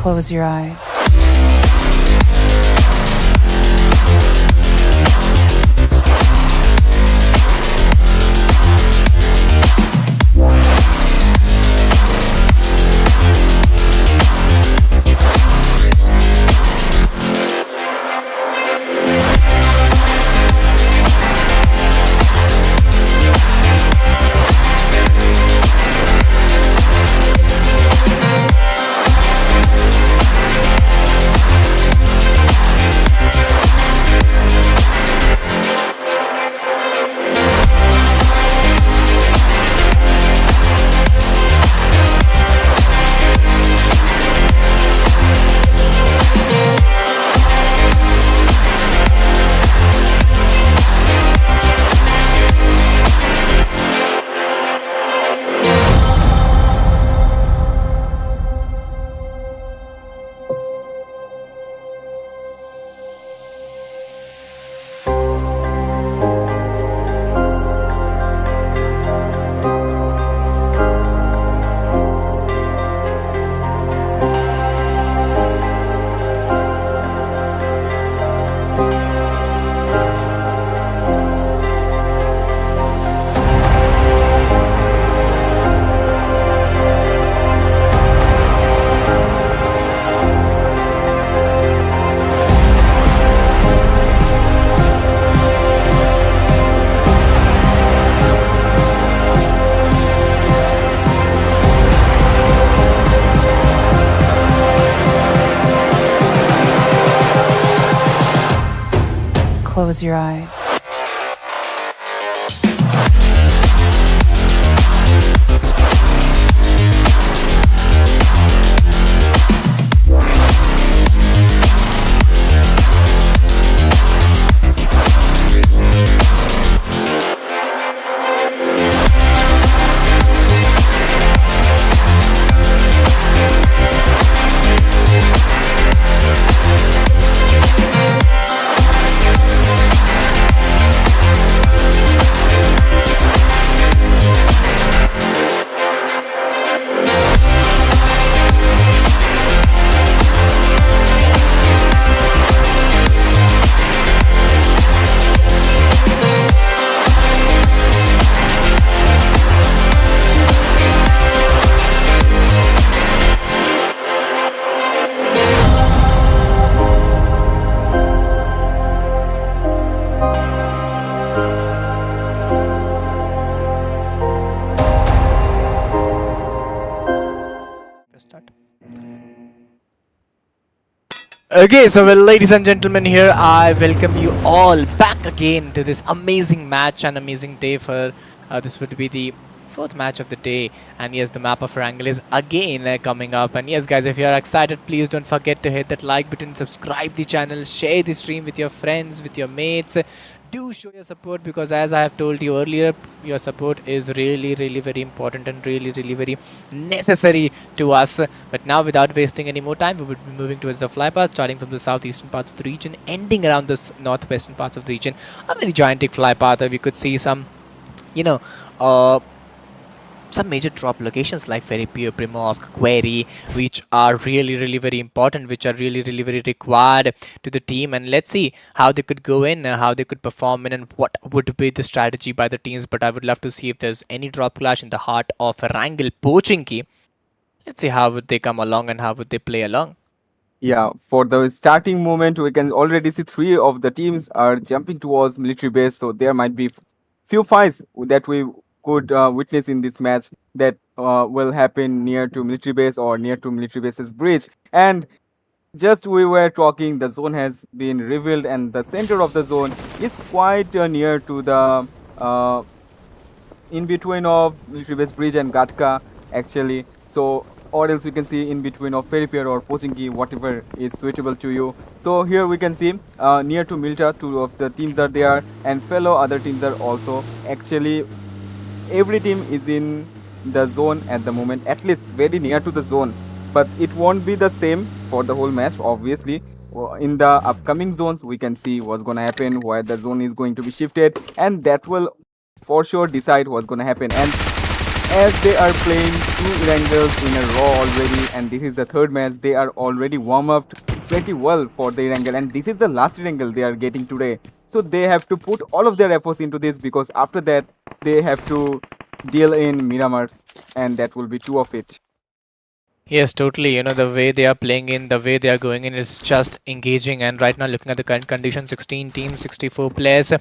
Close your eyes. Close your eyes. Start. Okay, so well, ladies and gentlemen, here I welcome you all back again to this amazing match and amazing day for this would be the fourth match of the day. And yes, the map of Wrangle is again coming up. And yes, guys, if you are excited, please don't forget to hit that like button, subscribe the channel, share the stream with your friends, with your mates. Do show your support, because as I have told you earlier, your support is really very important and really very necessary to us. But now, without wasting any more time, we would be moving towards the fly path, starting from the southeastern parts of the region, ending around the northwestern parts of the region. A very gigantic fly path. We could see some, you know, uh, some major drop locations like Ferripio, Primorsk, Query, which are really very important, which are really very required to the team. And let's see how they could go in, how they could perform in, and what would be the strategy by the teams. But I would love to see if there's any drop clash in the heart of Wrangle Pochinki. Let's see how would they come along and how would they play along. Yeah, for the starting moment, we can already see three of the teams are jumping towards military base. So there might be few fights that we could witness in this match that will happen near to military base or near to military base's bridge. And just we were talking, the zone has been revealed, and the center of the zone is quite near to the in between of military base bridge and Gatka actually. So or else we can see in between of Ferripier or Pochinki, whatever is suitable to you. So here we can see near to Milta, two of the teams are there, and fellow other teams are also. Actually, every team is in the zone at the moment, at least very near to the zone. But it won't be the same for the whole match, obviously. In the upcoming zones, we can see what's going to happen, where the zone is going to be shifted, and that will for sure decide what's going to happen. And as they are playing two Erangels in a row already, and this is the third match. They are already warm up pretty well for the Erangel, and this is the last Erangel they are getting today. So they have to put all of their efforts into this because after that they have to deal in Miramars, and that will be two of it. Yes, totally. The way they are playing in, the way they are going in is just engaging. And right now, looking at the current condition, 16 teams, 64 players,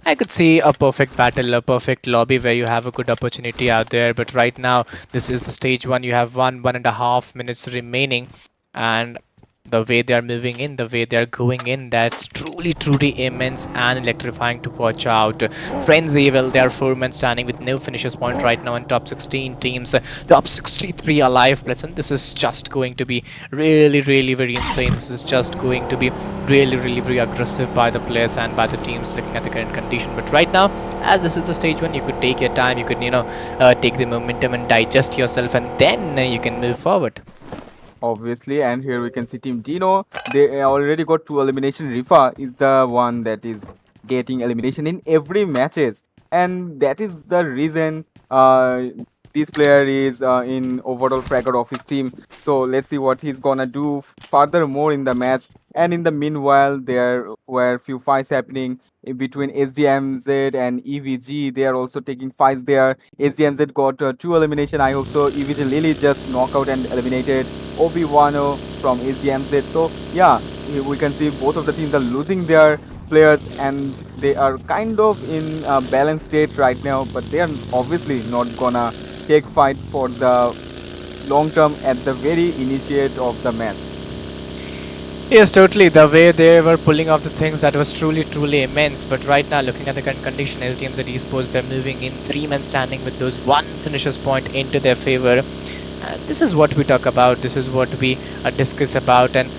I could see a perfect battle, a perfect lobby where you have a good opportunity out there. But right now, this is the stage one. You have 1.5 minutes remaining. And the way they are moving in, the way they are going in, that's truly, truly immense and electrifying to watch out. Frenzy, well, they are four men standing with no finishes point right now in top 16 teams, top 63 alive plus, and this is just going to be really, really very insane. This is just going to be really, really very aggressive by the players and by the teams looking at the current condition. But right now, as this is the stage one, you could take your time, you could, take the momentum and digest yourself, and then you can move forward. Obviously, and here we can see Team Dino. They already got two elimination. Rifa is the one that is getting elimination in every matches, and that is the reason this player is in overall fragger of his team. So let's see what he's gonna do furthermore in the match. And in the meanwhile, there were few fights happening in between SDMZ and EVG. They are also taking fights there. SDMZ got two elimination. I hope so. EVG Lily just knockout and eliminated Obi-Wano from HDMZ. So yeah, we can see both of the teams are losing their players and they are kind of in a balanced state right now, but they are obviously not gonna take fight for the long term at the very initiate of the match. Yes, totally. The way they were pulling off the things, that was truly, truly immense. But right now, looking at the current condition, SDMZ Esports, they're moving in three men standing with those one finishes point into their favor. And this is what we talk about. This is what we discuss about. And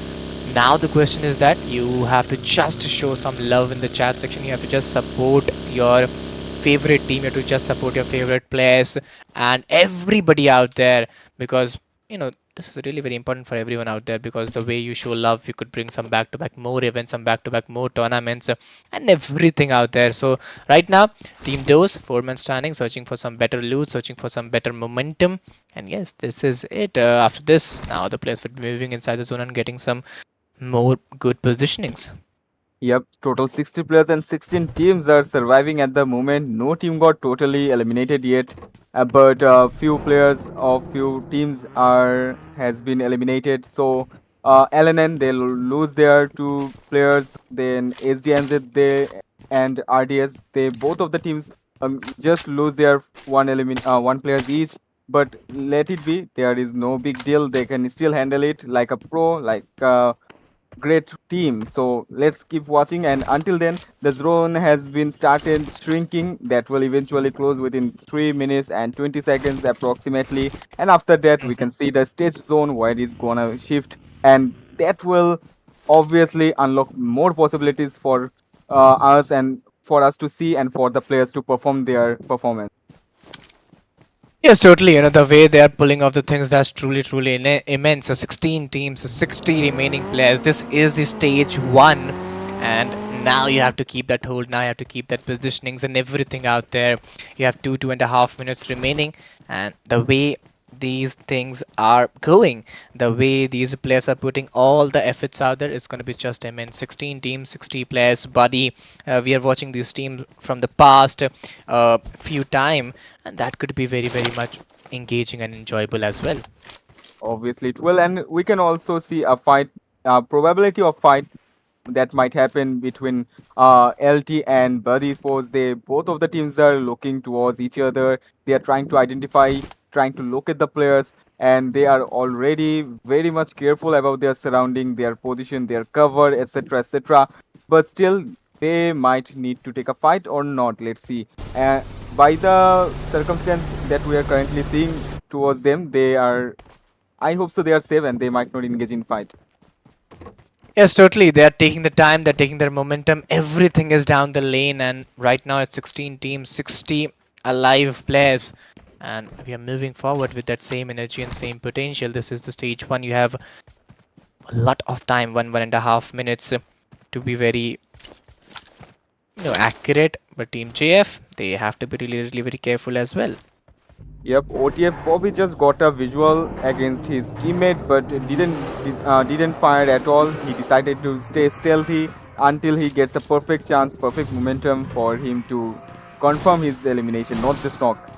now the question is that you have to just show some love in the chat section. You have to just support your favorite team. You have to just support your favorite players and everybody out there, because this is really very important for everyone out there, because the way you show love, you could bring some back to back more events, some back to back more tournaments, and everything out there. So right now, Team Dose, four men standing, searching for some better loot, searching for some better momentum. And yes, this is it. After this, now the players will be moving inside the zone and getting some more good positionings. Yep, total 60 players and 16 teams are surviving at the moment. No team got totally eliminated yet, but few players of few teams are has been eliminated. So LNN they'll lose their two players. Then SDMZ they and RDS they both of the teams just lose their one players each. But let it be. There is no big deal. They can still handle it like a pro, like. Great team. So let's keep watching. And until then, the zone has been started shrinking. That will eventually close within 3 minutes and 20 seconds approximately. And after that, we can Mhm. see the stage zone where it's gonna shift, and that will obviously unlock more possibilities for us and for us to see and for the players to perform their performance. Yes, totally. The way they are pulling off the things, that's truly, truly immense. So 16 teams, so 60 remaining players. This is the stage one, and now you have to keep that hold. Now you have to keep that positionings and everything out there. You have 2.5 minutes remaining, and the way these things are going, the way these players are putting all the efforts out there, it's going to be just immense. 16 teams, 60 players, buddy. We are watching these teams from the past few time, and that could be very, very much engaging and enjoyable as well. Obviously, it will, and we can also see a fight, probability of fight that might happen between LT and Buddy Sports. They both of the teams are looking towards each other. They are trying to identify, trying to look at the players, and they are already very much careful about their surrounding, their position, their cover, etc., etc. But still, they might need to take a fight or not. Let's see. By the circumstance that we are currently seeing towards them, they are. I hope so. They are safe and they might not engage in fight. Yes, totally. They are taking the time, they're taking their momentum. Everything is down the lane, and right now it's 16 teams, 60 alive players. And we are moving forward with that same energy and same potential. This is the stage one. You have a lot of time, 1.5 minutes to be very accurate. But Team JF, they have to be really, really very careful as well. Yep, OTF Bobby just got a visual against his teammate, but didn't fire at all. He decided to stay stealthy until he gets a perfect chance, perfect momentum for him to confirm his elimination, not just knock.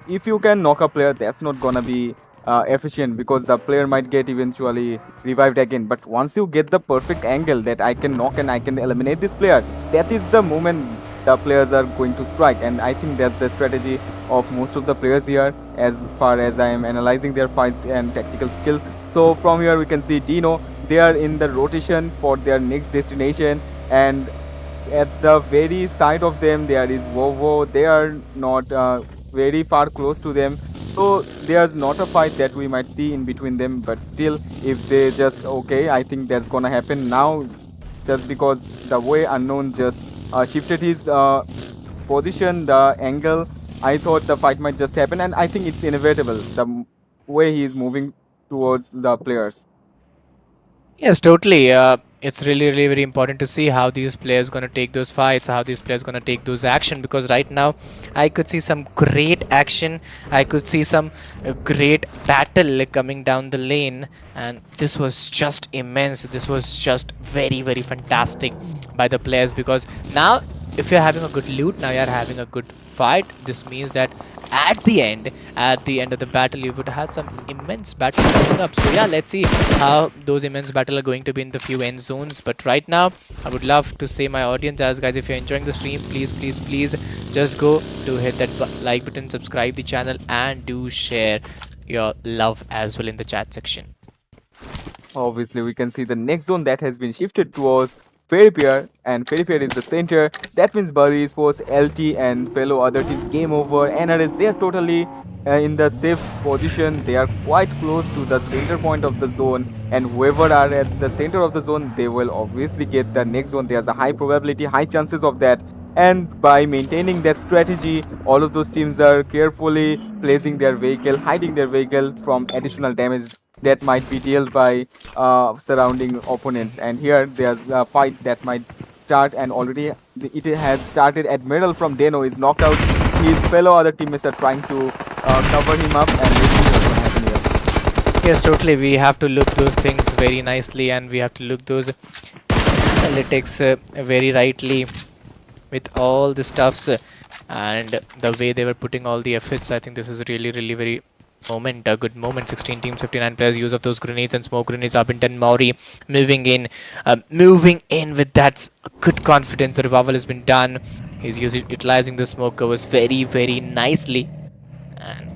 If you can knock a player, that's not gonna be efficient because the player might get eventually revived again. But once you get the perfect angle that I can knock and I can eliminate this player, that is the moment the players are going to strike. And I think that's the strategy of most of the players here, as far as I am analyzing their fight and tactical skills. So from here we can see Dino. They are in the rotation for their next destination, and at the very side of them there is Vovo. They are not very far close to them, so there's not a fight that we might see in between them. But still, if they just okay, I think that's gonna happen now, just because the way Unknown just shifted his position, the angle. I thought the fight might just happen, and I think it's inevitable the way he is moving towards the players. Yes, totally. It's really, really very important to see how these players gonna take those fights, how these players gonna take those action. Because right now, I could see some great action. I could see some great battle coming down the lane, and this was just immense. This was just very, very fantastic by the players. Because now, if you're having a good loot, now you're having a good fight. This means that at the end of the battle, you would have some immense battle coming up. So yeah, let's see how those immense battle are going to be in the few end zones. But right now, I would love to say my audience, as guys, if you're enjoying the stream, please, please, please, just go to hit that like button, subscribe the channel, and do share your love as well in the chat section. Obviously, we can see the next zone that has been shifted towards Fairy Pier, and Fairy Pier is the center. That means Bali Sports, LT, and fellow other teams game over. NRS, they are totally in the safe position. They are quite close to the center point of the zone, and whoever are at the center of the zone, they will obviously get the next zone. There's a high probability, high chances of that. And by maintaining that strategy, all of those teams are carefully placing their vehicle, hiding their vehicle from additional damage that might be dealt by surrounding opponents. And here there's a fight that might start, and already it has started. Admiral from Deno is knocked out. His fellow other teammates are trying to cover him up, and let's see what's gonna happen here. Yes, totally. We have to look those things very nicely, and we have to look those analytics very rightly with all the stuffs and the way they were putting all the efforts. I think this is really, really very a good moment. 16 teams, 59 players. Use of those grenades and smoke grenades. Abinton Maori moving in with that good confidence. The revival has been done. He's utilizing the smoke covers very, very nicely, and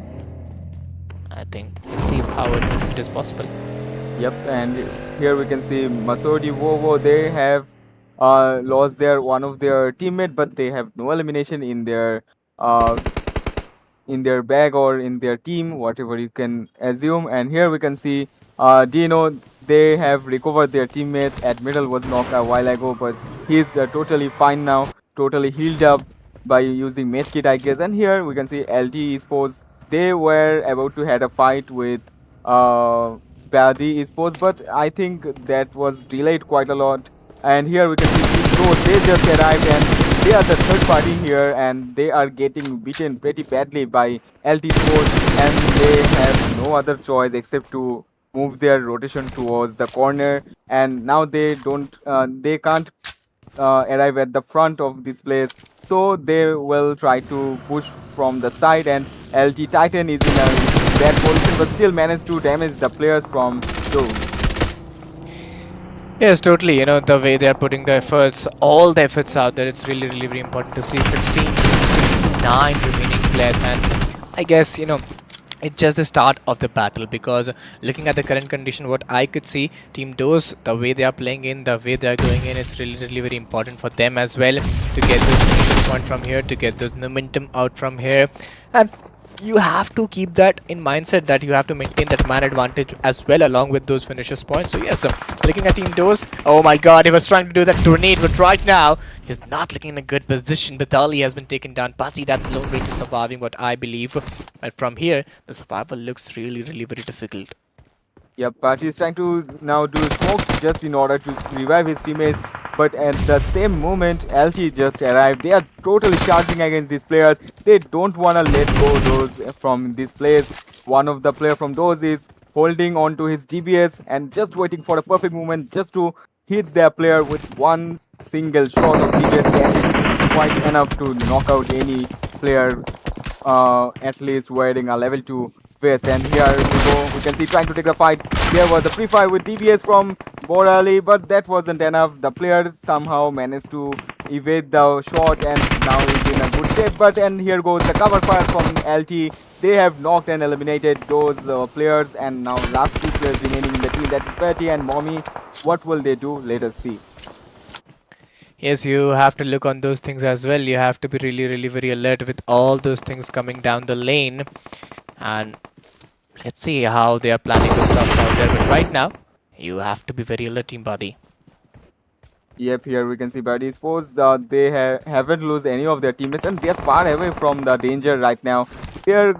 I think let's see how it is possible. Yep, and here we can see Masodi Vovo. They have lost their one of their teammate, but they have no elimination uh, in their bag or in their team, whatever you can assume. And here we can see Dino. They have recovered their teammate. Admiral was knocked a while ago, but he's totally fine now, totally healed up by using medkit, I guess. And here we can see LT Esports. They were about to had a fight with Badi Esports, but I think that was delayed quite a lot. And here we can see Team Pro. They just arrived, and they are the third party here, and they are getting beaten pretty badly by LT Sports, and they have no other choice except to move their rotation towards the corner. And now they can't arrive at the front of this place, so they will try to push from the side. And LT Titan is in a bad position, but still managed to damage the players from those. Yes, totally. You know, the way they are putting the efforts, all the efforts out there, it's really, really very important to see 16 to 9 remaining players. And I guess, you know, it's just the start of the battle, because looking at the current condition, what I could see, Team Dose, the way they are playing in, the way they are going in, it's really, really very important for them as well to get this finish point from here, to get this momentum out from here. And you have to keep that in mindset, that you have to maintain that man advantage as well along with those finishes points. So yes, looking at Team Dose, oh my god, he was trying to do that grenade, but right now he's not looking in a good position. Badali has been taken down. Pati, that lone range is surviving, what I believe. But from here, the survival looks really, really very difficult. Yep, but he's trying to now do smokes just in order to revive his teammates. But at the same moment, LT just arrived. They are totally charging against these players. They don't want to let go those from this place. One of the player from those is holding on to his GBS and just waiting for a perfect moment just to hit their player with one single shot of GBS. That is quite enough to knock out any player, at least wearing a level 2 vest. And here we go, we can see trying to take the fight. There was a pre-fire with DBS from Borali, but that wasn't enough. The player somehow managed to evade the shot and now is in a good shape. But and here goes the cover fire from LT. They have knocked and eliminated those players, and now last two players remaining in the team, that is Patty and Mommy. What will they do? Let us see. Yes, you have to look on those things as well. You have to be really, really very alert with all those things coming down the lane. And let's see how they are planning the stuff out there. But right now, you have to be very alert, Team Buddy. Yep, here we can see Birdie Sports. They haven't lost any of their teammates and they're far away from the danger right now. They're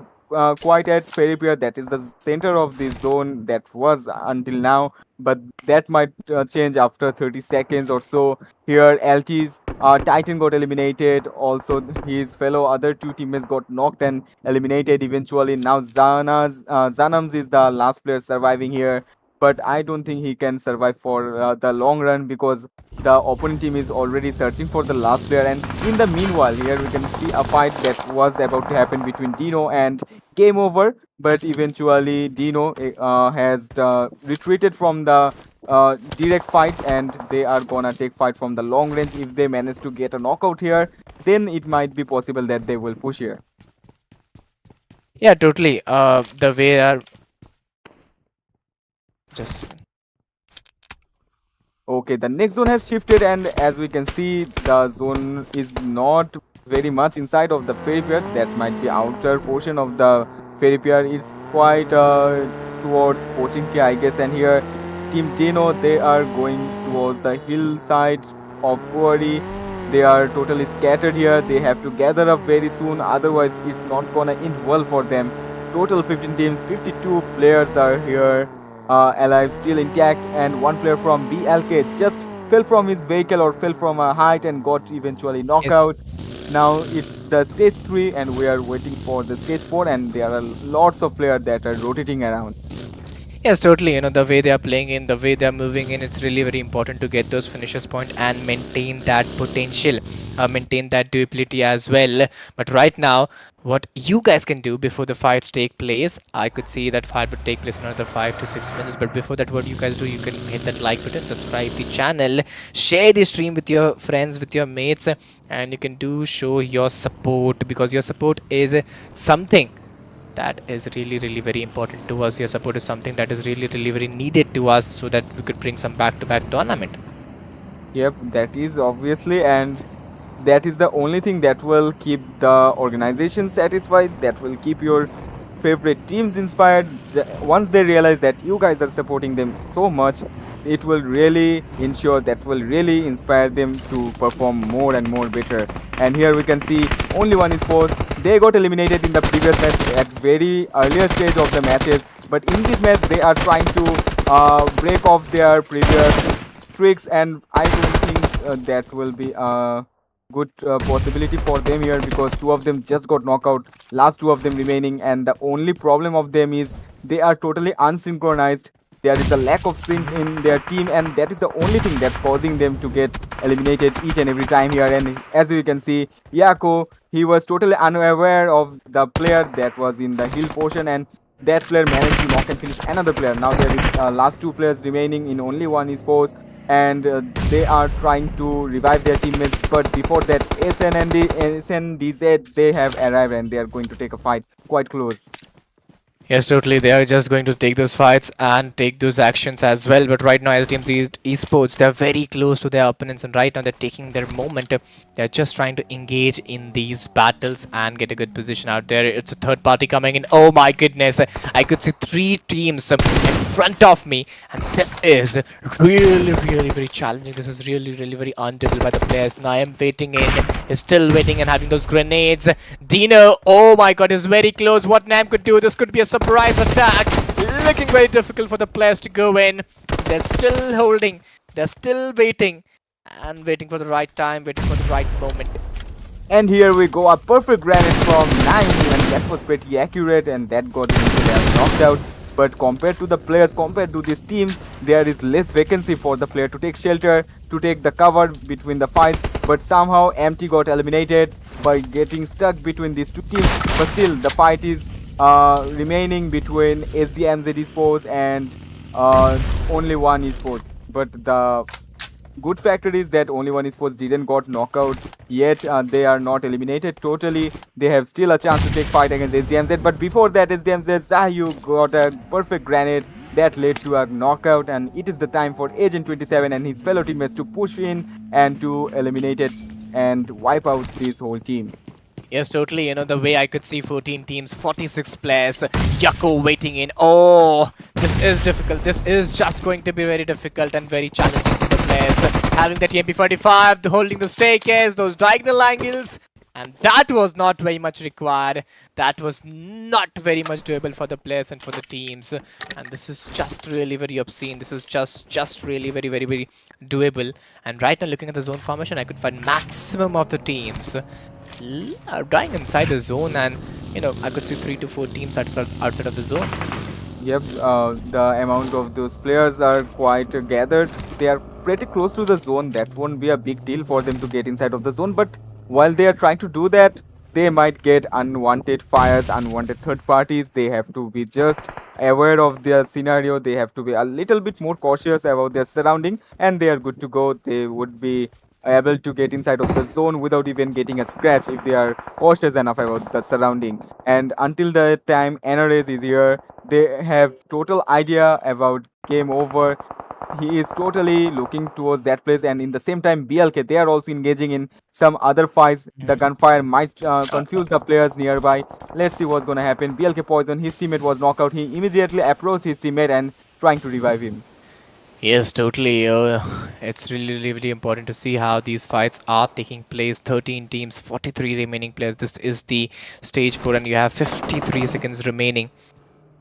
quite at Ferry Pier. That is the center of the zone that was until now, but that might change after 30 seconds or so. Here, LT's Titan got eliminated. Also, his fellow other two teammates got knocked and eliminated eventually. Now, Zanams is the last player surviving here, but I don't think he can survive for the long run because the opponent team is already searching for the last player. And in the meanwhile, here we can see a fight that was about to happen between Dino and Game Over, but eventually Dino has retreated from the direct fight, and they are gonna take fight from the long range. If they manage to get a knockout here, then it might be possible that they will push here. Yeah, totally. The way are just Okay, the next zone has shifted, and as we can see, the zone is not very much inside of the ferry pier. That might be outer portion of the ferry pier. It's quite towards Pochinki, I guess. And here, Team Dino, they are going towards the hillside of Kuari. They are totally scattered here. They have to gather up very soon, otherwise it's not gonna end well for them. Total 15 teams, 52 players are here alive, still intact, and one player from BLK just fell from his vehicle or fell from a height and got eventually knocked yes. out. Now it's the stage 3 and we are waiting for the stage 4, and there are lots of players that are rotating around. Yes, totally. You know, the way they are playing in, the way they are moving in, it's really very important to get those finishers point and maintain that potential, maintain that durability as well. But right now, what you guys can do before the fights take place, I could see that fight would take place in another 5 to 6 minutes. But before that, what you guys do, you can hit that like button, subscribe the channel, share the stream with your friends, with your mates, and you can do show your support, because your support is something that is really, really very important to us. Your support is something that is really, really very needed to us, so that we could bring some back-to-back tournament. Yep, that is obviously, and that is the only thing that will keep the organization satisfied, that will keep your favorite teams inspired. Once they realize that you guys are supporting them so much, it will really ensure, that will really inspire them to perform more and more better. And here we can see only one esports. They got eliminated in the previous match at very earlier stage of the matches, but in this match they are trying to break off their previous tricks, and I don't think that will be a good possibility for them here, because two of them just got knocked out, last two of them remaining, and the only problem of them is they are totally unsynchronized. There is a lack of sync in their team, and that is the only thing that's causing them to get eliminated each and every time here. And as you can see, Yako, he was totally unaware of the player that was in the hill portion, and that player managed to knock and finish another player. Now there is last two players remaining in only one esports, and they are trying to revive their teammates. But before that, SNDZ, they have arrived and they are going to take a fight quite close. Yes, totally. They are just going to take those fights and take those actions as well. But right now, SDMC Esports, they're very close to their opponents, and right now they're taking their moment. They're just trying to engage in these battles and get a good position out there. It's a third party coming in. Oh my goodness. I could see 3 teams in front of me, and this is really, really very challenging. This is really, really very undoable by the players. Now I am waiting in, is still waiting and having those grenades. Dino, oh my god, is very close. What Nam could do, this could be a surprise attack. Looking very difficult for the players to go in. They're still holding. They're still waiting. and waiting for the right time, waiting for the right moment. And here we go, a perfect granite from 9, and that was pretty accurate, and that got initially knocked out. But compared to the players, compared to these teams, there is less vacancy for the player to take shelter, to take the cover between the fights. But somehow MT got eliminated by getting stuck between these two teams. But still, the fight is remaining between SDMZ esports and only one esports. But the good factor is that only one esports didn't got knockout yet. They are not eliminated totally. They have still a chance to take fight against SDMZ. But before that, SDMZ Zayu got a perfect grenade that led to a knockout, and it is the time for Agent 27 and his fellow teammates to push in and to eliminate it and wipe out this whole team. Yes, totally. You know, the way I could see 14 teams, 46 players, Yako waiting in. Oh, this is difficult. This is just going to be very difficult and very challenging for the players. Having that MP45, holding the staircase, those diagonal angles. And that was not very much required. That was not very much doable for the players and for the teams. And this is just really very obscene. This is just really very doable. And right now, looking at the zone formation, I could find maximum of the teams are dying inside the zone, and you know, I could see 3 to 4 teams outside of the zone. Yep, the amount of those players are quite gathered. They are pretty close to the zone. That won't be a big deal for them to get inside of the zone. But while they are trying to do that, they might get unwanted fires, unwanted third parties. They have to be just aware of their scenario. They have to be a little bit more cautious about their surrounding, and they are good to go. They would be able to get inside of the zone without even getting a scratch if they are cautious enough about the surrounding. And until the time NRS is here, they have total idea about game over. He is totally looking towards that place, and in the same time BLK, they are also engaging in some other fights. The gunfire might confuse the players nearby. Let's see what's gonna happen. BLK poison, his teammate was knocked out. He immediately approached his teammate and trying to revive him. Yes, totally. It's really important to see how these fights are taking place. 13 teams, 43 remaining players. This is the stage 4, and you have 53 seconds remaining.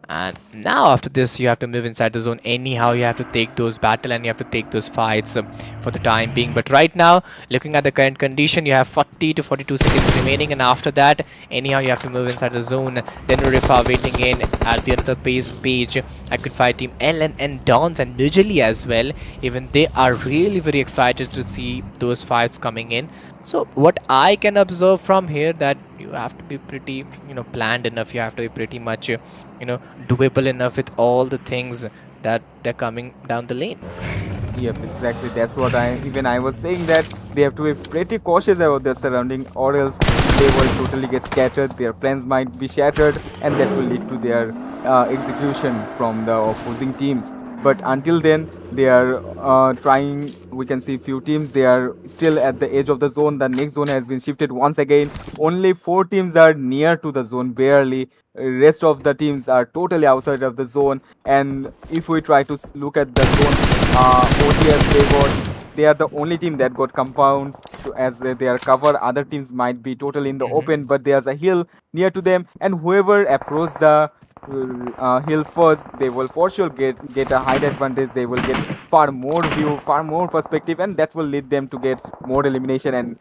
And now after this, you have to move inside the zone. Anyhow, you have to take those battle and you have to take those fights for the time being. But right now, looking at the current condition, you have 40 to 42 seconds remaining. And after that, anyhow, you have to move inside the zone. Then Rifa waiting in at the other page. I could fight Team LN and Dons and Nujali as well. Even they are really very excited to see those fights coming in. So what I can observe from here, that you have to be pretty, planned enough. You have to be pretty much doable enough with all the things that they're coming down the lane. Yep, exactly. That's what I was saying, that they have to be pretty cautious about their surrounding, or else they will totally get scattered. Their plans might be shattered, and that will lead to their execution from the opposing teams. But until then, they are trying. We can see few teams, they are still at the edge of the zone. The next zone has been shifted once again. Only 4 teams are near to the zone, barely. Rest of the teams are totally outside of the zone. And if we try to look at the zone, OTS, they are the only team that got compounds as their cover. Other teams might be totally in the open, but there's a hill near to them, and whoever approaches the hill first, they will for sure get a height advantage. They will get far more view, far more perspective, and that will lead them to get more elimination, and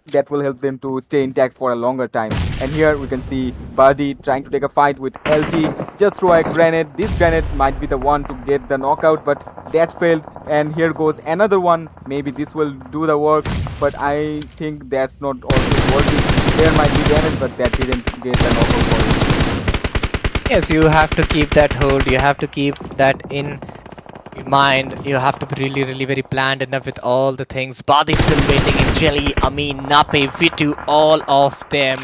that will help them to stay intact for a longer time. And here we can see Buddy trying to take a fight with LT. Just throw a grenade. This grenade might be the one to get the knockout, but that failed. And here goes another one. Maybe this will do the work, but I think that's not also working. There might be damage, but that didn't get the knockout for it. Yes, you have to keep that hold. You have to keep that in mind. You have to be really very planned enough with all the things. Badi still waiting in Jelly, Amin, Nape, Vitu, all of them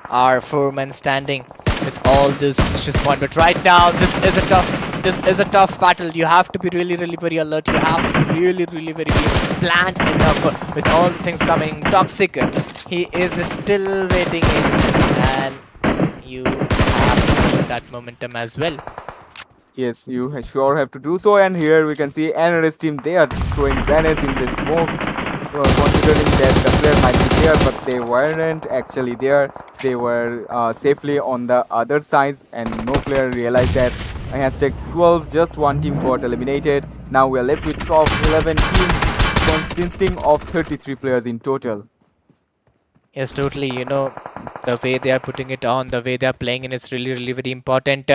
are 4 men standing with all this precious point. But right now, this is a tough battle. You have to be really very alert. You have to be really very planned enough with all the things coming. Toxic, he is still waiting in, and you have to keep that momentum as well. Yes, you sure have to do so. And here we can see NRS team, they are throwing grenades in the smoke, considering that the player might be there, but they weren't actually there. They were safely on the other side, and no player realized that. Hashtag 12, just one team got eliminated. Now we are left with top 11 teams. consisting of 33 players in total. Yes, totally. The way they are putting it on, the way they are playing, and it's really, really very important.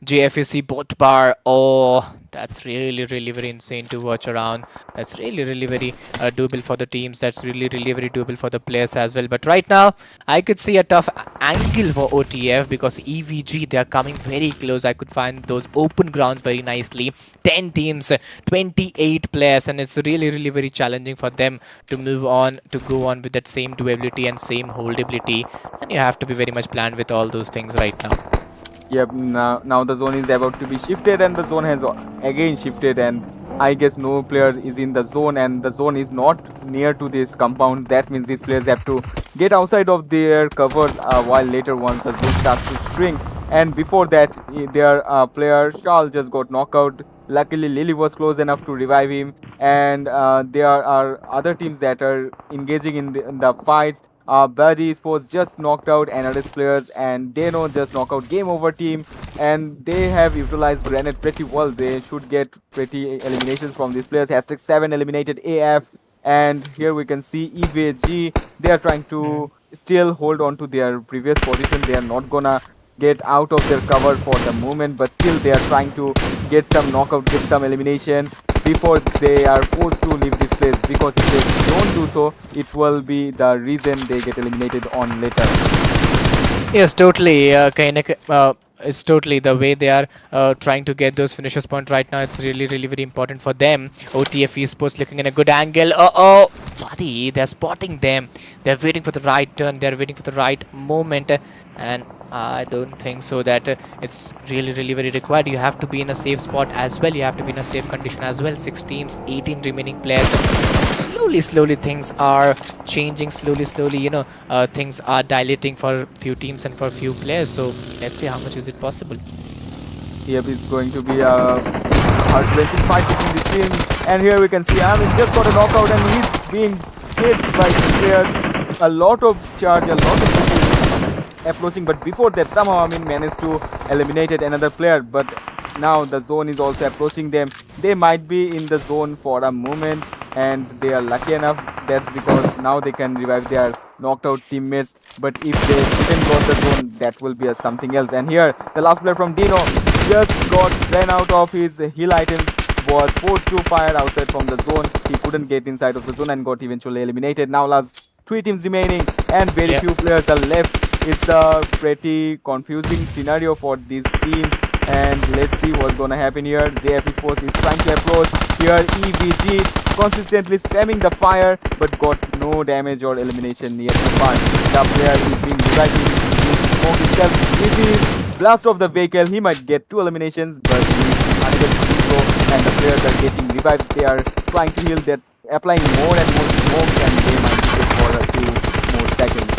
JFAC bot bar. Oh, that's really, really very insane to watch around. That's really, really very doable for the teams. That's really, really very doable for the players as well. But right now, I could see a tough angle for OTF because EVG, they are coming very close. I could find those open grounds very nicely. 10 teams, 28 players, and it's really, really very challenging for them to move on, to go on with that same doability and same holdability. And you have to be very much planned with all those things right now. Yep, now the zone is about to be shifted, and the zone has again shifted, and I guess no player is in the zone, and the zone is not near to this compound. That means these players have to get outside of their covers while later once the zone starts to shrink. And before that, their player Charles just got knocked out. Luckily, Lily was close enough to revive him, and there are other teams that are engaging in the fights. Buddy Sports just knocked out NRS players, and Dano just knocked out Game Over team, and they have utilized Granite pretty well. They should get pretty eliminations from these players. Hashtag 7 eliminated AF, and here we can see EVG. They are trying to still hold on to their previous position. They are not gonna get out of their cover for the moment, but still they are trying to get some knockout, get some elimination before they are forced to leave this place, because if they don't do so, it will be the reason they get eliminated on later. Yes, totally. It's totally the way they are trying to get those finishers point right now. It's really, really very important for them. OTF esports looking in a good angle. Oh, buddy, they're spotting them. They're waiting for the right turn. They're waiting for the right moment, and I don't think so that it's really, really very required. You have to be in a safe spot as well. You have to be in a safe condition as well. 6 teams, 18 remaining players. Slowly things are changing. Slowly, things are dilating for few teams and for few players. So let's see how much is it possible. Yep, it's going to be a hard-wrenching fight between these teams. And here we can see Amin just got a knockout, and he's being hit by these players. A lot of charge, a lot of people approaching, but before that somehow Amin managed to eliminate another player. But now the zone is also approaching them. They might be in the zone for a moment, and they are lucky enough. That's because now they can revive their knocked out teammates. But if they didn't got the zone, that will be a something else. And here the last player from Dino just got ran out of his heal items, was forced to fire outside from the zone. He couldn't get inside of the zone and got eventually eliminated. Now last 3 teams remaining, and very few players are left. It's a pretty confusing scenario for these teams, and let's see what's gonna happen here. JF Sports is trying to approach here. EVG consistently spamming the fire, but got no damage or elimination yet so far. The player is being revived in smoke itself. If he blast off the vehicle, he might get 2 eliminations, but he is unable to do so, and the players are getting revived. They are trying to heal, they're applying more and more smokes, and they might do it for a few more seconds.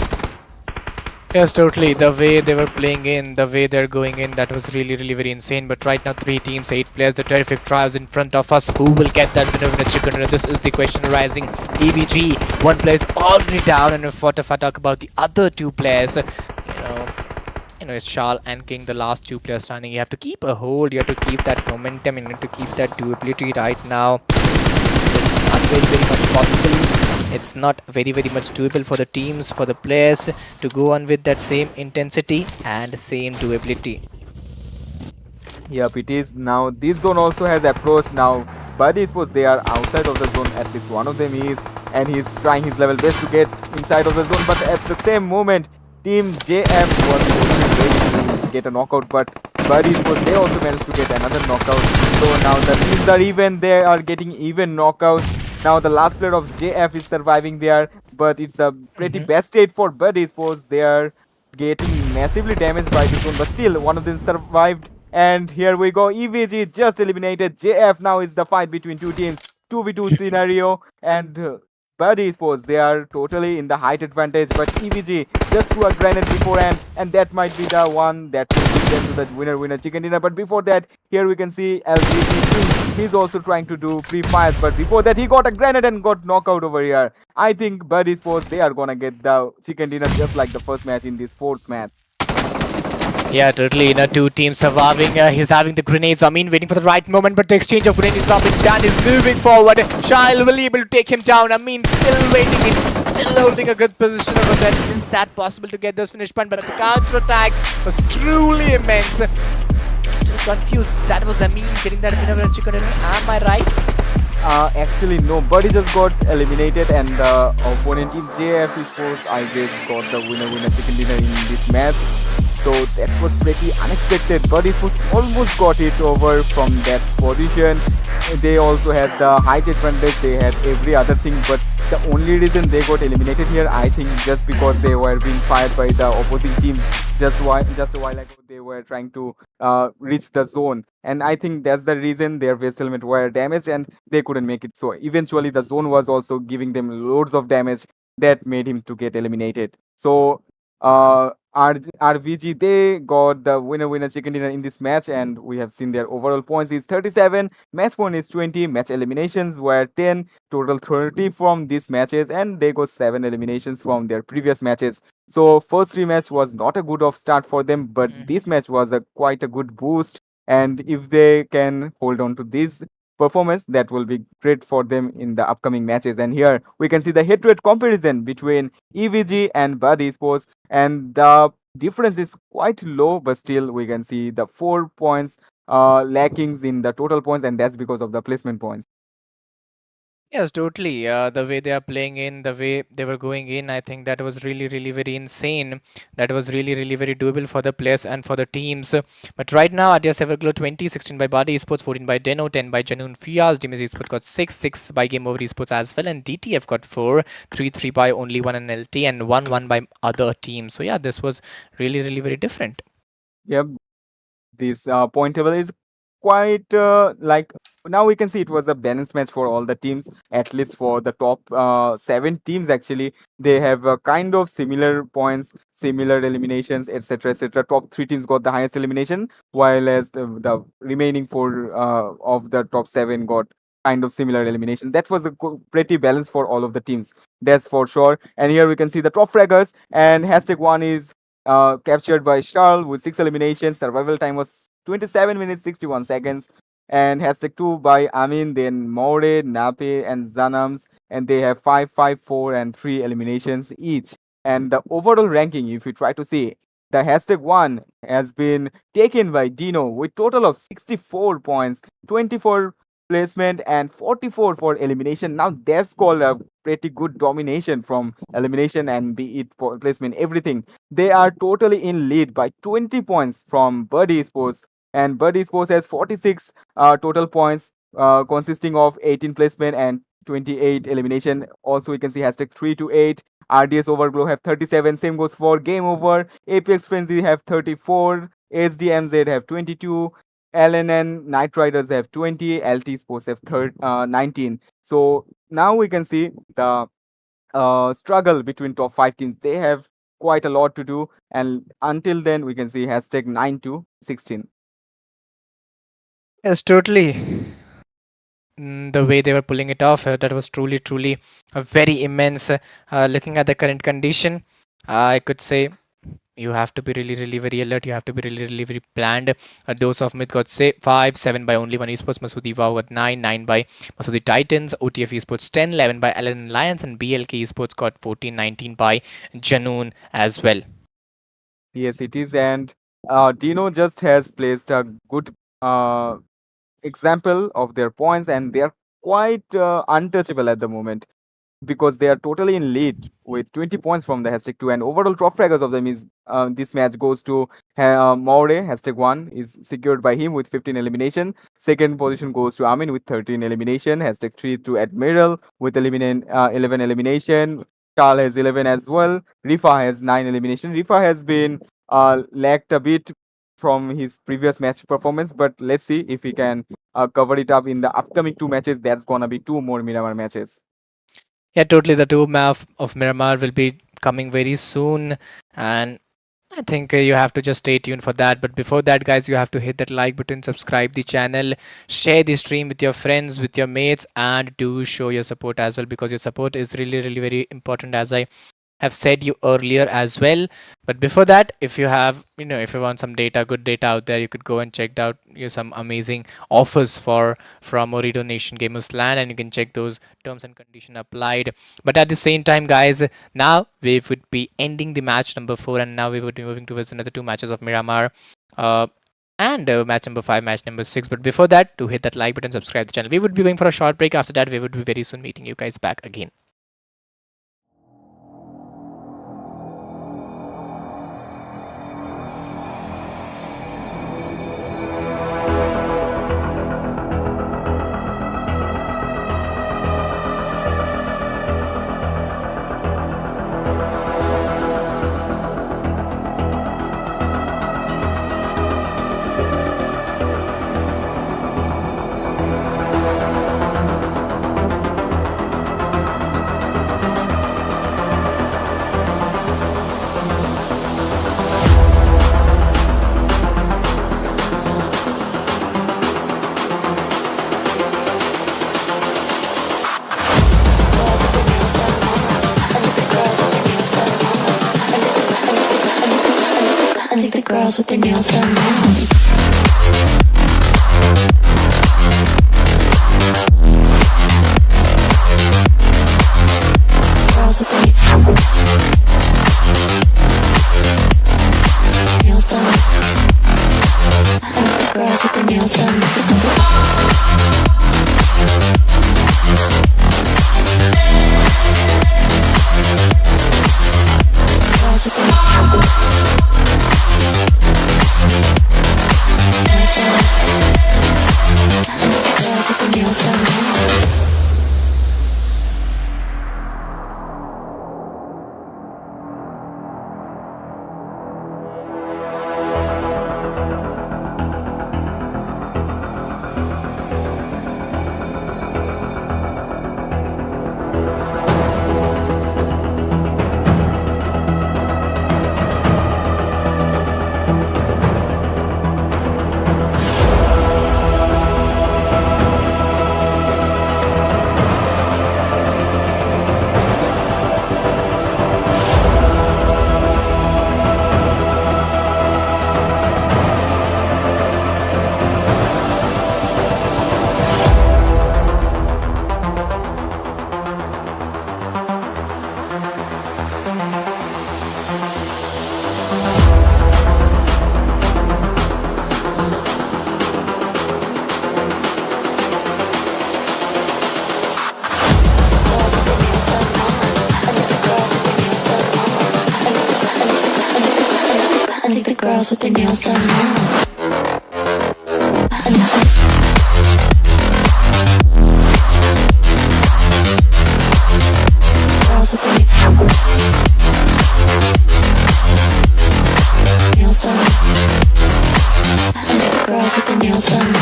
Yes, totally. The way they were playing in, the way they're going in, that was really, really very insane. But right now, 3 teams, 8 players, the terrific trials in front of us. Who will get that winner chicken dinner? This is the question arising. EVG, 1 player is already down, and if I talk about the other 2 players, it's Charles and King, the last 2 players standing. You have to keep a hold, you have to keep that momentum, and you have to keep that doability right now. It's not very, very much possible. It's not very, very much doable for the teams, for the players to go on with that same intensity and same doability. Yep, it is. Now this zone also has approached. Now Buddy Sports, they are outside of the zone. At least one of them is, and he's trying his level best to get inside of the zone. But at the same moment, Team JM was ready to get a knockout, but Buddy Sports, they also managed to get another knockout. So now the teams are even. They are getting even knockouts. Now the last player of JF is surviving there, but it's a pretty bad state for Buddy Sports. They are getting massively damaged by this one, but still one of them survived. And here we go, EVG just eliminated JF. Now it's the fight between 2 teams, 2v2 scenario, and Buddy Sports, they are totally in the height advantage, but EVG just threw a grenade beforehand, and that might be the one that will lead them to the winner chicken dinner. But before that, here we can see LGT, he's also trying to do pre-fires, but before that he got a grenade and got knocked out over here. I think Buddy Sports, they are gonna get the chicken dinner just like the first match in this 4th match. Yeah, totally. Two teams surviving. He's having the grenades. I mean, waiting for the right moment, but the exchange of grenades is not been done. He's moving forward. Shile will be able to take him down. I mean, still waiting. He's still holding a good position over there. Is that possible to get those finish point? But the counter attack was truly immense. Still confused. That was Amin getting that winner chicken dinner. Am I right? Actually, nobody just got eliminated, and the opponent team JF Sports, I guess, got the winner chicken dinner in this match. So that was pretty unexpected. But it was almost got it over from that position. They also had the height advantage. They had every other thing, but the only reason they got eliminated here, I think, just because they were being fired by the opposing team. Just a while ago, they were trying to reach the zone, and I think that's the reason their vest helmet were damaged and they couldn't make it. So eventually, the zone was also giving them loads of damage that made him to get eliminated. So RVG, they got the winner chicken dinner in this match, and we have seen their overall points is 37, match point is 20, match eliminations were 10, total 30 from these matches, and they got 7 eliminations from their previous matches. So first rematch was not a good off start for them, but this match was a quite a good boost. And if they can hold on to this performance, that will be great for them in the upcoming matches. And here we can see the head-to-head comparison between EVG and Bud Esports, and the difference is quite low, but still we can see the 4 points lackings in the total points, and that's because of the placement points. Yes, totally. The way they are playing in, the way they were going in, I think that was really, really very insane. That was really, really very doable for the players and for the teams. But right now, Adia Everglow 20, 16 by Body Esports, 14 by Deno, 10 by Janoon Fiaz, Dimis Esports got 6, 6 by Game Over Esports as well, and DTF got 4, 3, 3 by only one NLT, and 1, 1 by other teams. So yeah, this was really, really very different. Yep, this point table is quite like now we can see it was a balanced match for all the teams, at least for the top 7 teams. Actually, they have kind of similar points, similar eliminations, etc., etc. Top 3 teams got the highest elimination, while as the remaining 4 of the top 7 got kind of similar eliminations. That was a pretty balanced for all of the teams, that's for sure. And here we can see the top fraggers, and #1 is captured by Charles with 6 eliminations. Survival time was 27 minutes 61 seconds. And #2 by Amin, then More, Nape, and Zanams, and they have 5, 5, 4, and 3 eliminations each. And the overall ranking, if you try to see, the #1 has been taken by Dino with total of 64 points, 24 placement, and 44 for elimination. Now that's called a pretty good domination from elimination and be it for placement, everything. They are totally in lead by 20 points from Birdie Sports, and Birdie Sports has 46 total points, consisting of 18 placement and 28 elimination. Also, we can see #3 to 8. RDS Overglow have 37. Same goes for Game Over. Apex Frenzy have 34. SDMZ have 22. LNN Night Riders have 20. LT Sports have 19. So now we can see the struggle between top 5 teams. They have quite a lot to do, and until then, we can see #9 to 16. Yes, totally. The way they were pulling it off, that was truly, truly very immense. Looking at the current condition, I could say you have to be really, really very alert. You have to be really, really very planned. Dose of Myth got say 5, 7 by only one esports. Masudi Wow got 9, 9 by Masudi Titans. OTF esports 10, 11 by Allen Lions, and BLK esports got 14, 19 by Janoon as well. Yes, it is, and Dino just has placed a good example of their points, and they are quite untouchable at the moment, because they are totally in lead with 20 points from the #2, and overall top fraggers of them is this match goes to More. #1 is secured by him with 15 elimination. Second position goes to Amin with 13 elimination. #3 to Admiral with 11 elimination. Carl has 11 as well. Rifa has 9 elimination. Rifa has been lacked a bit from his previous match performance, but let's see if he can cover it up in the upcoming 2 matches. That's gonna be 2 more Miramar matches. Yeah, totally. The two map of Miramar will be coming very soon, and I think you have to just stay tuned for that. But before that, guys, you have to hit that like button, subscribe the channel, share the stream with your friends, with your mates, and do show your support as well, because your support is really, really very important. As I have said you earlier as well. But before that, if you have, if you want some data, good data out there, you could go and check out some amazing offers from Ooredoo Nation Gamers Land, and you can check those terms and condition applied. But at the same time, guys, now we would be ending the match number 4, and now we would be moving towards another 2 matches of Miramar. And match number 5, match number 6. But before that, to hit that like button, subscribe the channel. We would be going for a short break. After that, we would be very soon meeting you guys back again. I think the girls with their nails done now. Girls with their nails done. I think the girls with their nails done. Girls with their nails done. I think the girls with their nails done now. Girls with their nails done. I think the girls with their nails done.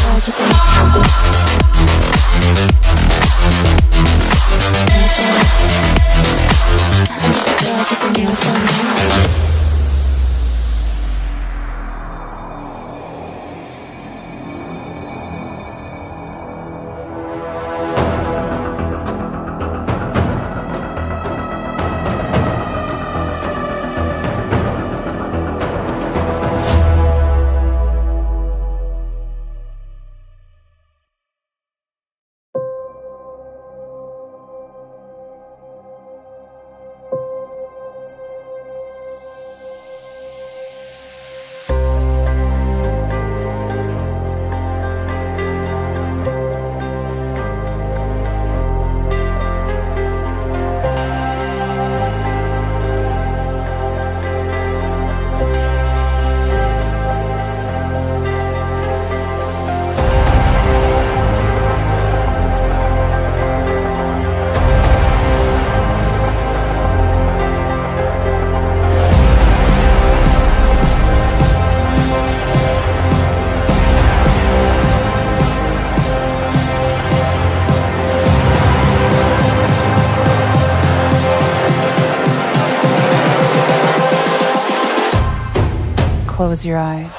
Girls with their girls with their nails done now. Close your eyes.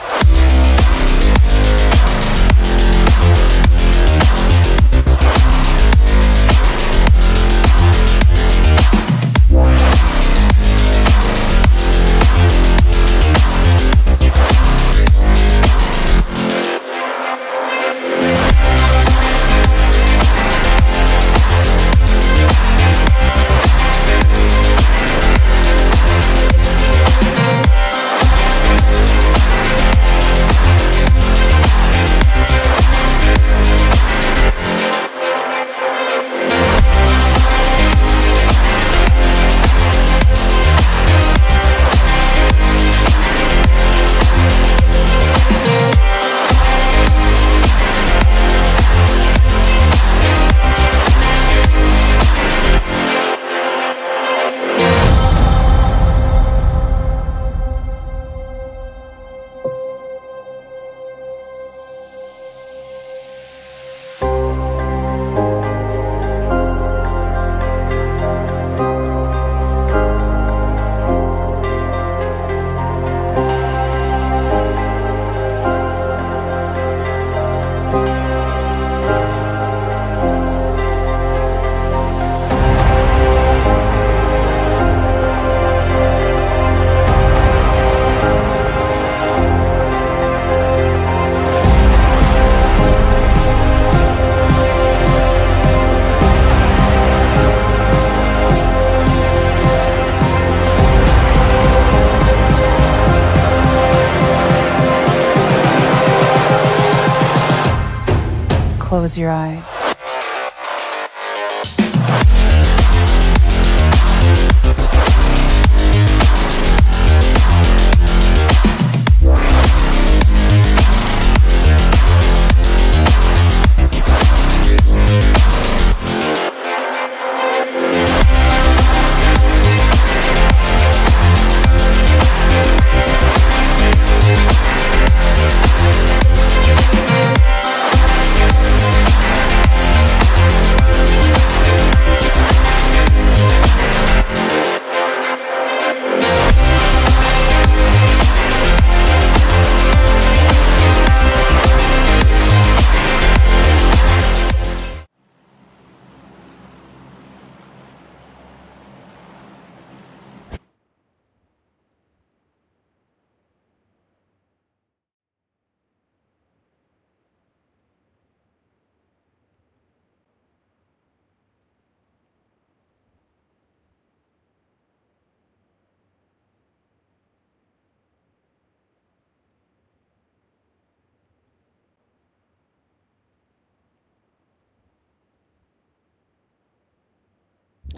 Close your eyes.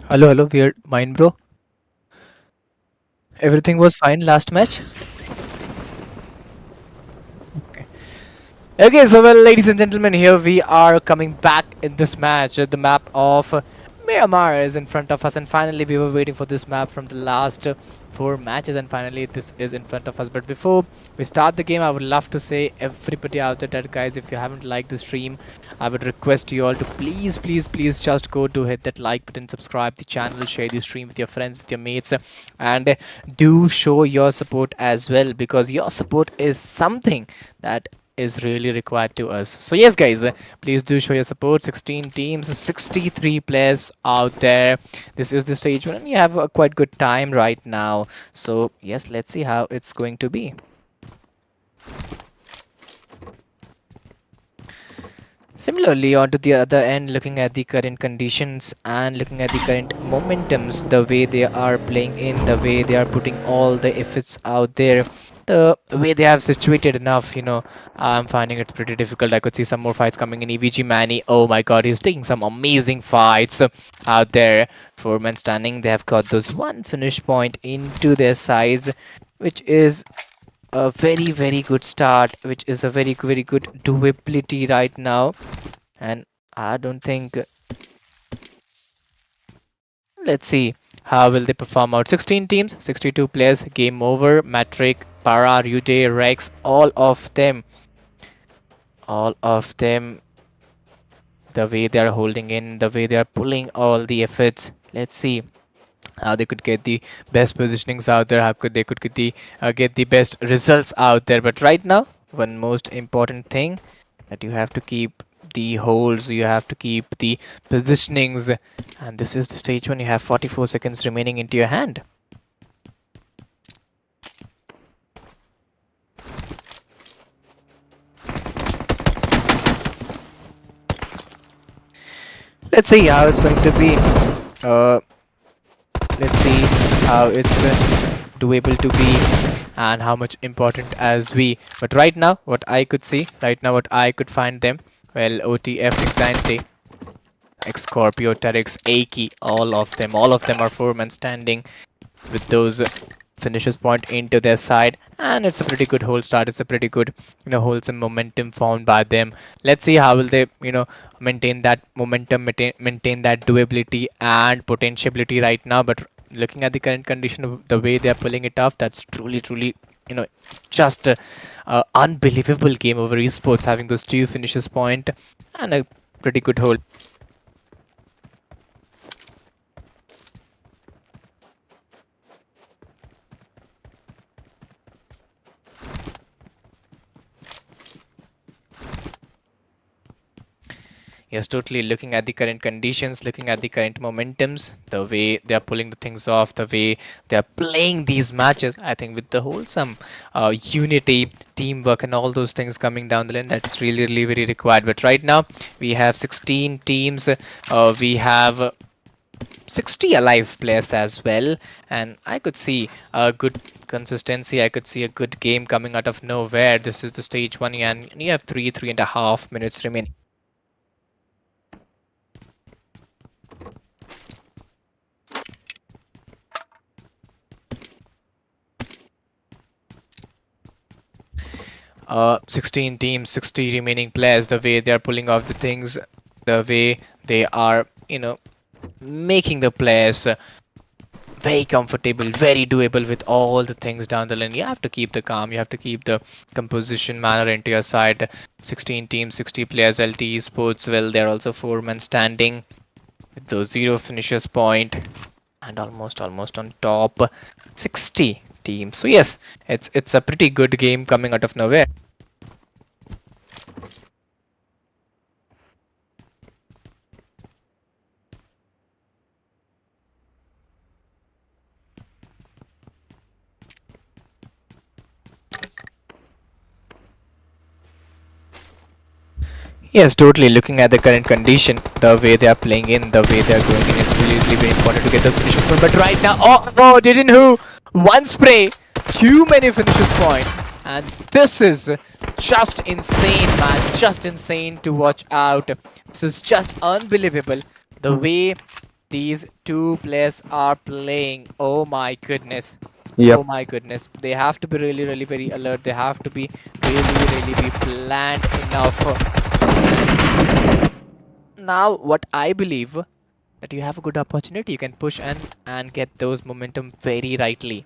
Hello, hello, weird mind bro. Everything was fine last match. Okay. Okay, so well, ladies and gentlemen, here we are coming back in this match. The map of Myanmar is in front of us, and finally, we were waiting for this map from the last four matches, and finally, this is in front of us. But before we start the game, I would love to say everybody out there that guys, if you haven't liked the stream, I would request you all to please, please, please just go to hit that like button, subscribe the channel, share the stream with your friends, with your mates, and do show your support as well, because your support is something that is really required to us. So yes guys, please do show your support. 16 teams, 63 players out there. This is the stage one and you have a quite good time right now. So yes, let's see how it's going to be. Similarly, on to the other end, looking at the current conditions and looking at the current momentums, the way they are playing in, the way they are putting all the efforts out there, the way they have situated enough, I'm finding it pretty difficult. I could see some more fights coming in. EVG Manny, oh my god, he's taking some amazing fights out there. Four men standing, they have got those one finish point into their size, which is a very very good start, which is a very very good doability right now. And I don't think, let's see how will they perform out. 16 teams, 62 players, game over. Matric, Para, Uday, Rex, all of them, the way they are holding in, the way they are pulling all the efforts. Let's see how they could get the best positionings out there, how could they could get the best results out there. But right now, one most important thing, that you have to keep the holds, you have to keep the positionings, and this is the stage one. You have 44 seconds remaining into your hand. Let's see how it's going to be. Let's see how it's doable to be and how much important as we. But right now, what I could see, right now, what I could find them, well, OTF, Exante, Scorpio, Terex, Aki, all of them are four-man standing with those finishes point into their side, and it's a pretty good whole start. It's a pretty good, wholesome momentum formed by them. Let's see how will they, maintain that momentum, maintain that doability and potentiality right now. But looking at the current condition of the way they are pulling it off, that's truly, just a unbelievable game over esports, having those two finishes point and a pretty good hold. Yes, totally. Looking at the current conditions, looking at the current momentums, the way they are pulling the things off, the way they are playing these matches, I think with the wholesome unity, teamwork, and all those things coming down the line, that's really very required. But right now, we have 16 teams. We have 60 alive players as well, and I could see a good consistency. I could see a good game coming out of nowhere. This is the stage one, and you have three and a half minutes remaining. 16 teams, 60 remaining players, the way they are pulling off the things, the way they are, making the players very comfortable, very doable with all the things down the lane. You have to keep the calm, you have to keep the composition manner into your side. 16 teams, 60 players, LTE Sports, well, they're also 4 men standing with those 0 finishers point and almost on top 60 teams. So yes, it's a pretty good game coming out of nowhere. Yes, totally. Looking at the current condition, the way they are playing in, the way they are going in, it's really, really very important to get those finishes point. But right now, oh, didn't who? One spray, too many finishes point, and this is just insane, man. Just insane to watch out. This is just unbelievable. The way these two players are playing. Oh my goodness. Yep. Oh my goodness. They have to be really, really very alert. They have to be really, really be planned enough. Now what I believe that you have a good opportunity, you can push and get those momentum very rightly.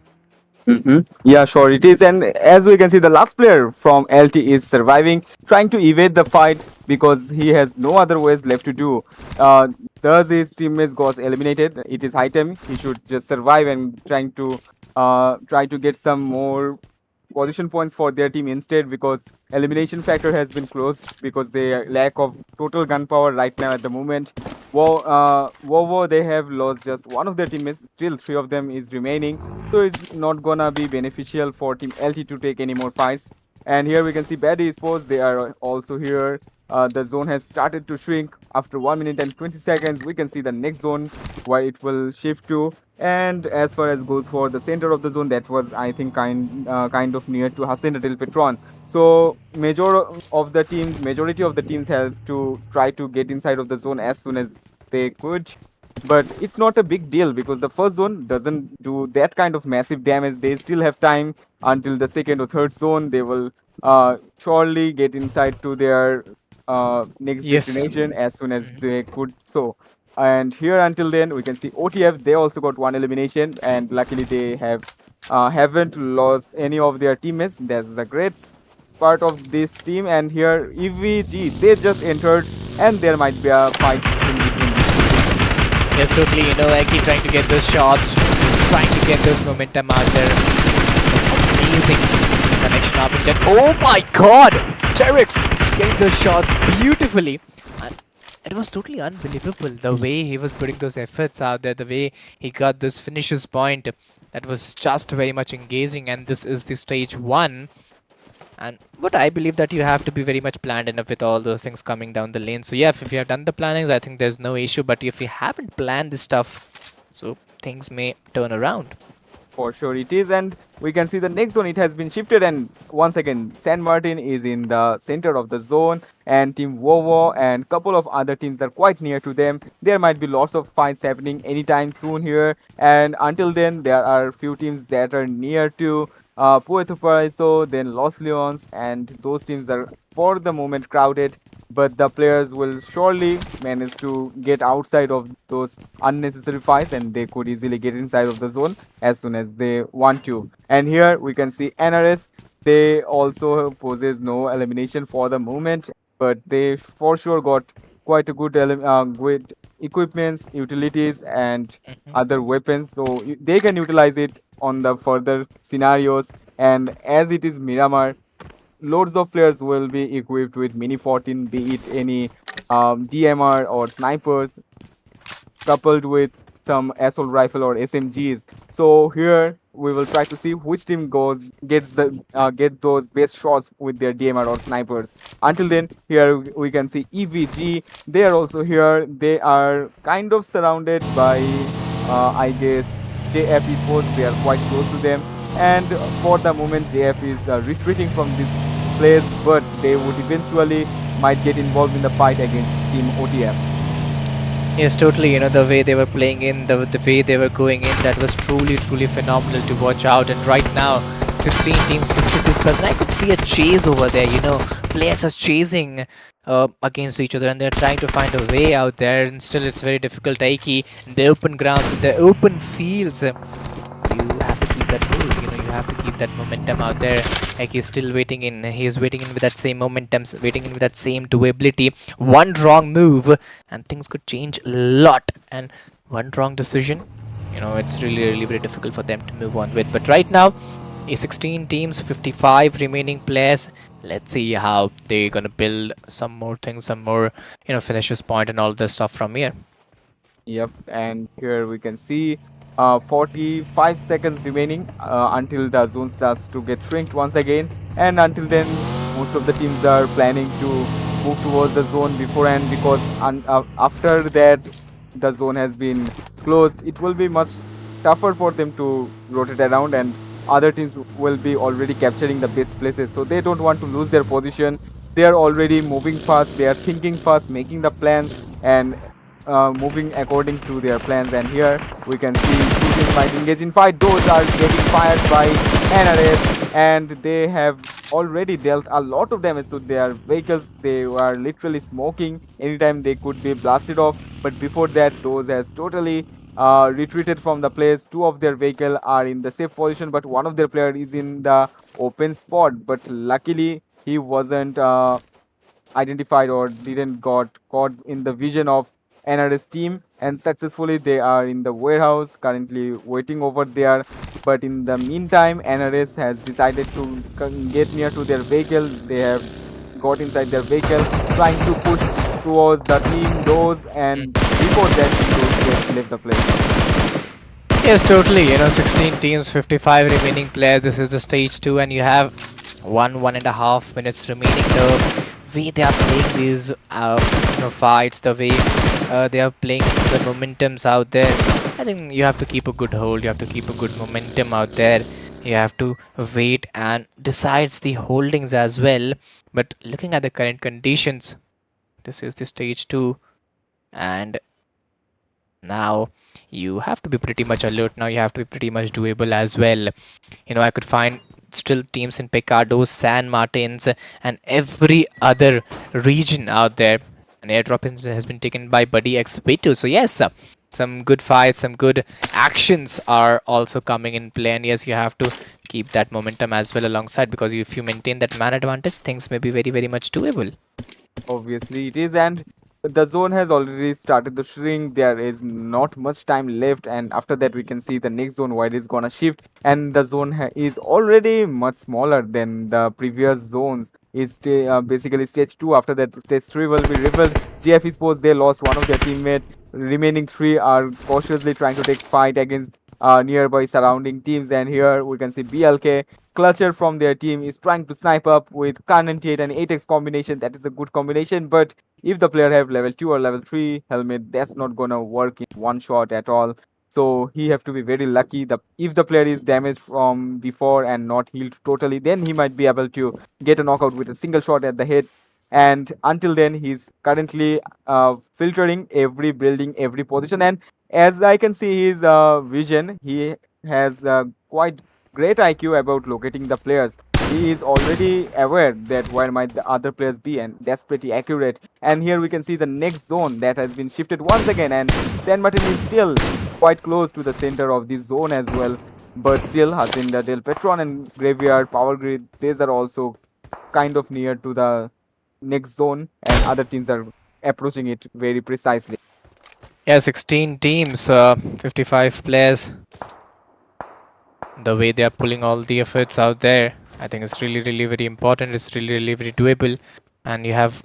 Yeah, sure it is. And as we can see, the last player from LT is surviving, trying to evade the fight because he has no other ways left to do. Thus, his teammates got eliminated. It is high time he should just survive and try to get some more position points for their team instead, because elimination factor has been closed because they lack of total gunpowder right now at the moment. Wovo, they have lost just one of their teammates. Still, three of them is remaining, so it's not gonna be beneficial for Team LT to take any more fights. And here we can see Bad Esports. They are also here. The zone has started to shrink after 1 minute and 20 seconds. We can see the next zone where it will shift to. And as far as goes for the center of the zone, that was, I think, kind of near to Hassan Del Petron. So majority of the teams have to try to get inside of the zone as soon as they could. But it's not a big deal because the first zone doesn't do that kind of massive damage. They still have time until the second or third zone. They will surely get inside to their next Yes. destination as soon as Mhm. they could. So, and here until then, we can see OTF. They also got one elimination, and luckily they haven't lost any of their teammates. That's the great part of this team. And here EVG, they just entered, and there might be a fight in between these two teams. Yes, totally. Eki trying to get those shots, trying to get those momentum out there. Amazing connection up in that. Oh my god! Terex getting those shots beautifully. And it was totally unbelievable the way he was putting those efforts out there, the way he got those finishes point. That was just very much engaging, and this is the stage 1. And but I believe that you have to be very much planned enough with all those things coming down the lane. So yeah, if you have done the plannings, I think there's no issue. But if you haven't planned this stuff, so things may turn around. For sure it is. And we can see the next zone, it has been shifted, and once again San Martin is in the center of the zone, and Team Wowo and couple of other teams are quite near to them. There might be lots of fights happening anytime soon here, and until then there are few teams that are near to Puerto Paraiso, then Los Leones, and those teams are for the moment crowded, but the players will surely manage to get outside of those unnecessary fights, and they could easily get inside of the zone as soon as they want to. And here we can see NRS. They also possess no elimination for the moment, but they for sure got quite a good equipments, utilities, and Mhm. other weapons, so they can utilize it on the further scenarios. And as it is Miramar, loads of players will be equipped with Mini 14, be it any DMR or snipers, coupled with some assault rifle or SMGs. So here we will try to see which team get those best shots with their DMR or snipers. Until then, here we can see EVG. They are also here. They are kind of surrounded by, I guess, JF Esports. They are quite close to them. And for the moment, JF is retreating from this place, but they would eventually might get involved in the fight against Team OTF. Yes, totally. The way they were playing in, the way they were going in, that was truly, truly phenomenal to watch out. And right now, 16 teams, 56 plus. And I could see a chase over there. Players are chasing against each other, and they're trying to find a way out there. And still, it's very difficult. Aiki, in the open grounds, in the open fields. You have to keep that hold. You have to keep that momentum out there. Like he's still waiting in. He's waiting in with that same momentum, waiting in with that same doability. One wrong move, and things could change a lot. And one wrong decision, it's really, really very difficult for them to move on with. But right now, a 16 teams, 55 remaining players. Let's see how they're gonna build some more things, some more, finishes point and all this stuff from here. Yep, and here we can see 45 seconds remaining until the zone starts to get shrinked once again. And until then, most of the teams are planning to move towards the zone beforehand because after that, the zone has been closed. It will be much tougher for them to rotate around, and other teams will be already capturing the best places. So they don't want to lose their position. They are already moving fast, they are thinking fast, making the plans, and moving according to their plans. And here we can see two teams might engage in fight. Those are getting fired by NRS, and they have already dealt a lot of damage to their vehicles. They were literally smoking anytime they could be blasted off. But before that, Those has totally retreated from the place. Two of their vehicle are in the safe position, but one of their player is in the open spot. But luckily, he wasn't identified or didn't got caught in the vision of NRS team, and successfully they are in the warehouse currently waiting over there. But in the meantime, NRS has decided to get near to their vehicle. They have got inside their vehicle trying to push towards the team Those, and before that Those just left the place. Yes, totally. 16 teams, 55 remaining players. This is the stage 2, and you have 1.5 minutes remaining. The way they are playing these fights, the way they are playing the momentums out there, I think you have to keep a good hold. You have to keep a good momentum out there. You have to wait and decides the holdings as well. But looking at the current conditions, this is the stage 2, and now you have to be pretty much alert. Now you have to be pretty much doable as well. I could find still teams in Picardo, San Martins, and every other region out there. An airdrop has been taken by Buddy X V2. So yes, some good fights, some good actions are also coming in play. And yes, you have to keep that momentum as well alongside, because if you maintain that man advantage, things may be very, very much doable. Obviously, it is, and the zone has already started to shrink. There is not much time left, and after that, we can see the next zone where it is gonna shift, and the zone is already much smaller than the previous zones. It's basically stage 2. After that, stage 3 will be revealed. GF Esports, they lost one of their teammates. Remaining 3 are cautiously trying to take fight against nearby surrounding teams, and here we can see BLK Clutcher from their team is trying to snipe up with Kar98 and 8x combination. That is a good combination, but if the player have level 2 or level 3 helmet, that's not gonna work in one shot at all. So he have to be very lucky. If the player is damaged from before and not healed totally, then he might be able to get a knockout with a single shot at the head. And until then, he's currently filtering every building, every position. And as I can see his vision, he has quite great IQ about locating the players. He is already aware that where might the other players be, and that's pretty accurate. And here we can see the next zone that has been shifted once again, and San Martin is still quite close to the center of this zone as well. But still, Hacienda del Petron and Graveyard Power Grid, these are also kind of near to the next zone, and other teams are approaching it very precisely. Yeah, 16 teams, 55 players. The way they are pulling all the efforts out there, I think it's really, really very important. It's really, really very doable. And you have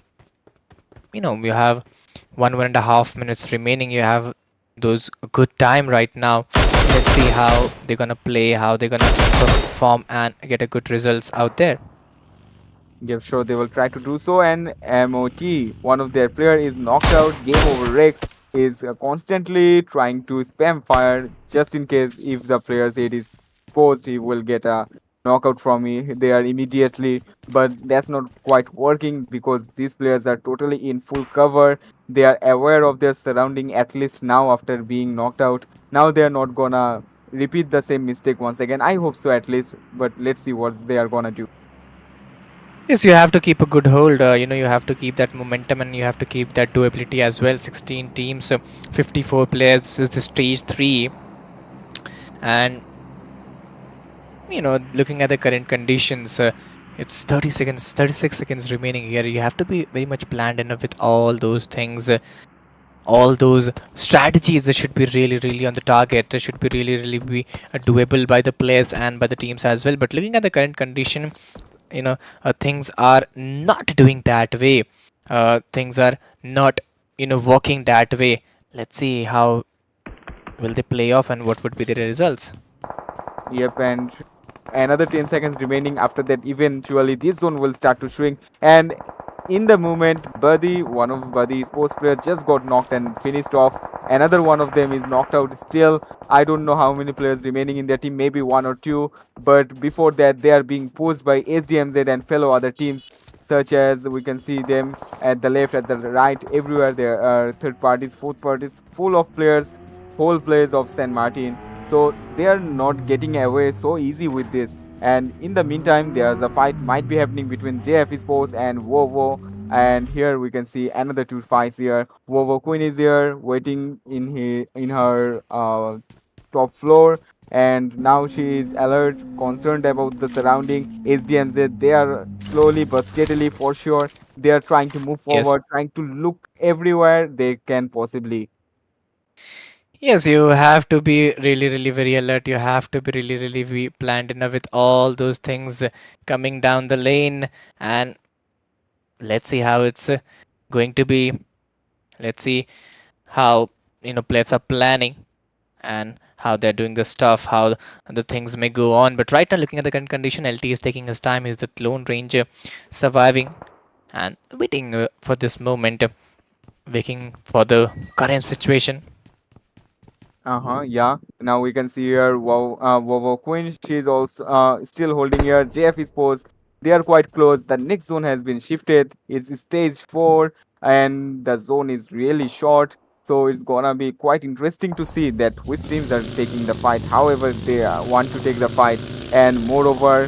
1.5 minutes remaining. You have those good time right now. Let's see how they're gonna play, how they're gonna perform and get a good results out there. Yeah, sure, they will try to do so. And MOT, one of their player is knocked out. Game over. Rex is constantly trying to spam fire just in case if the player's head is exposed, he will get a knockout from me there immediately. But that's not quite working because these players are totally in full cover. They are aware of their surrounding, at least now after being knocked out. Now they are not gonna repeat the same mistake once again. I hope so at least, but let's see what they are gonna do. Yes, you have to keep a good hold. You have to keep that momentum and you have to keep that doability as well. 16 teams, 54 players. This is the stage three, and looking at the current conditions, it's 30 seconds, 36 seconds remaining here. You have to be very much planned enough with all those things. All those strategies that should be really really on the target, that should be really really be doable by the players and by the teams as well. But looking at the current condition, things are not doing that way. Things are not working that way. Let's see how will they play off and what would be the results. Yep, and another 10 seconds remaining. After that, eventually this zone will start to shrink. And in the moment, Buddy, one of Buddy's post players, just got knocked and finished off. Another one of them is knocked out still. I don't know how many players remaining in their team, maybe one or two. But before that, they are being pushed by SDMZ and fellow other teams, such as we can see them at the left, at the right, everywhere. There are third parties, fourth parties, full of players, whole players of San Martin. So they are not getting away so easy with this. And in the meantime, there's a fight might be happening between JF Sports and Vovo. And here we can see another two fights here. Vovo Queen is here waiting in her top floor, and now she is alert, concerned about the surrounding. SDMZ, they are slowly but steadily for sure. They are trying to move Yes. forward, trying to look everywhere they can possibly. Yes, you have to be really, really very alert. You have to be really, really be planned enough with all those things coming down the lane. And let's see how it's going to be. Let's see how players are planning and how they're doing the stuff, how the things may go on. But right now, looking at the current condition, LT is taking his time. He's the Lone Ranger, surviving and waiting for this moment, waiting for the current situation. Yeah. Now we can see here Vovo Queen. She's also still holding here. JF Sports. They are quite close. The next zone has been shifted. It's stage 4, and the zone is really short. So it's gonna be quite interesting to see that which teams are taking the fight. However, they want to take the fight, and moreover,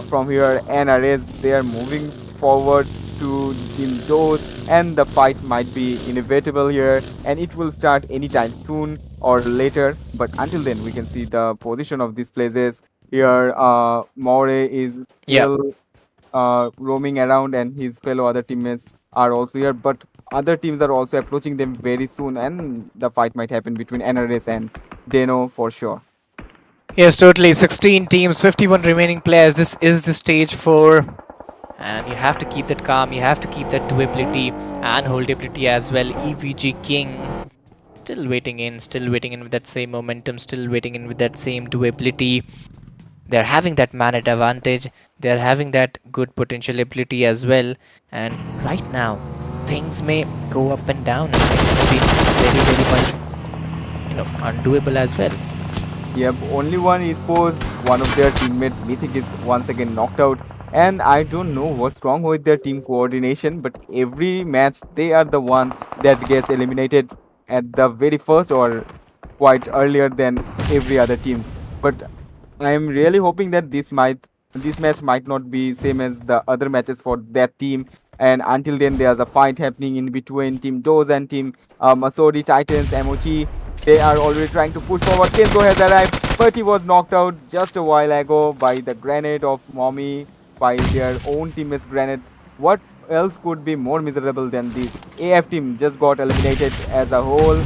from here NRS they are moving forward to Team Dose, and the fight might be inevitable here, and it will start anytime soon or later. But until then, we can see the position of these places. Here, More is Yeah. still roaming around, and his fellow other teammates are also here. But other teams are also approaching them very soon, and the fight might happen between NRS and Deno for sure. Yes, totally. 16 teams, 51 remaining players. This is the stage 4. And you have to keep that calm. You have to keep that doability and holdability as well. EVG King still waiting in with that same momentum, still waiting in with that same doability. They're having that man advantage. They're having that good potential ability as well. And right now, things may go up and down, and things may be very, very much, undoable as well. Yep, only one esports, one of their teammate Mythic is once again knocked out. And I don't know what's wrong with their team coordination, but every match they are the one that gets eliminated at the very first or quite earlier than every other teams. But I'm really hoping that this match might not be same as the other matches for that team. And until then, there's a fight happening in between Team Doze and Team Masori Titans MOT. They are already trying to push forward. Kenzo has arrived, but he was knocked out just a while ago by the grenade of Mommy, by their own teammate's grenade. What else could be more miserable than this? AF team just got eliminated as a whole.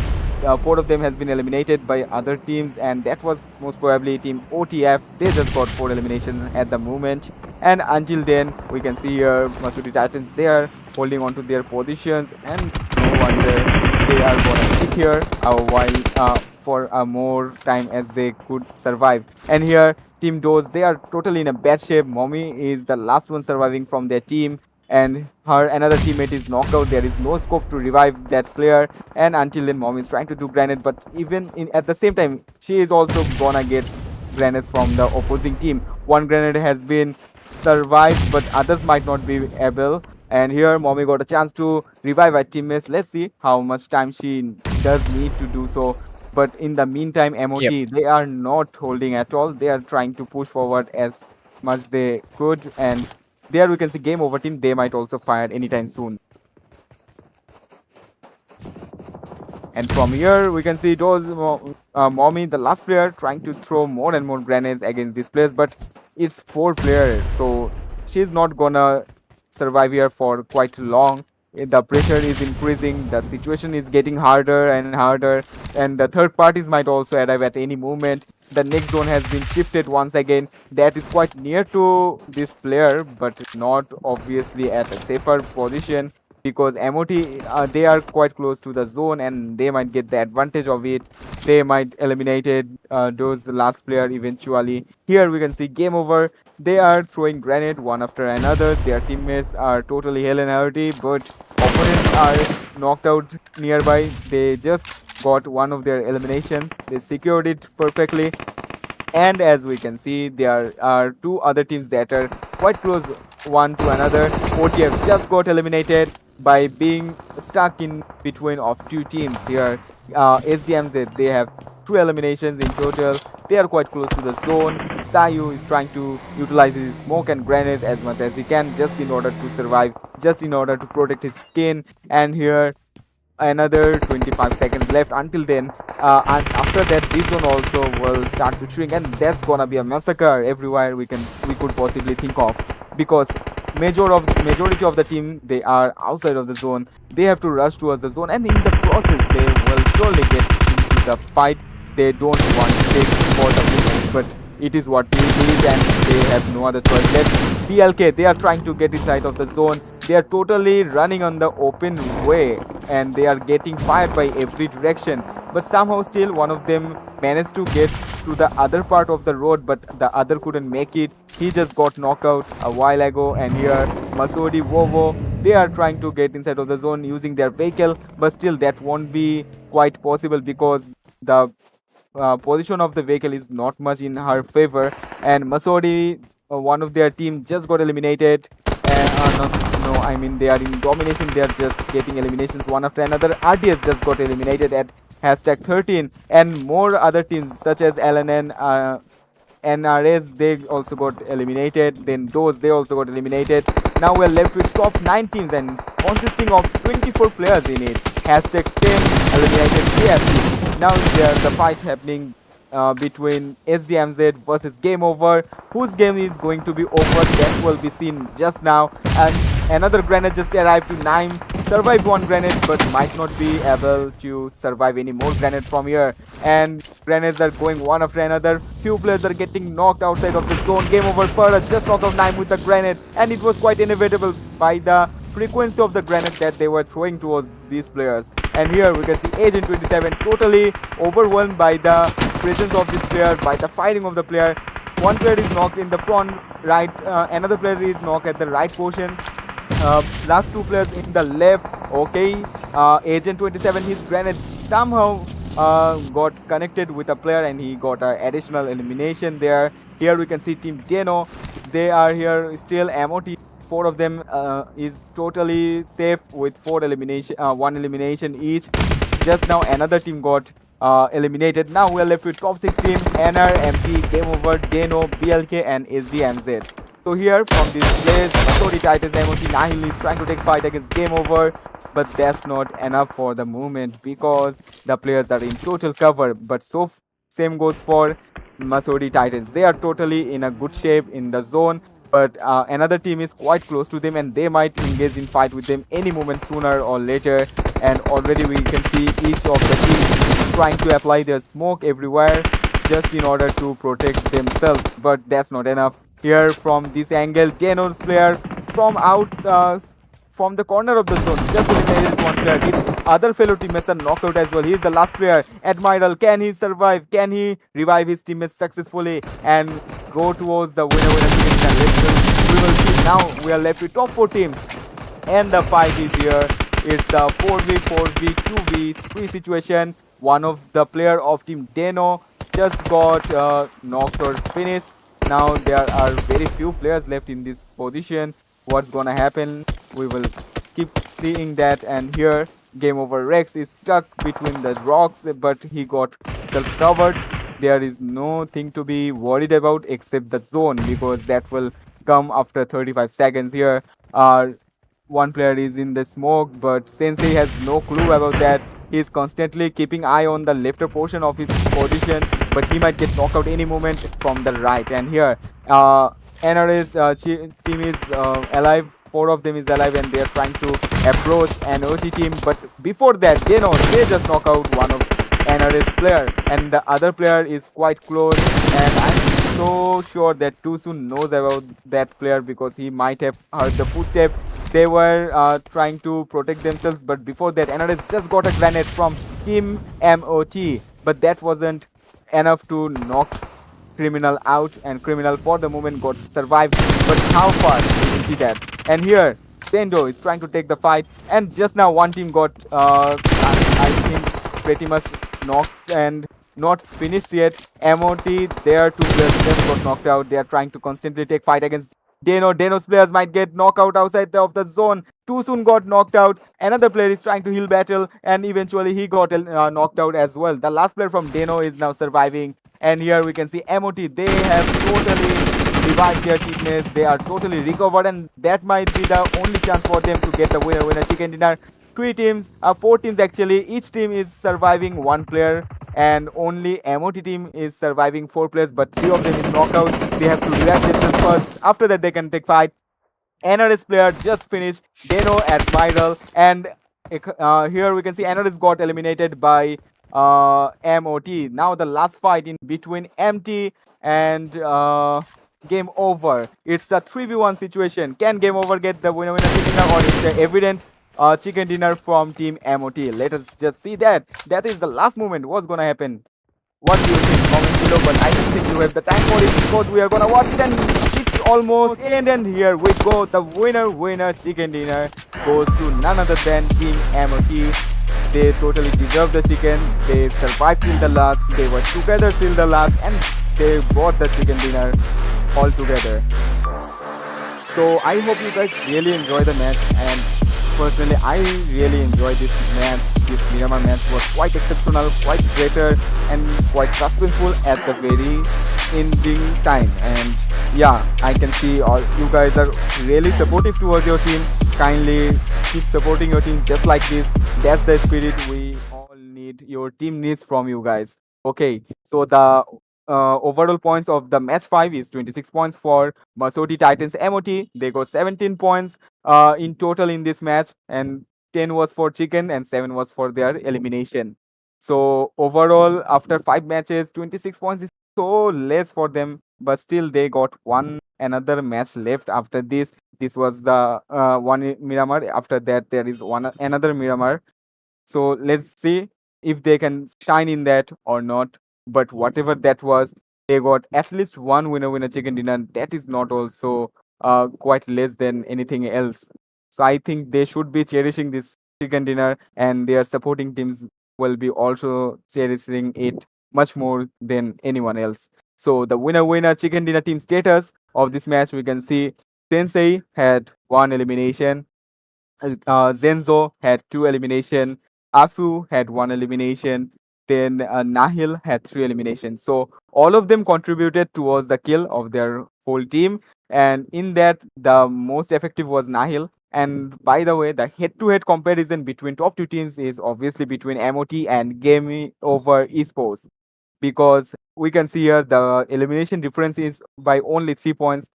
4 of them has been eliminated by other teams, and that was most probably team OTF. They just got 4 elimination at the moment. And until then, we can see here Masudi Titans, they are holding on to their positions, and no wonder they are gonna stick here a while for a more time as they could survive. And here Team Doze, they are totally in a bad shape. Mommy is the last one surviving from their team, and her another teammate is knocked out. There is no scope to revive that player, and until then Mom is trying to do grenade, but even in at the same time she is also gonna get grenades from the opposing team. One grenade has been survived, but others might not be able, And here, Mommy got a chance to revive her teammates. Let's see how much time she does need to do so. But in the meantime, Yep. MOT, they are not holding at all. They are trying to push forward as much they could. And there we can see game over team. They might also fire anytime soon. And from here, we can see those Mommy, the last player, trying to throw more and more grenades against these players. But it's 4 players, so she's not gonna survive here for quite long. The pressure is increasing, the situation is getting harder and harder, and the third parties might also arrive at any moment. The next zone has been shifted once again. That is quite near to this player, but not obviously at a safer position because MOT they are quite close to the zone and they might get the advantage of it. They might eliminated those last player eventually. Here we can see game over. They are throwing grenade one after another. Their teammates are totally hell and hearty, but opponents are knocked out nearby. They just got one of their elimination. They secured it perfectly. And as we can see, there are 2 other teams that are quite close one to another. OTF just got eliminated by being stuck in between of 2 teams here. SDMZ, they have 2 eliminations in total. They are quite close to the zone. Sayu is trying to utilize his smoke and grenades as much as he can just in order to survive, just in order to protect his skin. And here another 25 seconds left until then, and after that this zone also will start to shrink and that's gonna be a massacre everywhere we could possibly think of because majority of the team they are outside of the zone. They have to rush towards the zone and in the process they will surely get into the fight. They don't want to take for the movement, but it is what it is and they have no other choice left. BLK, they are trying to get inside of the zone. They are totally running on the open way and they are getting fired by every direction. But somehow still one of them managed to get to the other part of the road, but the other couldn't make it. He just got knocked out a while ago. And here Masodi, Vovo, they are trying to get inside of the zone using their vehicle, but still that won't be quite possible because the position of the vehicle is not much in her favor. And Masodi, one of their team, just got eliminated. No, I mean they are in domination. They are just getting eliminations one after another. RTS just got eliminated at hashtag 13, and more other teams such as LNN, NRS, they also got eliminated. Then those they also got eliminated. Now we're left with top 9 teams and consisting of 24 players in it. Hashtag 10 eliminated KFC. Now there's the fight happening between SDMZ versus Game Over. Whose game is going to be over? That will be seen just now. And another grenade just arrived to Naim. Survived 1 grenade, but might not be able to survive any more grenade from here. And grenades are going one after another. Few players are getting knocked outside of the zone. Game Over. Pura just knocked out Naim with the grenade, and it was quite inevitable by the frequency of the grenade that they were throwing towards these players. And here we can see Agent 27 totally overwhelmed by the presence of this player, by the fighting of the player. One player is knocked in the front right, another player is knocked at the right portion. Last 2 players in the left. Okay, Agent 27, his grenade somehow got connected with a player and he got an additional elimination there. Here we can see Team Deno. They are here still. MOT, 4 of them is totally safe with 1 elimination each. Just now another team got eliminated. Now we are left with top 6 team: NR, MP, Game Over, Deno, BLK, and SDMZ. So here from this place, Masodi Titans MOT Nahil is trying to take fight against Game Over, but that's not enough for the moment because the players are in total cover. But same goes for Masodi Titans. They are totally in a good shape in the zone, but another team is quite close to them and they might engage in fight with them any moment sooner or later. And already we can see each of the teams trying to apply their smoke everywhere just in order to protect themselves, but that's not enough. Here from this angle, Deno's player from from the corner of the zone just eliminated 1 player. His other fellow teammates are knocked out as well. He is the last player. Admiral, can he survive? Can he revive his teammates successfully and go towards the winner situation? We will see. Now we are left with top 4 teams and the fight is here. It's a 4v4v 2v3 situation. One of the player of Team Deno just got knocked or finished. Now there are very few players left in this position. What's gonna happen? We will keep seeing that. And here, game over. Rex is stuck between the rocks, but he got himself covered. There is nothing to be worried about except the zone because that will come after 35 seconds here. One player is in the smoke, but Sensei has no clue about that. He is constantly keeping eye on the left portion of his position, but he might get knocked out any moment from the right. And here, NRS team is alive. Four of them is alive, and they are trying to approach an OT team. But before that, they just knock out one of NRS player, and the other player is quite close. And I'm so sure that Too Soon knows about that player because he might have heard the footstep. They were trying to protect themselves, but before that, NRS just got a grenade from Team MOT, but that wasn't enough to knock Criminal out, and Criminal for the moment got survived. But how far did you see that? And here, Sendo is trying to take the fight, and just now one team got, I think, pretty much knocked and not finished yet. MOT, their two players just got knocked out. They are trying to constantly take fight against Deno. Deno's players might get knocked out outside of the zone. Too Soon got knocked out. Another player is trying to heal battle, and eventually he got knocked out as well. The last player from Deno is now surviving. And here we can see MOT. They have totally revived their teammates. They are totally recovered, and that might be the only chance for them to get the winner chicken dinner. Three teams, four teams actually. Each team is surviving one player, and only MOT team is surviving four players. But three of them is knocked out. They have to revive themselves first. After that, they can take fight. NRS player just finished Deno at Viral, and here we can see NRS got eliminated by MOT. Now the last fight in between MT and Game Over. It's a 3v1 situation. Can Game Over get the winner chicken dinner, or is there evident chicken dinner from Team MOT? Let us just see that. That is the last moment. What's gonna happen? What do you think? Comment below, but I don't think you have the time for it because we are gonna watch it and it's almost end. And here we go. The winner chicken dinner goes to none other than Team MOT. They totally deserve the chicken. They survived till the last. They were together till the last, and they bought the chicken dinner all together. So I hope you guys really enjoy the match, and personally I really enjoyed this match. This Miramar match was quite exceptional, quite greater, and quite suspenseful at the very ending time. And yeah, I can see all you guys are really supportive towards your team. Kindly keep supporting your team just like this. That's the spirit we all need. Your team needs from you guys. Okay, so the overall points of the match 5 is 26 points for Masoti Titans MOT. They got 17 points in total in this match, and 10 was for chicken and 7 was for their elimination. So overall, after 5 matches, 26 points is so less for them, but still they got one another match left after this. This was the one in Miramar. After that, there is one another Miramar. So let's see if they can shine in that or not. But whatever that was, they got at least one winner chicken dinner. That is not also quite less than anything else. So I think they should be cherishing this chicken dinner, and their supporting teams will be also cherishing it much more than anyone else. So the winner chicken dinner team status of this match, we can see Sensei had one elimination, Zenzo had two elimination. Afu had one elimination. Then Nahil had three eliminations. So all of them contributed towards the kill of their whole team. And in that, the most effective was Nahil. And by the way, the head-to-head comparison between top two teams is obviously between MOT and Game Over Esports, because we can see here the elimination difference is by only 3 points.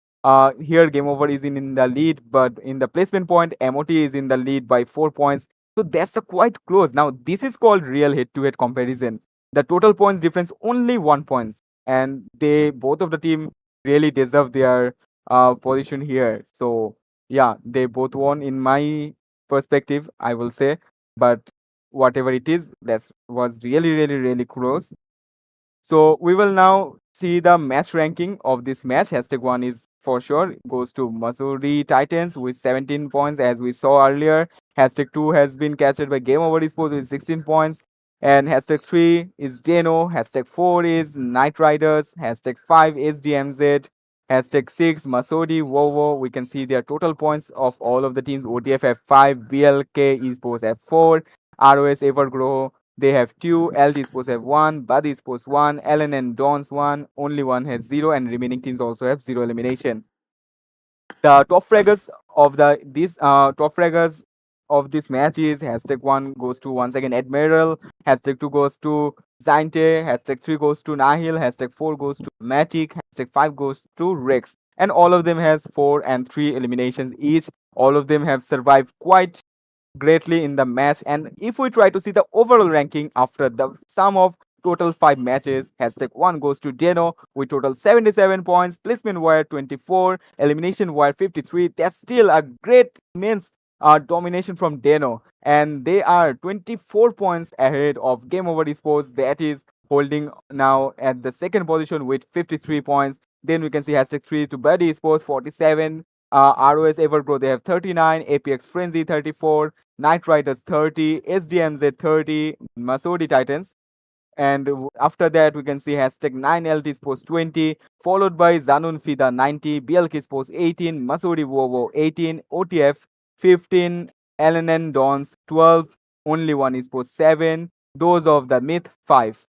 Here Game Over is in the lead, but in the placement point, MOT is in the lead by 4 points. So that's a quite close. Now this is called real head-to-head comparison. The total points difference only 1 points, and they both of the team really deserve their position here. So yeah, they both won in my perspective, I will say. But whatever it is, that was really close. So we will now see the match ranking of this match. Hashtag 1 is for sure goes to Missouri Titans with 17 points, as we saw earlier. Hashtag 2 has been captured by Game Over Esports with 16 points. And hashtag 3 is Deno. Hashtag 4 is Night Riders. Hashtag 5 is DMZ. Hashtag 6, Masodi, Vovo. We can see their total points of all of the teams. OTF have 5, BLK Esports have 4, ROS Evergrow they have 2, LT Esports have 1, Buddy Esports 1, LNN Dons 1, only one has 0, and remaining teams also have 0 elimination. The top fraggers of the this top fraggers of this match is hashtag 1 goes to once again Admiral, hashtag 2 goes to Zainte, hashtag 3 goes to Nahil, hashtag 4 goes to Matic, hashtag 5 goes to Rex. And all of them has 4 and 3 eliminations each. All of them have survived quite greatly in the match. And if we try to see the overall ranking after the sum of total 5 matches, hashtag 1 goes to Deno with total 77 points, placement wire 24, elimination wire 53. That's still a great immense domination from Deno, and they are 24 points ahead of Game Over Esports, that is holding now at the second position with 53 points. Then we can see hashtag 3 to Buddy Esports 47, ROS Evergrow they have 39, APX Frenzy 34, Night Riders 30, SDMZ 30, Masodi Titans. And after that, we can see hashtag 9LT Sports 20, followed by Zanun Fida 90, BLK Sports 18, Masodi Vovo 18, OTF 15, LNN Dons 12, only one Esports 7, those of the Myth 5.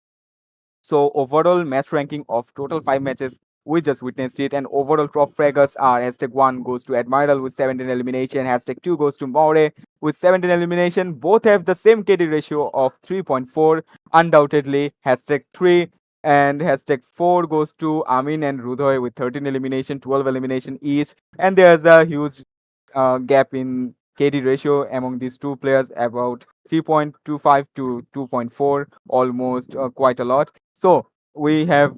So overall match ranking of total 5 matches, we just witnessed it, and overall top fraggers are hashtag 1 goes to Admiral with 17 elimination, hashtag 2 goes to More with 17 elimination. Both have the same KD ratio of 3.4 undoubtedly. Hashtag 3 and hashtag 4 goes to Amin and Rudhoy with 13 elimination, 12 elimination each. And there's a huge gap in KD ratio among these two players, about 3.25 to 2.4, almost quite a lot. So we have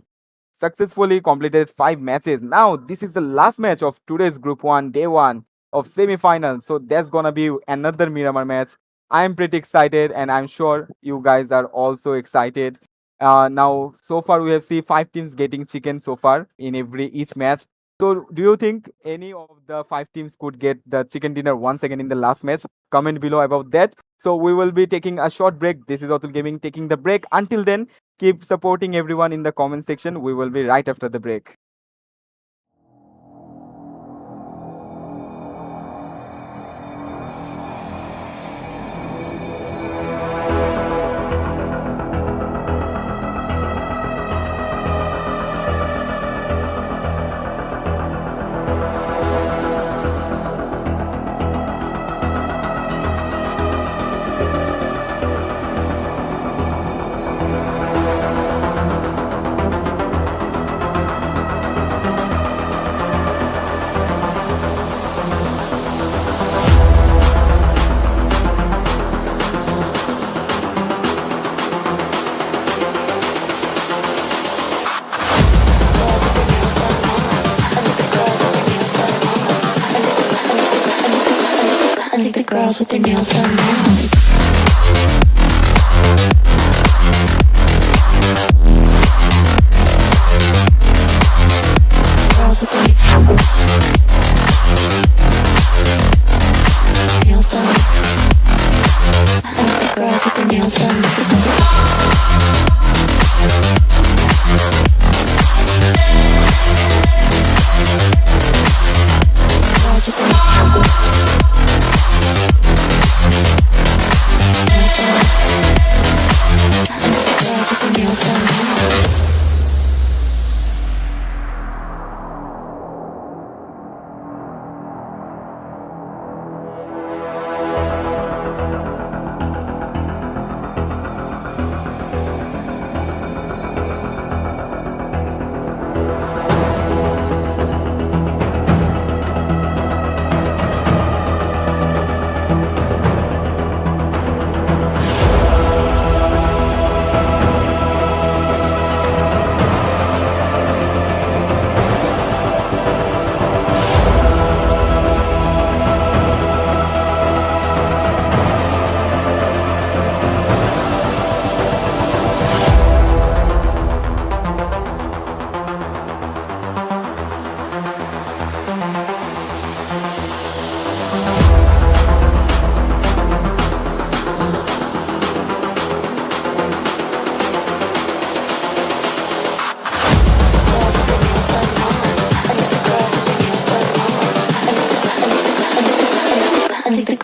successfully completed 5 matches. Now this is the last match of today's Group 1, Day 1 of semi-final. So that's gonna be another Miramar match. I'm pretty excited, and I'm sure you guys are also excited. Now so far we have seen 5 teams getting chicken so far in each match. So do you think any of the 5 teams could get the chicken dinner once again in the last match? Comment below about that. So we will be taking a short break. This is Otul Gaming taking the break. Until then, keep supporting everyone in the comment section. We will be right after the break. I think the girls with their nails done now. Girls with their nails done. I think the girls with their nails done. Girls with their nails done.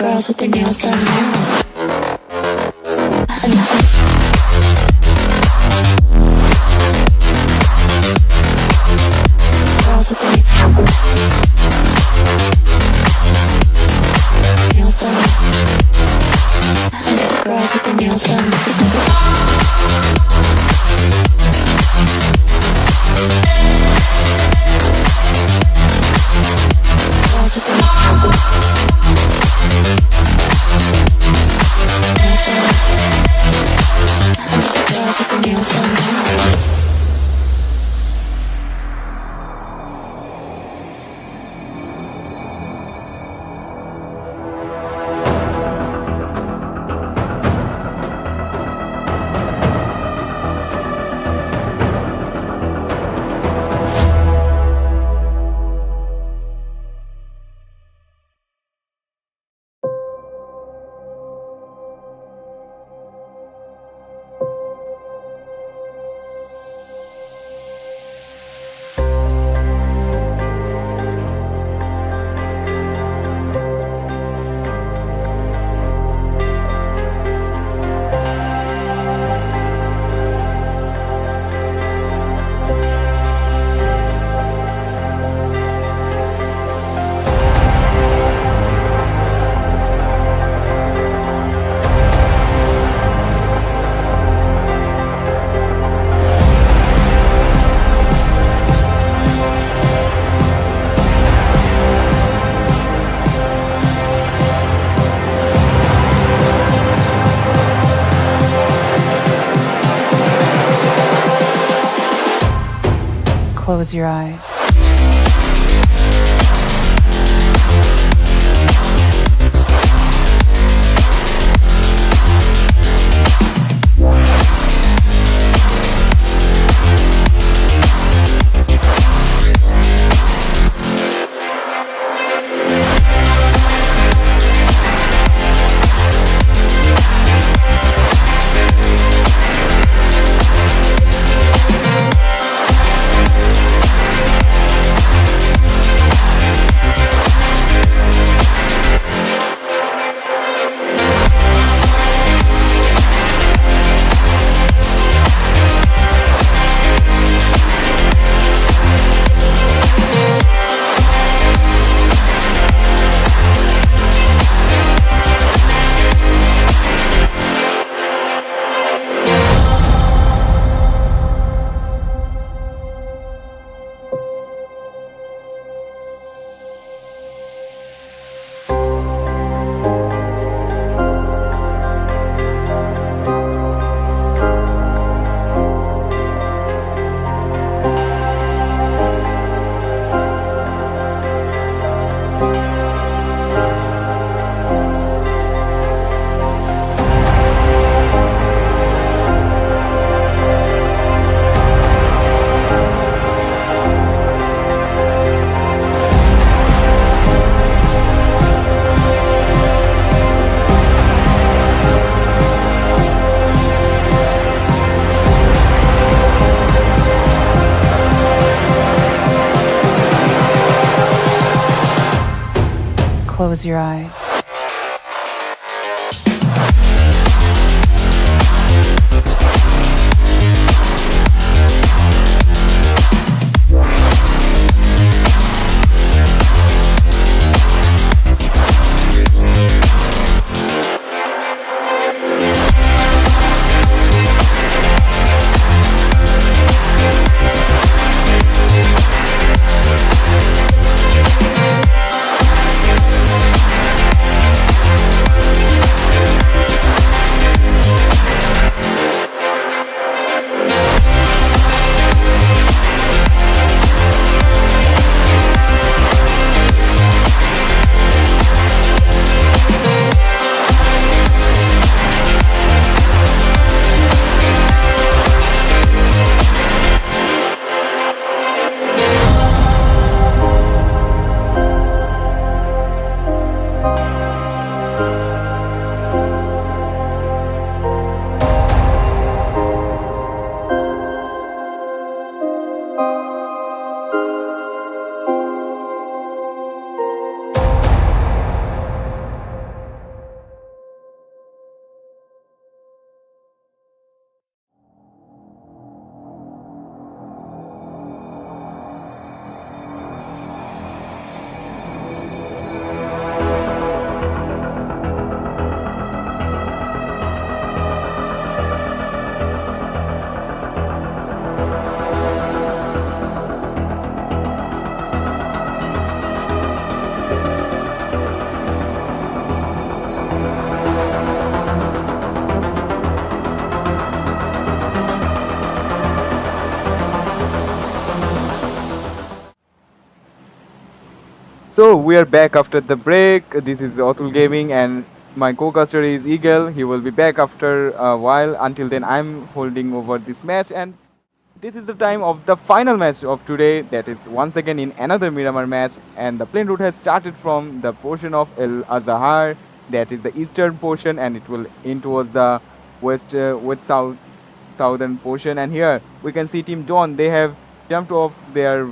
girls with their nails done now. Girls with their nails done. Girls with their nails done. Girls with their nails done. Close your eyes. Close your eyes. So we are back after the break. This is Otul Gaming and my co-caster is Eagle. He will be back after a while. Until then, I'm holding over this match, and this is the time of the final match of today. That is once again in another Miramar match, and the plane route has started from the portion of El Azahar, that is the eastern portion, and it will in towards the west southern portion. And here we can see Team Dawn. They have jumped off their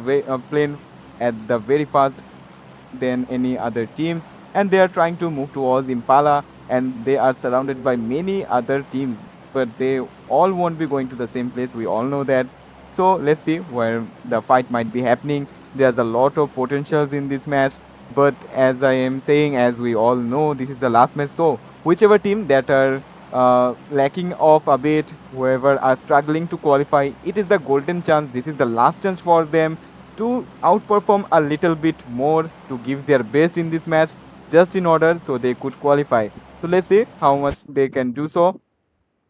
plane at the very fast than any other teams, and they are trying to move towards Impala, and they are surrounded by many other teams, but they all won't be going to the same place. We all know that. So let's see where the fight might be happening. There's a lot of potentials in this match, but as I am saying, as we all know, this is the last match. So whichever team that are lacking of a bit, whoever are struggling to qualify, it is the golden chance. This is the last chance for them to outperform a little bit more, to give their best in this match, just in order so they could qualify. So let's see how much they can do so.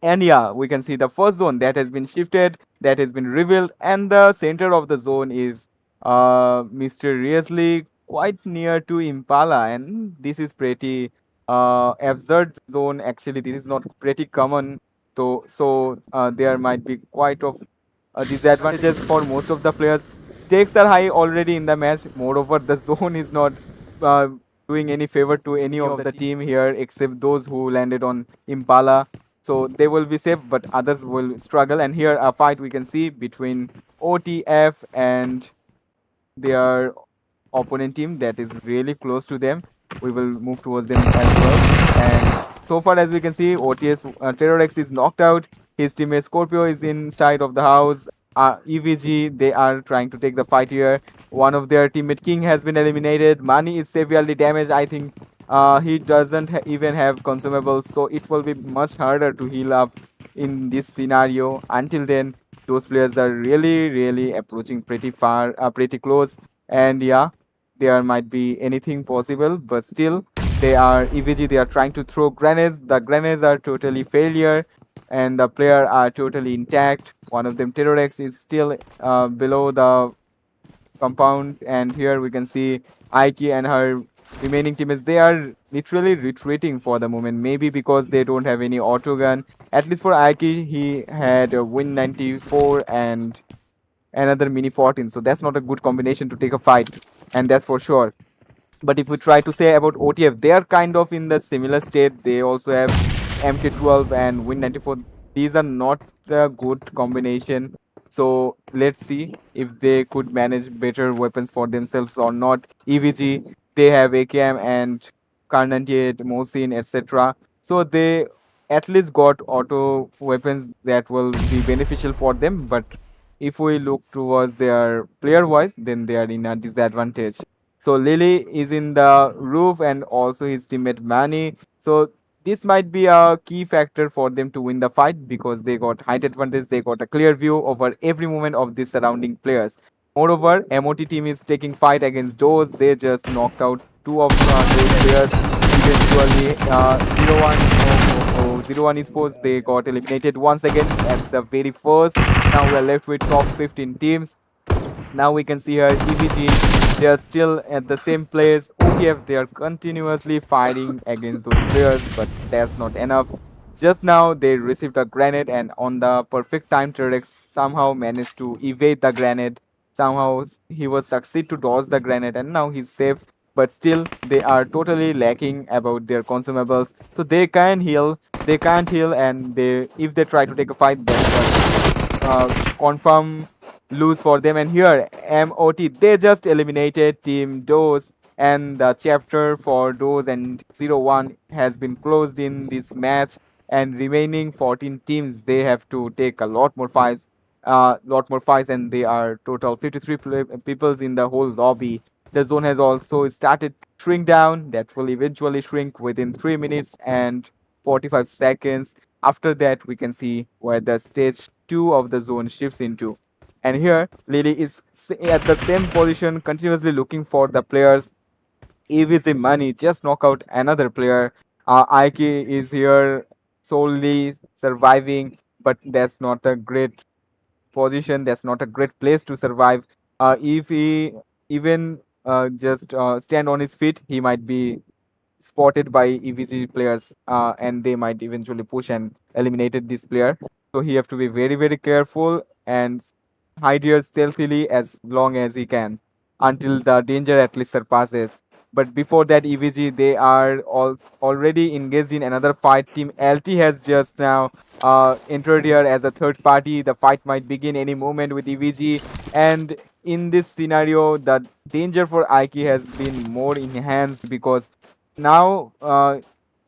And yeah, we can see the first zone that has been shifted, that has been revealed, and the center of the zone is mysteriously quite near to Impala, and this is pretty absurd zone. Actually, this is not pretty common, though. So there might be quite of disadvantages for most of the players. Stakes are high already in the match. Moreover, the zone is not uh, doing any favor to any of the team here, except those who landed on Impala, so they will be safe, but others will struggle. And here a fight we can see between OTF and their opponent team that is really close to them. We will move towards them as well. And so far as we can see, OTS Terror X is knocked out. His teammate Scorpio is inside of the house. EVG, they are trying to take the fight here. One of their teammate King has been eliminated. Mani is severely damaged. I think he doesn't even have consumables, so it will be much harder to heal up in this scenario. Until then, those players are really, really approaching pretty far, pretty close. And yeah, there might be anything possible, but still, they are EVG. They are trying to throw grenades. The grenades are totally failure, and the player are totally intact. One of them, Terrorex, is still below the compound, and here we can see Aiki and her remaining teammates. They are literally retreating for the moment, maybe because they don't have any auto gun. At least for Aiki, he had a Win 94 and another Mini 14, so that's not a good combination to take a fight, and that's for sure. But if we try to say about OTF, they are kind of in the similar state. They also have MK12 and Win 94. These are not a good combination. So let's see if they could manage better weapons for themselves or not. EVG, they have AKM and Kar 98, Mosin, etc. So they at least got auto weapons that will be beneficial for them. But if we look towards their player wise, then they are in a disadvantage. So Lily is in the roof and also his teammate Manny. So this might be a key factor for them to win the fight because they got height advantage, they got a clear view over every movement of the surrounding players. Moreover, MOT team is taking fight against those. They just knocked out two of those players. Eventually, 0-1, oh, 0-1 esports, they got eliminated once again at the very first. Now we are left with top 15 teams. Now we can see here EVG, they are still at the same place. OTF, they are continuously fighting against those players, but that's not enough. Just now they received a grenade, and on the perfect time, T-Rex somehow managed to evade the grenade. Somehow he was succeed to dodge the grenade, and now he's safe. But still, they are totally lacking about their consumables. So they can heal, they can't heal, and they if they try to take a fight, that's confirm lose for them. And here MOT, they just eliminated Team Dose, and the chapter for Dose and 01 has been closed in this match. And remaining 14 teams, they have to take a lot more fights, and they are total 53 peoples in the whole lobby. The zone has also started to shrink down. That will eventually shrink within 3 minutes and 45 seconds. After that, we can see where the stage 2 of the zone shifts into. And here, Lily is at the same position, continuously looking for the players. EVZ Money just knock out another player. Aiki is here solely surviving, but that's not a great position. That's not a great place to survive. If he even just stand on his feet, he might be spotted by EVG players, and they might eventually push and eliminated this player. So he have to be very very careful and hide here stealthily as long as he can until the danger at least surpasses. But before that, EVG they are already engaged in another fight. Team LT has just now entered here as a third party. The fight might begin any moment with EVG, and in this scenario, the danger for Aiki has been more enhanced because now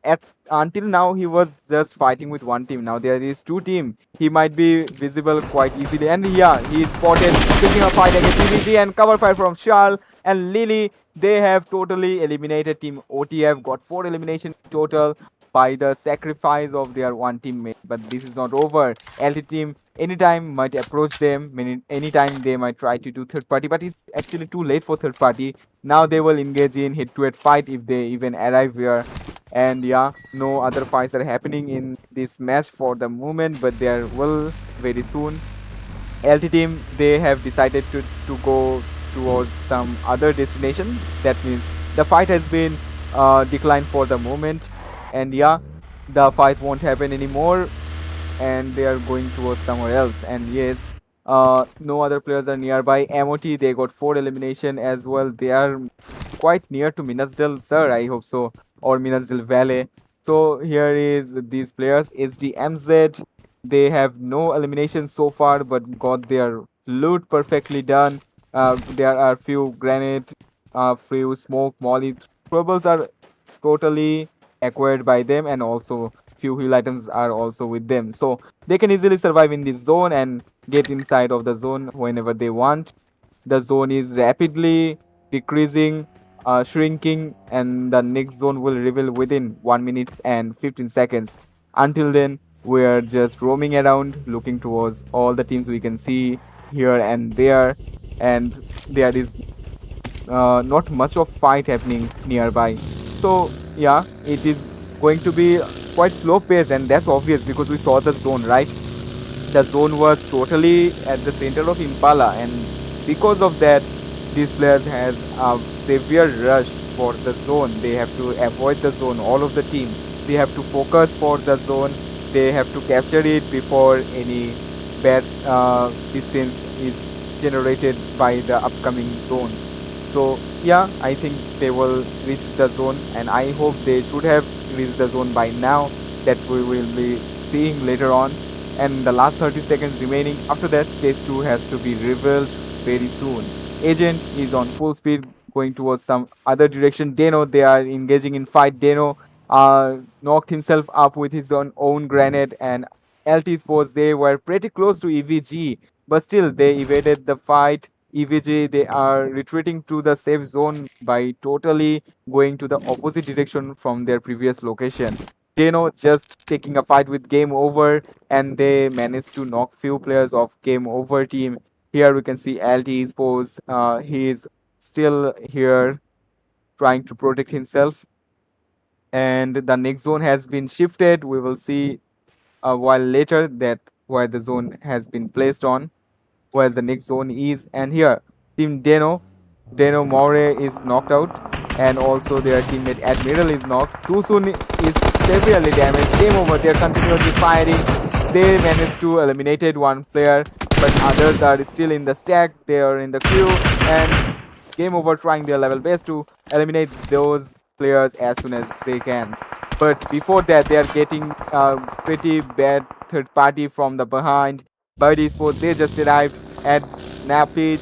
at until now he was just fighting with one team. Now there is two team. He might be visible quite easily, and yeah, he is spotted picking a fight against TVG and cover fire from Charles and Lily. They have totally eliminated team OTF. Got 4 elimination total by the sacrifice of their one teammate. But this is not over. LT team anytime might approach them. Anytime they might try to do third party, but it's actually too late for third party. Now they will engage in head-to-head fight if they even arrive here. And yeah, no other fights are happening in this match for the moment, but there will very soon. LT team they have decided to go towards some other destination. That means the fight has been declined for the moment, and yeah, the fight won't happen anymore and they are going towards somewhere else. And yes, no other players are nearby. MOT they got 4 elimination as well. They are quite near to Minasdale, sir. I hope so, or Minasdale Valley. So here is these players. SDMZ. They have no elimination so far, but got their loot perfectly done. There are few grenade, few smoke, molly troubles are totally acquired by them, and also few heal items are also with them, so they can easily survive in this zone and get inside of the zone whenever they want. The zone is rapidly decreasing, shrinking, and the next zone will reveal within 1 minute and 15 seconds. Until then, we're just roaming around looking towards all the teams we can see here and there, and there is not much of fight happening nearby. So yeah, it is going to be quite slow pace, and that's obvious because we saw the zone, right? The zone was totally at the center of Impala, and because of that, these players has a severe rush for the zone. They have to avoid the zone. All of the team, they have to focus for the zone. They have to capture it before any bad distance is generated by the upcoming zones. So yeah, I think they will reach the zone, and I hope they should have reached the zone by now. That we will be seeing later on. And the last 30 seconds remaining. After that, stage 2 has to be revealed very soon. Agent is on full speed going towards some other direction. Deno, they are engaging in fight. Deno knocked himself up with his own grenade, and LT Sports, they were pretty close to EVG, but still they evaded the fight. EVG, they are retreating to the safe zone by totally going to the opposite direction from their previous location. Deno just taking a fight with Game Over, and they managed to knock few players of Game Over team. Here we can see LT's pose. He is still here trying to protect himself. And the next zone has been shifted. We will see a while later that where the zone has been placed on, where the next zone is. And here, Team Deno More is knocked out, and also their teammate Admiral is knocked. Too soon is severely damaged. Game over. They're continuously firing. They managed to eliminate one player, but others are still in the stack. They are in the queue, and Game over trying their level best to eliminate those players as soon as they can. But before that, they are getting pretty bad third party from the behind. Bird Esports, they just arrived, and Napi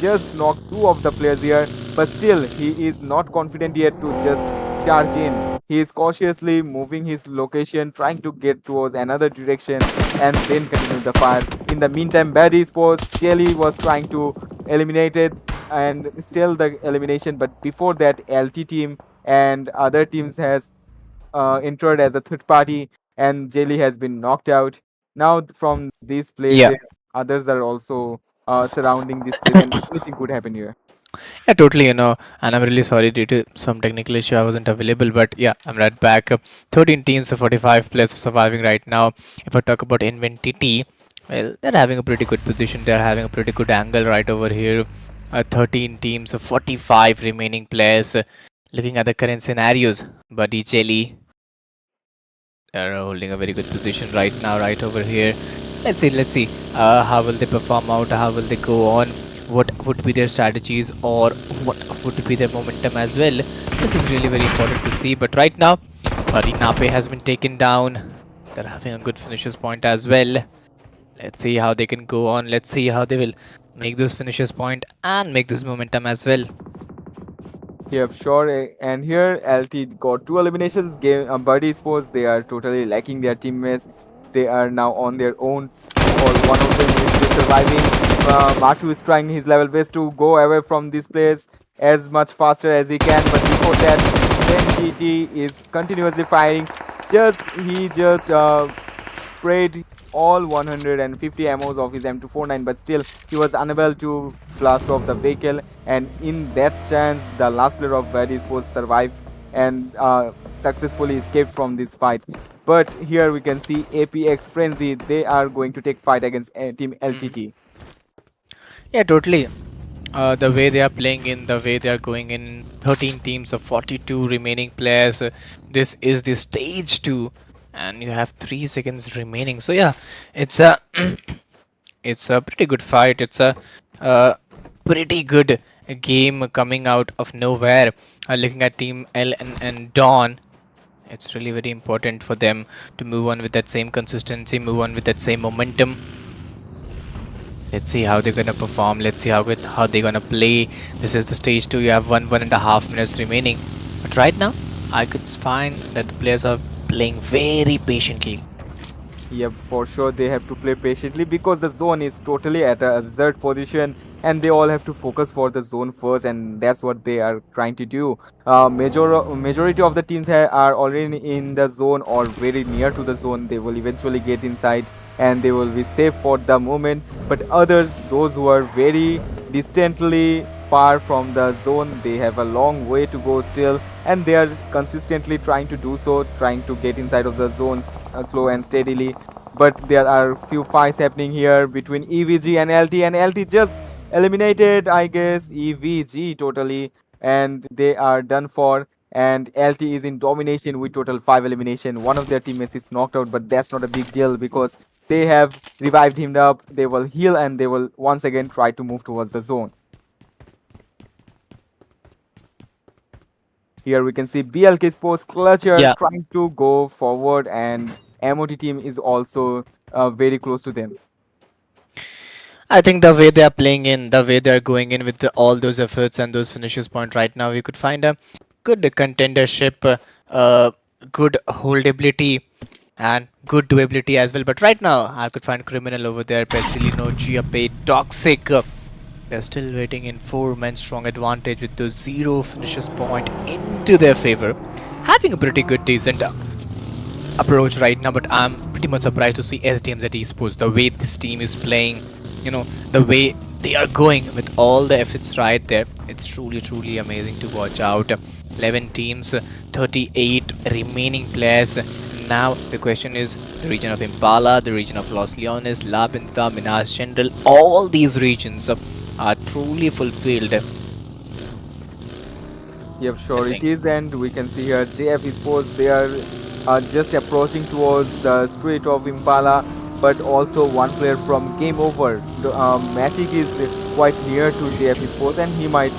just knocked 2 of the players here, but still he is not confident yet to just charge in. He is cautiously moving his location, trying to get towards another direction and then continue the fire. In the meantime, Bad Esports, Shelly was trying to eliminate it and still the elimination, but before that, LT team and other teams has entered as a third party, and Jelly has been knocked out. Now from these Yeah. places, others are also surrounding this place, and anything could happen here. Yeah, totally, and I'm really sorry due to some technical issue I wasn't available, but yeah, I'm right back. 13 teams of 45 players are surviving right now. If I talk about Inventity, well, they're having a pretty good position. They're having a pretty good angle right over here. 13 teams, 45 remaining players. Looking at the current scenarios, Buddy Jelly are holding a very good position right now, right over here. Let's see. How will they perform out? How will they go on? What would be their strategies, or what would be their momentum as well? This is really very important to see. But right now, Buddy Nape has been taken down. They're having a good finishes point as well. Let's see how they can go on. Let's see how they will make those finishes point and make this momentum as well. Yep, sure. And here LT got two eliminations. Game Birdie Sports, they are totally lacking their teammates. They are now on their own. Or one of them is just surviving. Matu is trying his level best to go away from this place as much faster as he can. But before that, then GT is continuously firing. He just sprayed all 150 ammos of his M249, but still he was unable to blast off the vehicle. And in that chance, the last player of Bad Sports survived and successfully escaped from this fight. But here we can see APX Frenzy. They are going to take fight against Team LTT. Yeah, totally. The way they are playing in, the way they are going in, 13 teams of 42 remaining players. This is the stage 2, and you have 3 seconds remaining. So yeah, it's a it's a pretty good fight. It's a pretty good game coming out of nowhere. Looking at Team L and Dawn, it's really very important for them to move on with that same consistency, move on with that same momentum. Let's see how they're gonna perform. Let's see how they're gonna play. This is the stage 2. You have 1.5 minutes remaining. But right now, I could find that the players are playing very patiently. Yep, for sure they have to play patiently because the zone is totally at an absurd position and they all have to focus for the zone first, and that's what they are trying to do. Majority of the teams are already in the zone or very near to the zone. They will eventually get inside and they will be safe for the moment. But others, those who are very distantly far from the zone, they have a long way to go still, and they are consistently trying to do so, trying to get inside of the zones slow and steadily. But there are few fights happening here between EVG and LT, and LT just eliminated, I guess, EVG totally, and they are done for. And LT is in domination with total 5 elimination. One of their teammates is knocked out, but that's not a big deal because they have revived him up. They will heal and they will once again try to move towards the zone. Here we can see BLK Sports Clutcher Yeah, trying to go forward, and MOT team is also very close to them. I think the way they are playing in, the way they are going in with all those efforts and those finishes point right now, we could find a good contendership, good holdability, and good doability as well. But right now, I could find Criminal over there, Pestilino, Giape, Toxic. They're still waiting in 4-man strong advantage with those 0 finishes point into their favor. Having a pretty good, decent approach right now, but I'm pretty much surprised to see SDMs at esports. The way this team is playing, the way they are going with all the efforts right there, it's truly amazing to watch out. 11 teams, 38 remaining players. Now the question is the region of Impala, the region of Los Leones, La Pinta, Minas General, all these regions are truly fulfilled. Yep, I sure it think. is, and we can see here JF Sports. They are just approaching towards the street of Impala, but also one player from Game Over. Matic is quite near to JF Sports, and he might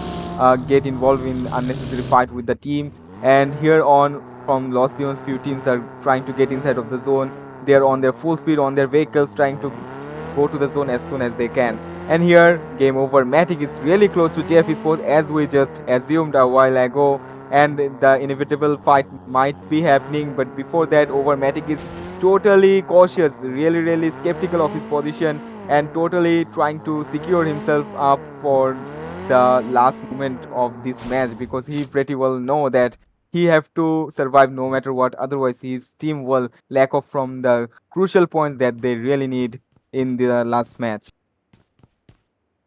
get involved in unnecessary fight with the team. And here on from Los Leones, few teams are trying to get inside of the zone. They are on their full speed on their vehicles, trying to go to the zone as soon as they can. And here, game over. Matic is really close to JF Sports as we just assumed a while ago. And the inevitable fight might be happening. But before that, over Matic is totally cautious, really skeptical of his position, and totally trying to secure himself up for the last moment of this match, because he pretty well know that he have to survive no matter what. Otherwise, his team will lack off from the crucial points that they really need in the last match.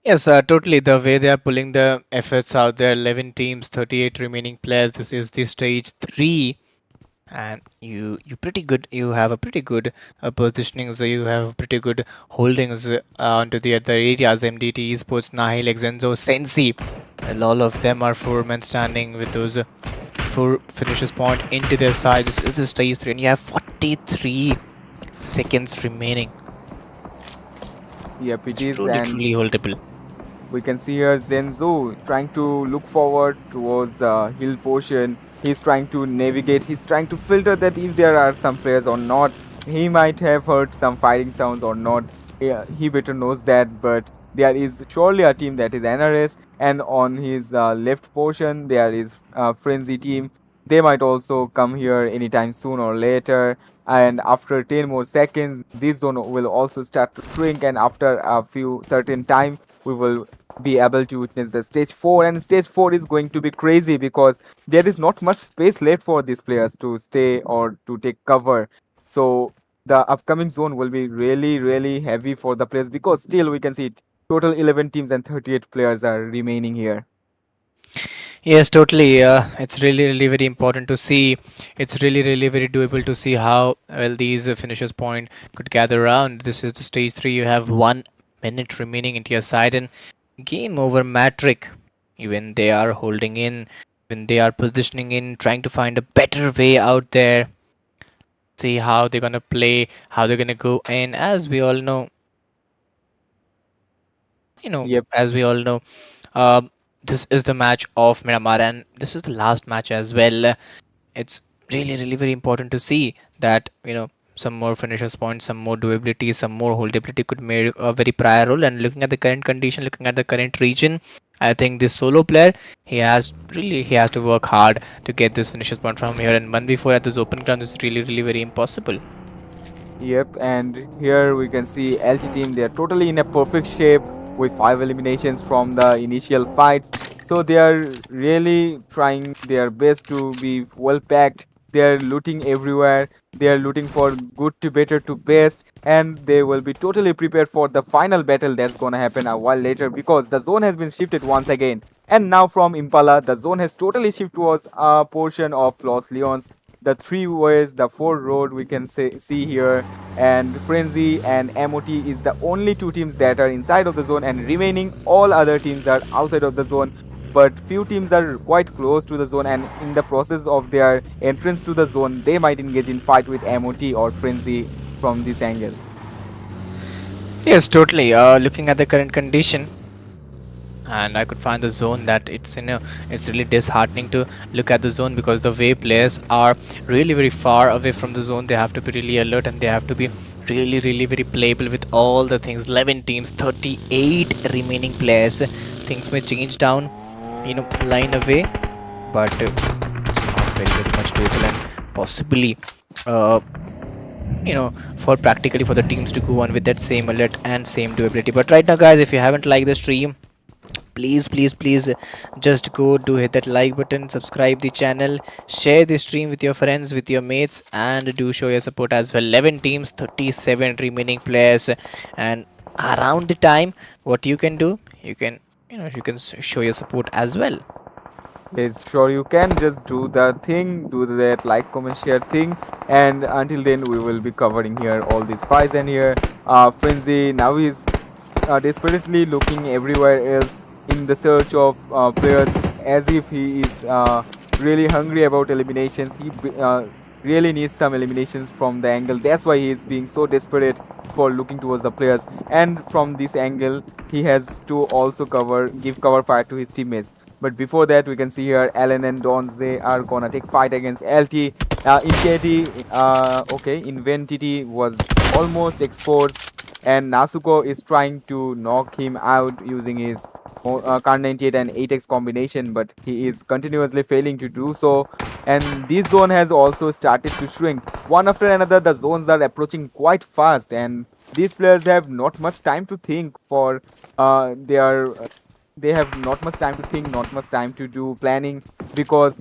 Yes, totally. The way they are pulling the efforts out there, 11 teams, 38 remaining players. This is the stage 3, and you pretty good. You have a pretty good positioning, so you have pretty good holdings onto the other areas. MDT, Esports, Nihil, Exenzo, Sensi. All of them are four men standing with those four finishes point into their side. This is the stage 3, and you have 43 seconds remaining. Yep, it It's is, truly, and truly holdable. we can see here Zenzo trying to look forward towards the hill portion. He's trying to navigate, he's trying to filter that if there are some players or not. He might have heard some fighting sounds or not. Yeah, he better knows that, but there is surely a team that is NRS, and on his left portion there is Frenzy team. They might also come here anytime soon or later. And after 10 more seconds, this zone will also start to shrink, and after a few certain time, we will be able to witness the stage 4, and stage 4 is going to be crazy because there is not much space left for these players to stay or to take cover. So the upcoming zone will be really heavy for the players because still we can see it, total 11 teams and 38 players are remaining here. Yes, totally. It's really, really very important to see. It's really, really very doable to see how well these finishers point could gather around. This is the stage 3. You have 1 minute remaining into your side, and game over Matric. Even they are holding in, when they are positioning in, trying to find a better way out there. See how they're gonna play, how they're gonna go in. As we all know, Yep. as we all know, um, this is the match of Miramar, and this is the last match as well. It's really, really very important to see that some more finishers points, some more doability, some more holdability could make a very prior role. And looking at the current condition, looking at the current region, I think this solo player, he has to work hard to get this finishers point from here. And 1v4 at this open ground is really, really very impossible. Yep, and here we can see LT team, they are totally in a perfect shape with 5 eliminations from the initial fights. So they are really trying their best to be well packed. They are looting everywhere. They are looting for good to better to best, and they will be totally prepared for the final battle that's gonna happen a while later because the zone has been shifted once again. And now from Impala, the zone has totally shifted towards a portion of Los Leons, the three ways, the four road we can see here, and Frenzy and MOT is the only two teams that are inside of the zone, and remaining all other teams are outside of the zone. But few teams are quite close to the zone, and in the process of their entrance to the zone, they might engage in fight with MOT or Frenzy from this angle. Yes, totally. Looking at the current condition, and I could find the zone that it's really disheartening to look at the zone because the way players are really very far away from the zone. They have to be really alert, and they have to be really, really very playable with all the things. 11 teams, 38 remaining players. Things may change down, line away, but it's not very, very much doable, and possibly uh, for practically for the teams to go on with that same alert and same doability. But right now, guys, if you haven't liked the stream, please just go do hit that like button, subscribe the channel, share the stream with your friends, with your mates, and do show your support as well. 11 teams, 37 remaining players, and around the time, what you can do, you can show your support as well. Yes, sure, you can just do the thing, do that like, comment, share thing, and until then, we will be covering here all these fights. And here, Frenzy now is desperately looking everywhere else in the search of players, as if he is really hungry about eliminations. He really needs some eliminations from the angle. That's why he is being so desperate for looking towards the players. And from this angle, he has to also give cover fire to his teammates. But before that, we can see here Alan and Dons. They are gonna take fight against LT. Infinity, okay, Inventity was almost exposed, and Nasuko is trying to knock him out using his Kar 98 and 8x combination, but he is continuously failing to do so. And this zone has also started to shrink. One after another, the zones are approaching quite fast, and these players have not much time to think for they have not much time to think, not much time to do planning because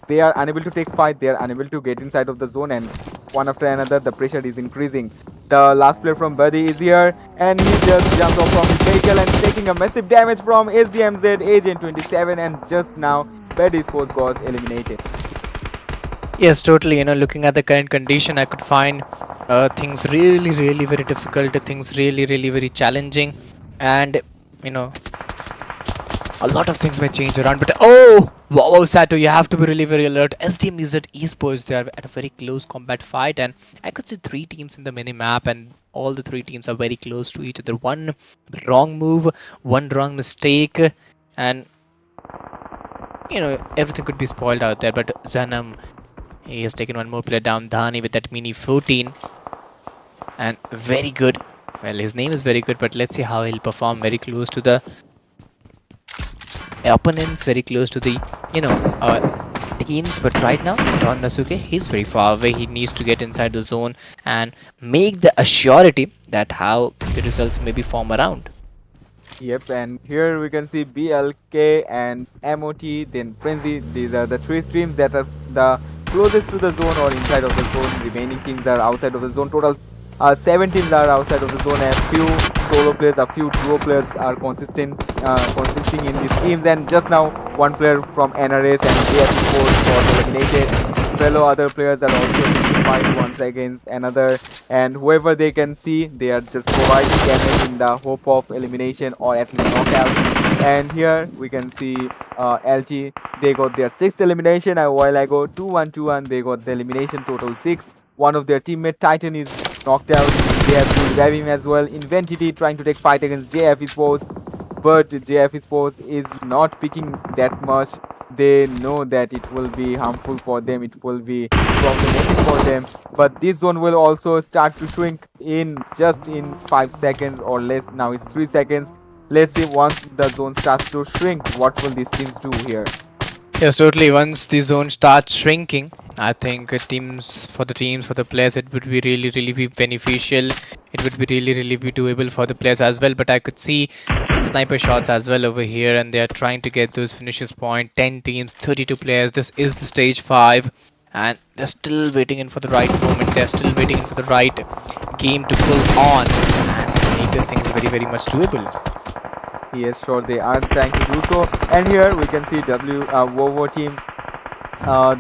they are unable to take fight, they are unable to get inside of the zone, and one after another the pressure is increasing. The last player from Buddy is here, and he just jumps off from his vehicle and taking a massive damage from SDMZ Agent 27, and just now Buddy's post got eliminated. Yes, totally. Looking at the current condition, I could find things really, really very difficult, things really, really very challenging, and you know, a lot of things may change around. But oh, wow, Sato, you have to be really very alert. STM is at esports. They are at a very close combat fight, and I could see three teams in the mini map, and all the three teams are very close to each other. One wrong move, one wrong mistake, and everything could be spoiled out there. But Zanam, he has taken one more player down. Dhani with that mini 14, and very good. Well, his name is very good, but let's see how he'll perform. Very close to the opponents, very close to the you know uh, teams. But right now, Don Nasuke, he's very far away. He needs to get inside the zone and make the assurity that how the results may be form around. Yep, and here we can see BLK and MOT, then Frenzy. These are the three teams that are the closest to the zone or inside of the zone. Remaining teams are outside of the zone. Total 7 teams are outside of the zone. A few solo players, a few duo players are consisting in these teams. And just now, one player from NRS and JF4 got eliminated. Fellow other players are also in the fight once against another, and whoever they can see, they are just providing damage in the hope of elimination or at least knockout. And here we can see LT, they got their 6th elimination a while ago. 2-1-2-1, they got the elimination total 6. One of their teammate Titan is knocked out. They have to revive him as well. Inventity trying to take fight against JF Sports, but JF Sports is not picking that much. They know that it will be harmful for them, it will be problematic for them, but this zone will also start to shrink in just in 5 seconds or less. Now it's 3 seconds. Let's see, once the zone starts to shrink, what will these teams do here? Yes, totally. Once the zone starts shrinking, I think for the teams, for the players, it would be really, really be beneficial. It would be really, really be doable for the players as well. But I could see sniper shots as well over here, and they are trying to get those finishes point. 10 teams, 32 players. This is the stage 5, and they're still waiting in for the right moment. They're still waiting in for the right game to pull on and make the things very, very much doable. Yes, sure, they are trying to do so. And here we can see WoWo team. Uh,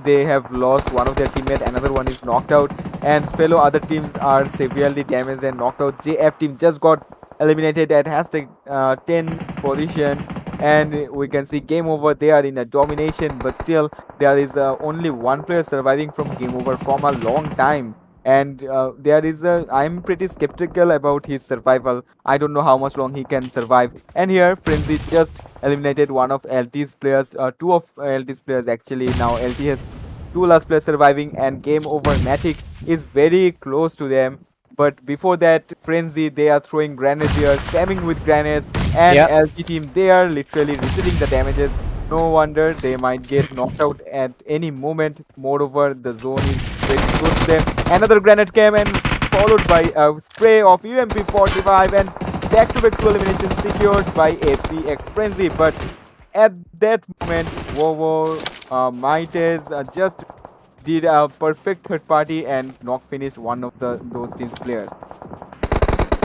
they have lost one of their teammates, another one is knocked out, and fellow other teams are severely damaged and knocked out. JF team just got eliminated at hashtag 10 position, and we can see game over. They are in a domination, but still there is only one player surviving from game over from a long time. And I'm pretty skeptical about his survival. I don't know how much long he can survive. And here Frenzy just eliminated one of LT's players, two of LT's players actually. Now LT has two last players surviving, and game over. Matic is very close to them. But before that, Frenzy, they are throwing grenades here, spamming with grenades, and Yeah. LT team, they are literally receiving the damages. No wonder they might get knocked out at any moment. Moreover, the zone is very close to them. Another grenade came and followed by a spray of UMP-45, and back-to-back two eliminations secured by APX Frenzy. But at that moment, Wowo Mites just did a perfect third party and knock finished one of those team's players.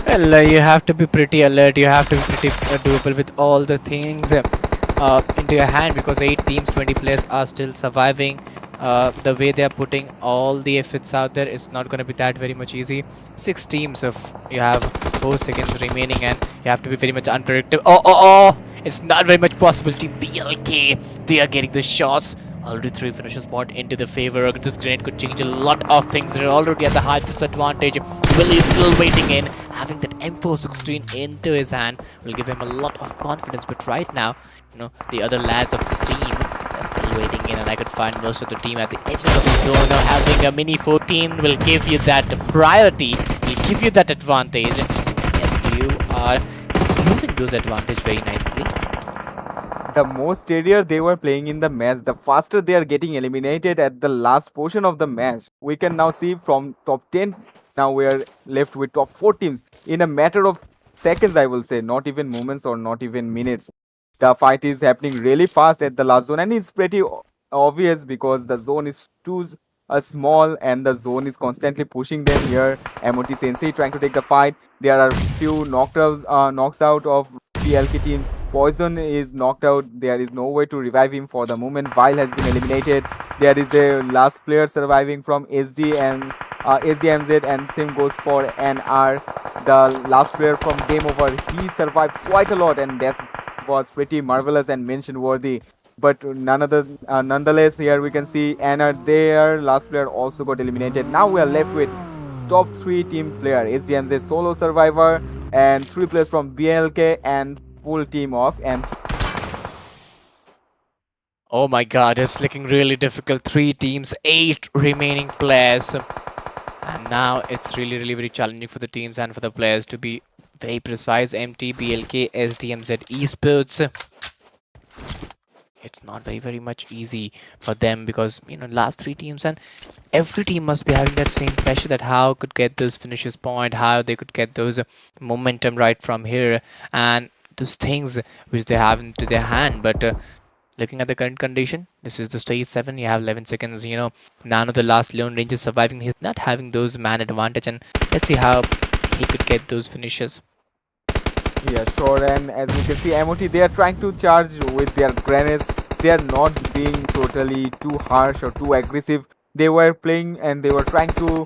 Well, you have to be pretty alert. You have to be pretty doable with all the things into your hand, because 8 teams, 20 players are still surviving. The way they are putting all the efforts out there, it's not going to be that very much easy. 6 teams, of you have 4 seconds remaining, and you have to be very much unpredictable. Oh! It's not very much possible. Team BLK, they are getting the shots. Already 3 finishes spot into the favor. This grenade could change a lot of things. They're already at the high disadvantage. Willie is still waiting in. Having that M416 into his hand will give him a lot of confidence. But right now, the other lads of this team are still waiting in, and I could find most of the team at the edges of the zone. Now having a mini 14 will give you that priority. Will give you that advantage. Yes, you are using those advantage very nicely. The more steadier they were playing in the match, the faster they are getting eliminated at the last portion of the match. We can now see from top 10, now we are left with top 4 teams in a matter of seconds, I will say, not even moments or not even minutes. The fight is happening really fast at the last zone, and it's pretty obvious because the zone is too small and the zone is constantly pushing them here. MOT Sensei trying to take the fight. There are few knocks out of PLK teams. Poison is knocked out. There is no way to revive him for the moment. Vile has been eliminated. There is a last player surviving from SDMZ, and same goes for NR, the last player from Game Over. He survived quite a lot, and that was pretty marvelous and mention worthy. But nonetheless, here we can see NR, their last player also got eliminated. Now we are left with top three team player: SDMZ solo survivor, and three players from BLK, and full team of MT. Oh my god, it's looking really difficult. Three teams, eight remaining players. And now it's really very challenging for the teams and for the players to be very precise. MT, BLK, SDMZ Esports. It's not very much easy for them because, you know, last three teams and every team must be having that same pressure that how could get those finishes point, how they could get those momentum right from here and those things which they have into their hand. But looking at the current condition, this is the stage 7. You have 11 seconds. You know, none of the last Lone Ranger surviving. He's not having those man advantage, and let's see how he could get those finishes. Yeah, sure. And as you can see, MOT, they are trying to charge with their grenades. They are not being totally too harsh or too aggressive. They were playing and they were trying to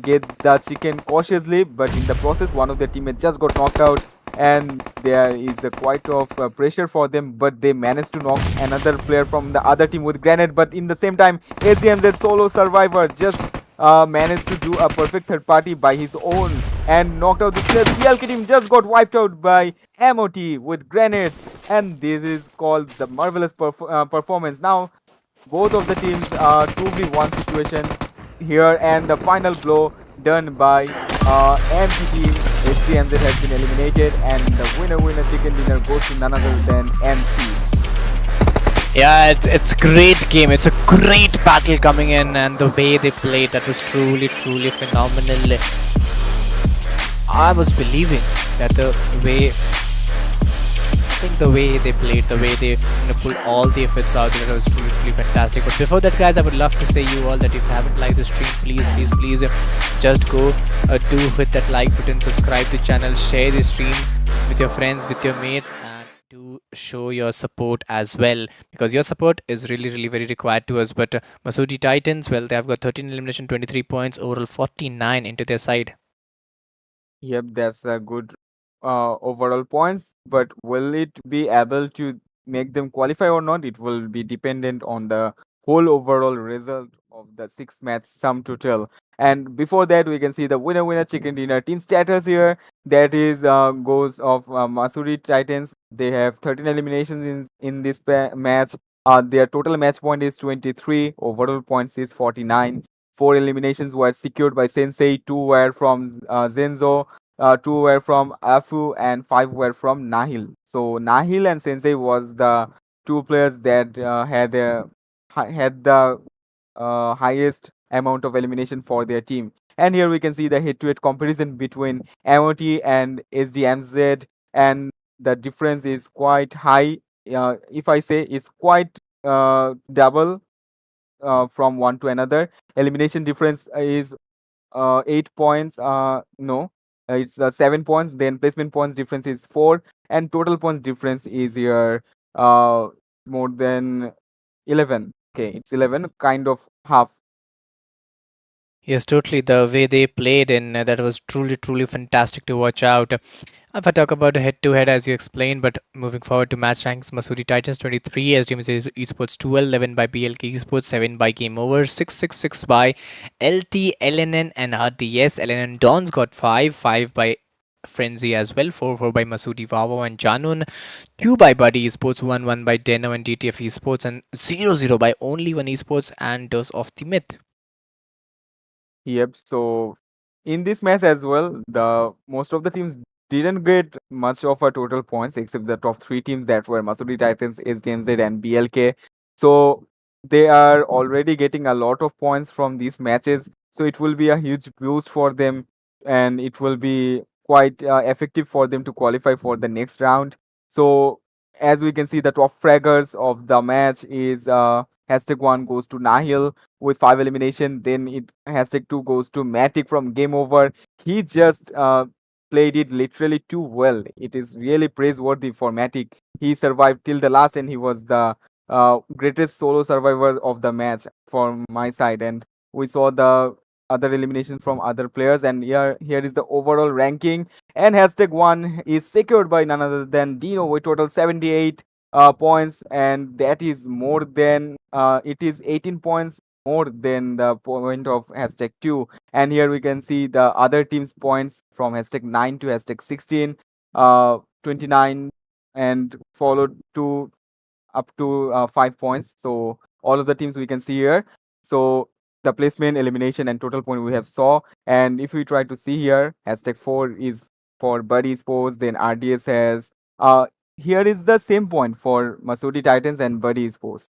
get the chicken cautiously, but in the process, one of their teammates just got knocked out, and there is a quite of pressure for them. But they managed to knock another player from the other team with grenade. But in the same time, SDMZ solo survivor just managed to do a perfect third party by his own and knocked out the players. BLK team just got wiped out by MOT with grenades, and this is called the marvelous performance. Now, both of the teams are 2v1 situation here, and the final blow done by MT team. HDMZ has been eliminated, and the winner chicken dinner goes to none other than MT. Yeah, it's a great game. It's a great battle coming in, and the way they played, that was truly phenomenal. I was believing that the way, I think the way they played, the way they pulled all the efforts out, that was truly fantastic. But before that, guys, I would love to say you all that if you haven't liked the stream, please just go do hit that like button, subscribe to the channel, share the stream with your friends, with your mates, and to show your support as well, because your support is really very required to us. But Masudi Titans, well, they have got 13 elimination, 23 points, overall 49 into their side. Yep, that's a good overall points, but will it be able to make them qualify or not? It will be dependent on the whole overall result of the six match sum total. And before that, we can see the winner chicken dinner team status here. That is goes of Masuri Titans. They have 13 eliminations in this match. Their total match point is 23. Overall points is 49. Four eliminations were secured by Sensei. Two were from Zenzo, two were from Afu, and five were from Nahil. So Nahil and Sensei was the two players that had the highest amount of elimination for their team. And here we can see the head-to-head comparison between MOT and SDMZ, and the difference is quite high. If I say it's quite double from one to another. Elimination difference is 8 points. No, it's 7 points. Then placement points difference is 4, and total points difference is here more than 11. Okay, it's 11, kind of half. Yes, totally. The way they played in that was truly fantastic to watch out. If I talk about head to head, as you explained, but moving forward to match ranks, Masudi Titans 23, SDM Esports 12, 11 by BLK Esports, 7 by Game Over, 666 by LT, LNN, and RDS. LNN Dons got 5, 5 by Frenzy as well, 4 by Masudi Wawa and Janun, 2 by Buddy Esports, 1 by Deno and DTF Esports, and 0 by Only One Esports and Dose of the Myth. Yep. So in this match as well, the most of the teams didn't get much of a total points except the top three teams that were Masudi Titans, SDMZ, and BLK. So they are already getting a lot of points from these matches. So it will be a huge boost for them, and it will be quite effective for them to qualify for the next round. So as we can see, the top fraggers of the match is #1 goes to Nahil with 5 elimination. Then it #2 goes to Matic from Game Over. He just played it literally too well. It is really praiseworthy for Matic. He survived till the last, and he was the greatest solo survivor of the match for my side. And we saw the other eliminations from other players, and here is the overall ranking. And hashtag one is secured by none other than Dino with total 78 points, and that is more than it is 18 points more than the point of hashtag 2. And here we can see the other team's points from hashtag 9 to hashtag 16, 29, and followed to up to 5 points. So all of the teams we can see here. So the placement, elimination, and total point we have saw. And if we try to see here, hashtag 4 is for Buddy Sports, then RDS has here is the same point for Masudi Titans and Buddy Sports.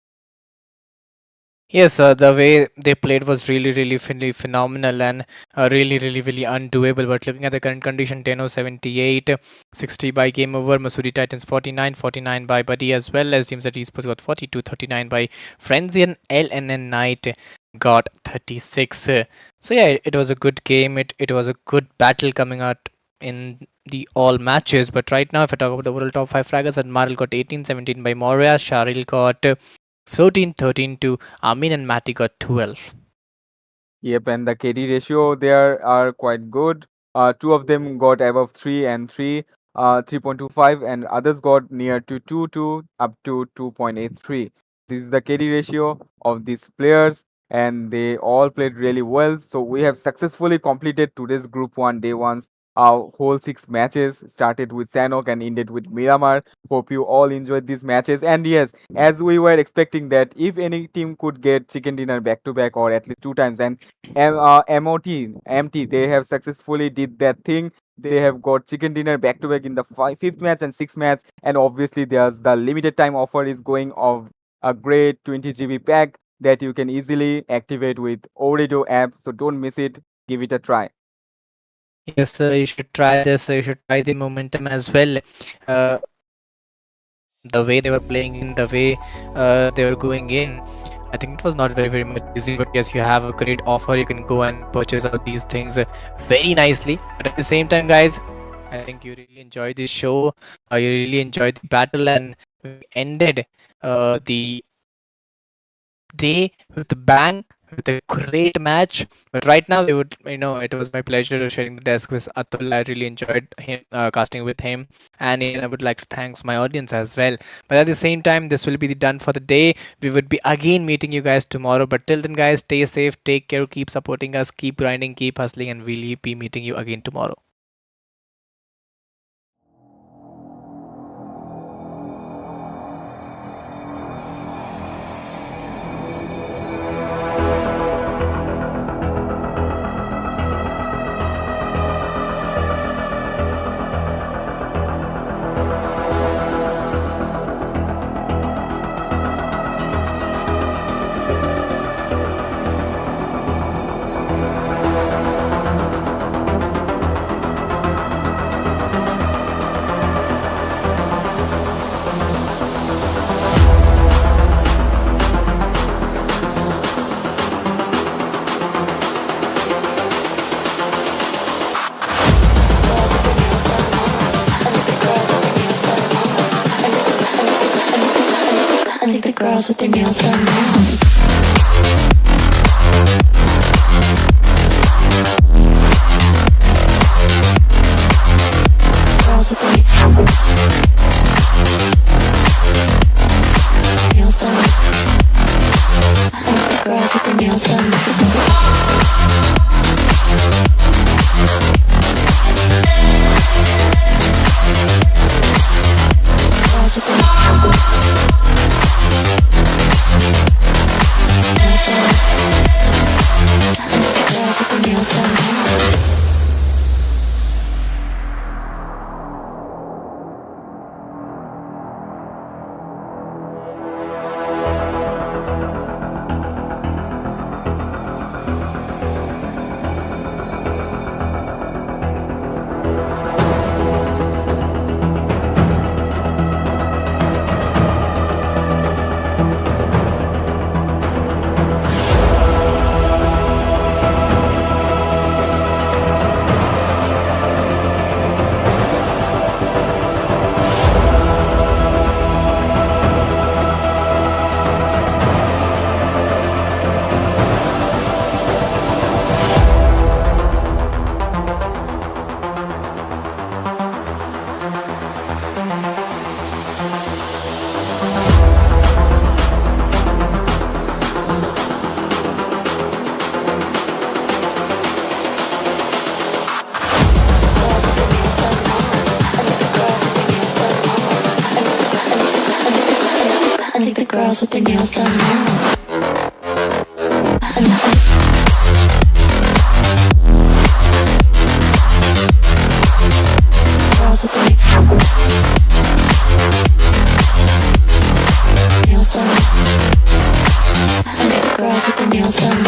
Yes, the way they played was really phenomenal and really undoable. But looking at the current condition, Tenno 78, 60 by Game Over, Masudi Titans 49, 49 by Buddy, as well as Teams at Esports got 42, 39 by Frenzy, and LNN Knight got 36. So yeah, it was a good game. It was a good battle coming out in the all matches. But right now, if I talk about the overall top 5 fraggers, Marl got 18, 17 by Moria, Sharil got 14, 13 to Amin, and Matty got 12. Yep, and the KD ratio there are quite good. Two of them got above 3 and 3, 3.25, and others got near to 2 up to 2.83. This is the KD ratio of these players, and they all played really well. So we have successfully completed today's Group 1 Day 1's whole 6 matches. Started with Sanok and ended with Miramar. Hope you all enjoyed these matches. And yes, as we were expecting that if any team could get chicken dinner back to back or at least 2 times, and MT, they have successfully did that thing. They have got chicken dinner back to back in the fifth match and sixth match, and obviously there's the limited time offer is going of a great 20 GB pack that you can easily activate with Ooredoo app. So don't miss it. Give it a try. Yes, you should try this. You should try the momentum as well. Uh, the way they were playing in, the way they were going in. I think it was not very much easy, but yes, you have a great offer. You can go and purchase out these things very nicely. But at the same time, guys, I think you really enjoyed this show. You really enjoyed the battle, and we ended the day with a bang, with a great match. But right now, it was my pleasure sharing the desk with Atul. I really enjoyed him casting with him, and I would like to thank my audience as well. But at the same time, this will be done for the day. We would be again meeting you guys tomorrow. But till then, guys, stay safe, take care, keep supporting us, keep grinding, keep hustling, and we'll be meeting you again tomorrow. I think the girls with their nails done now. Girls with their nails done. I think the girls with their nails done. Girls with their nails done. the girls with their nails done now. Girls with their nails done. I got the girls with their nails done.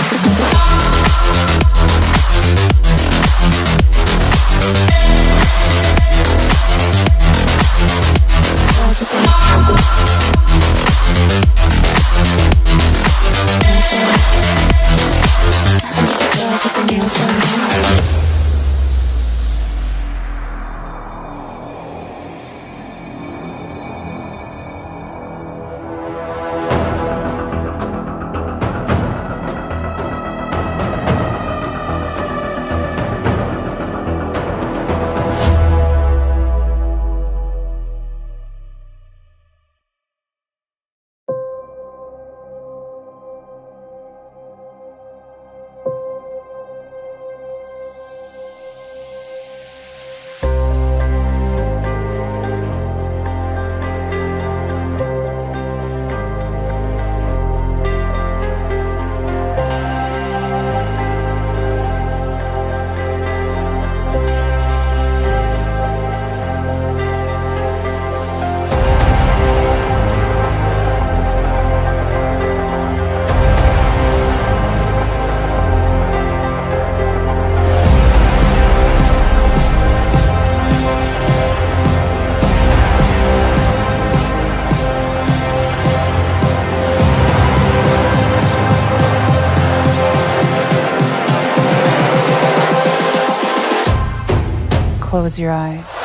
Girls with their nails done. Close your eyes.